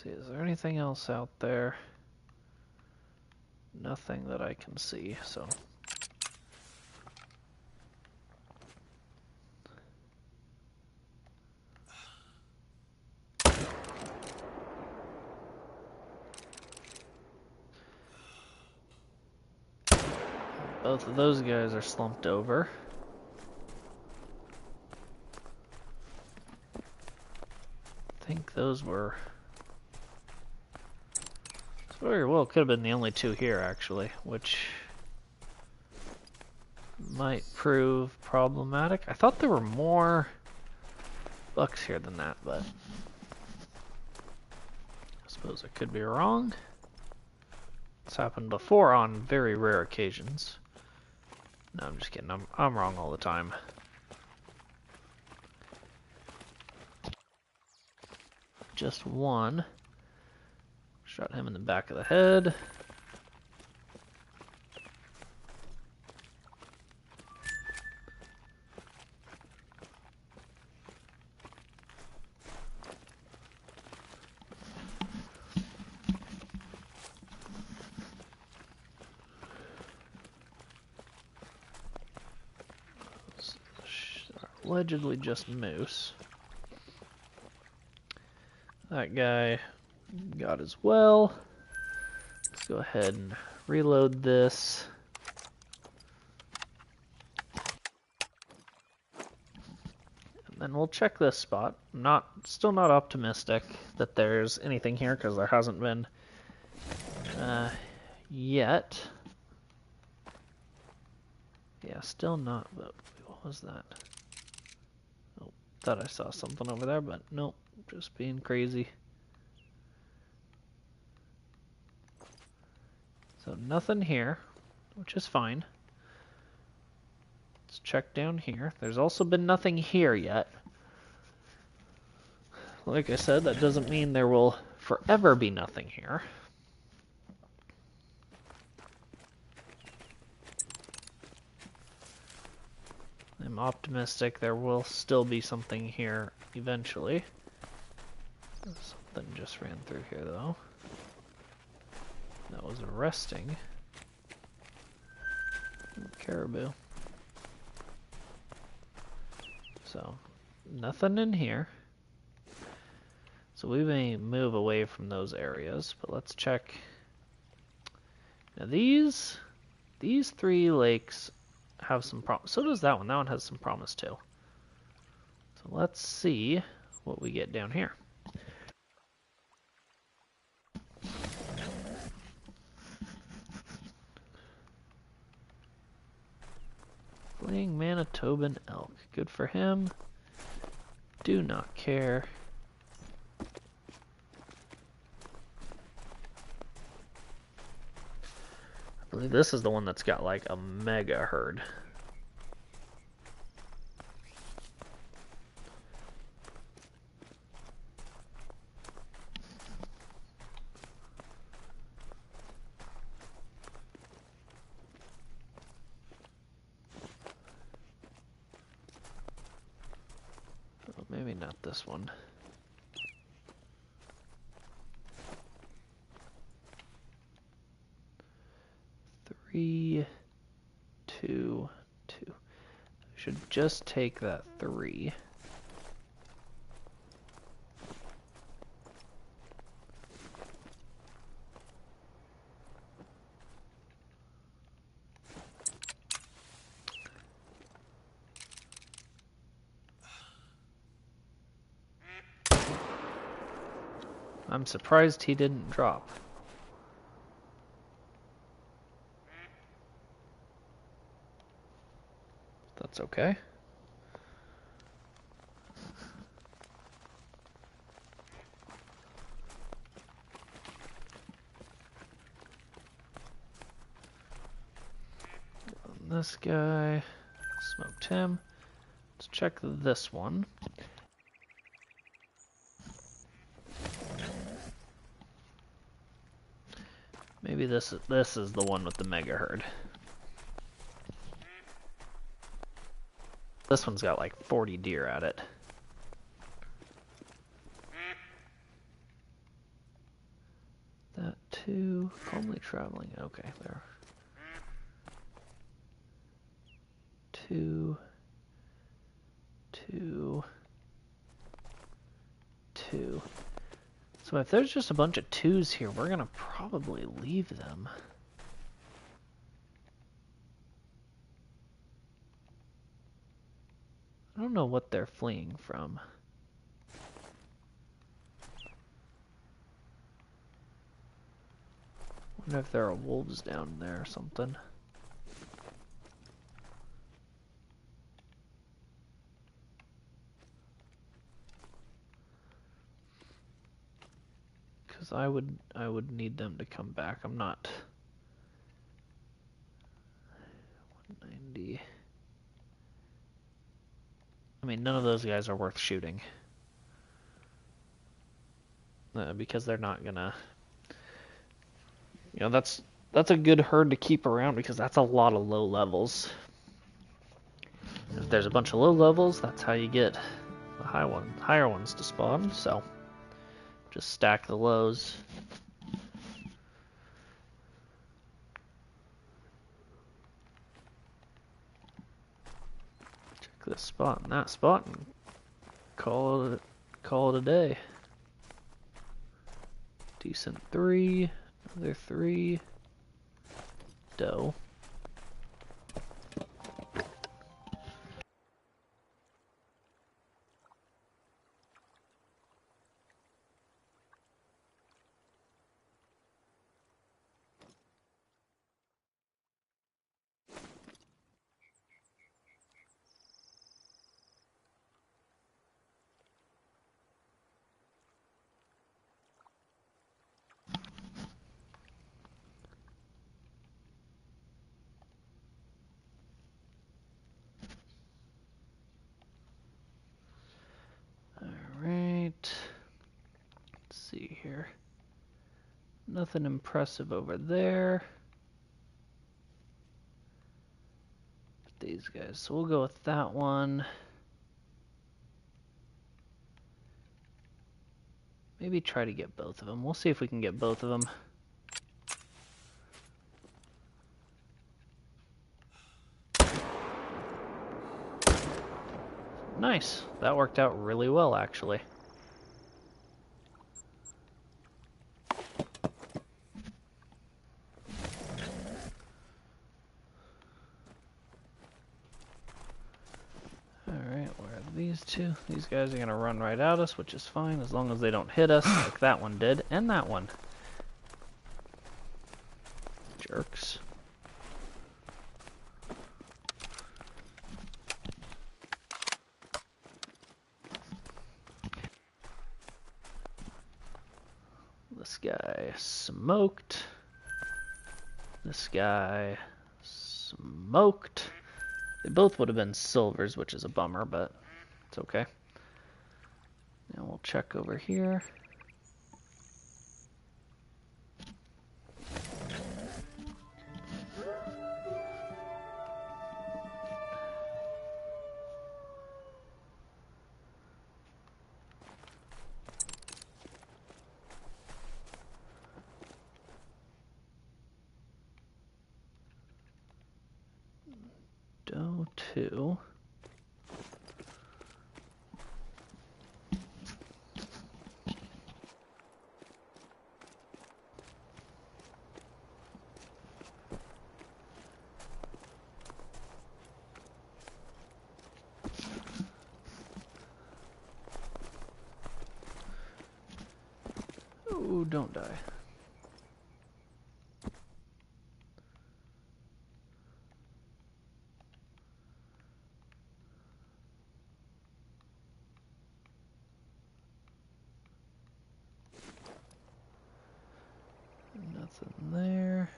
See, is there anything else out there? Nothing that I can see, so. Both of those guys are slumped over. I think those were... Very well could have been the only 2 here, actually, which might prove problematic. I thought there were more bucks here than that, but I suppose I could be wrong. It's happened before on very rare occasions. No, I'm just kidding. I'm wrong all the time. Just one. Shot him in the back of the head. Allegedly just moose. That guy got as well. Let's go ahead and reload this. And then we'll check this spot. Still not optimistic that there's anything here because there hasn't been yet. Yeah, still not. But what was that? Oh, thought I saw something over there, but nope, just being crazy. So nothing here, which is fine. Let's check down here. There's also been nothing here yet. Like I said, that doesn't mean there will forever be nothing here. I'm optimistic there will still be something here eventually. Something just ran through here though. That was arresting. Caribou. So, nothing in here. So we may move away from those areas, but let's check. Now these three lakes have some promise. So does that one. That one has some promise too. So let's see what we get down here. Fleeing Manitoban elk. Good for him. Do not care. I believe this is the one that's got like a mega herd. Oh, maybe not this one. Three, two, two. Should just take that 3. I'm surprised he didn't drop. That's okay. This guy, smoked him. Let's check this one. Maybe this is the one with the mega herd. This one's got like 40 deer at it. That too, calmly traveling. Okay, there. 2, 2, 2. So if there's just a bunch of 2s here, we're gonna probably leave them. I don't know what they're fleeing from. Wonder if there are wolves down there or something. because I would need them to come back. I'm not 190. I mean, none of those guys are worth shooting. Because they're not gonna, you know, that's a good herd to keep around because that's a lot of low levels. If there's a bunch of low levels, that's how you get the higher ones to spawn. So just stack the lows. Check this spot and that spot and call it a day. Decent 3, another 3, doe. Alright, let's see here. Nothing impressive over there. These guys, so we'll go with that one. Maybe try to get both of them. We'll see if we can get both of them. Nice. That worked out really well, actually. Alright, where are these two? These guys are going to run right at us, which is fine, as long as they don't hit us, like that one did, and that one. Jerks. This guy smoked. This guy smoked. They both would have been silvers, which is a bummer, but it's okay. Now we'll check over here. Doe 2. Ooh, don't die. Nothing there.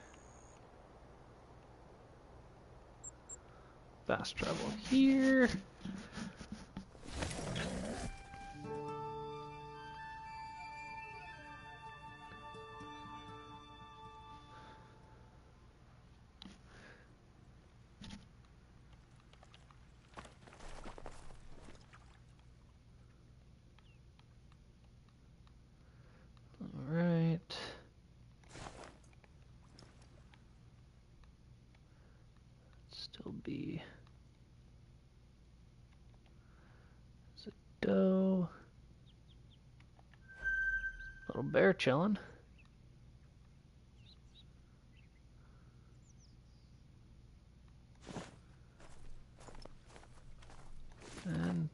Fast travel here. All right. Still be it's a doe. Little bear chilling. And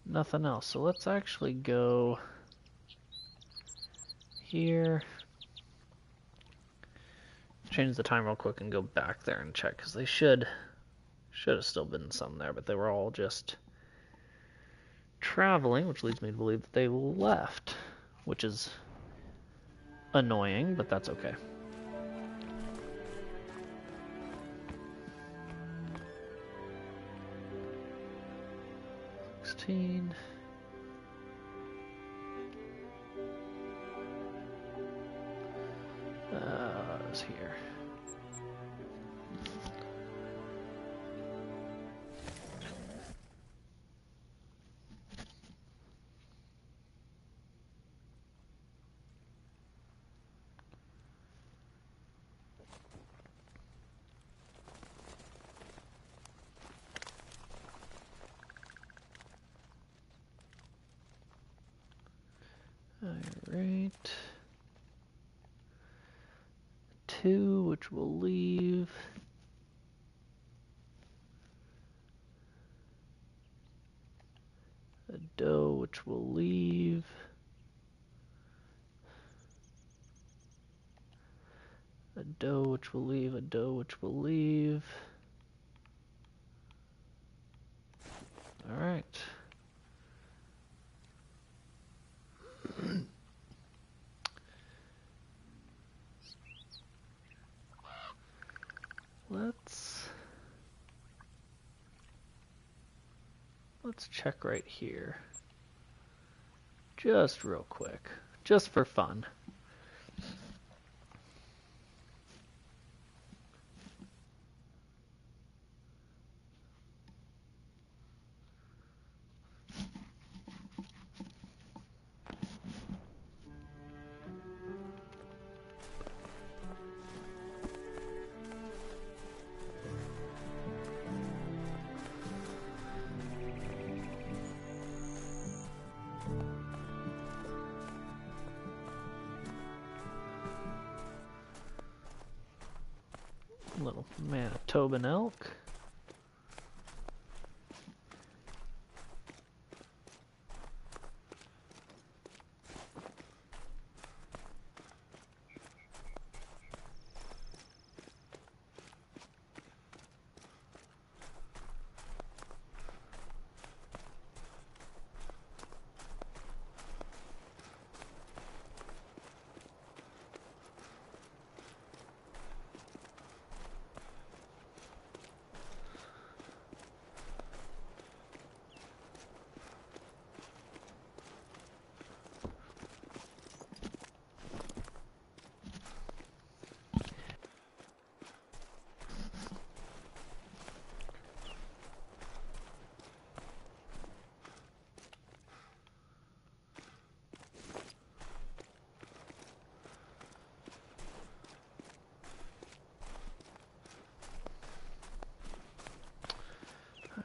nothing else. So let's actually go here. Change the time real quick and go back there and check, because they should have still been some there, but they were all just traveling, which leads me to believe that they left, which is annoying, but that's okay. Is here. Alright. 2, which we'll leave. A doe, which we'll leave. A doe, which we'll leave. A doe, which we'll leave. Alright. Let's check right here. Just real quick. Just for fun. Little Manitoban elk.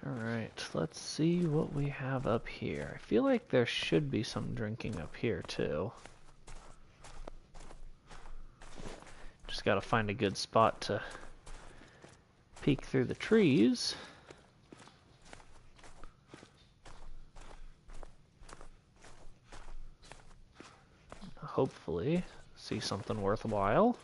Alright, let's see what we have up here. I feel like there should be some drinking up here too. Just gotta find a good spot to peek through the trees. Hopefully see something worthwhile.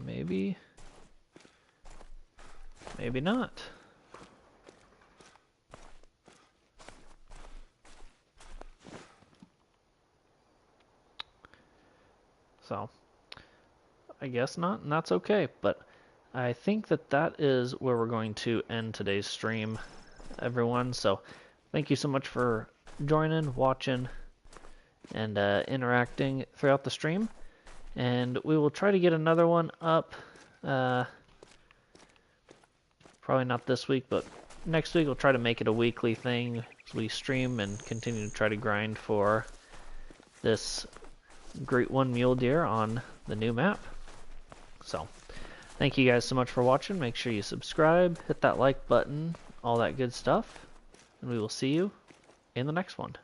Maybe, maybe not. So, I guess not, and that's okay. But I think that is where we're going to end today's stream, everyone. So, thank you so much for joining, watching, and interacting throughout the stream. And we will try to get another one up, probably not this week, but next week we'll try to make it a weekly thing as we stream and continue to try to grind for this Great One Mule Deer on the new map. So, thank you guys so much for watching. Make sure you subscribe, hit that like button, all that good stuff, and we will see you in the next one.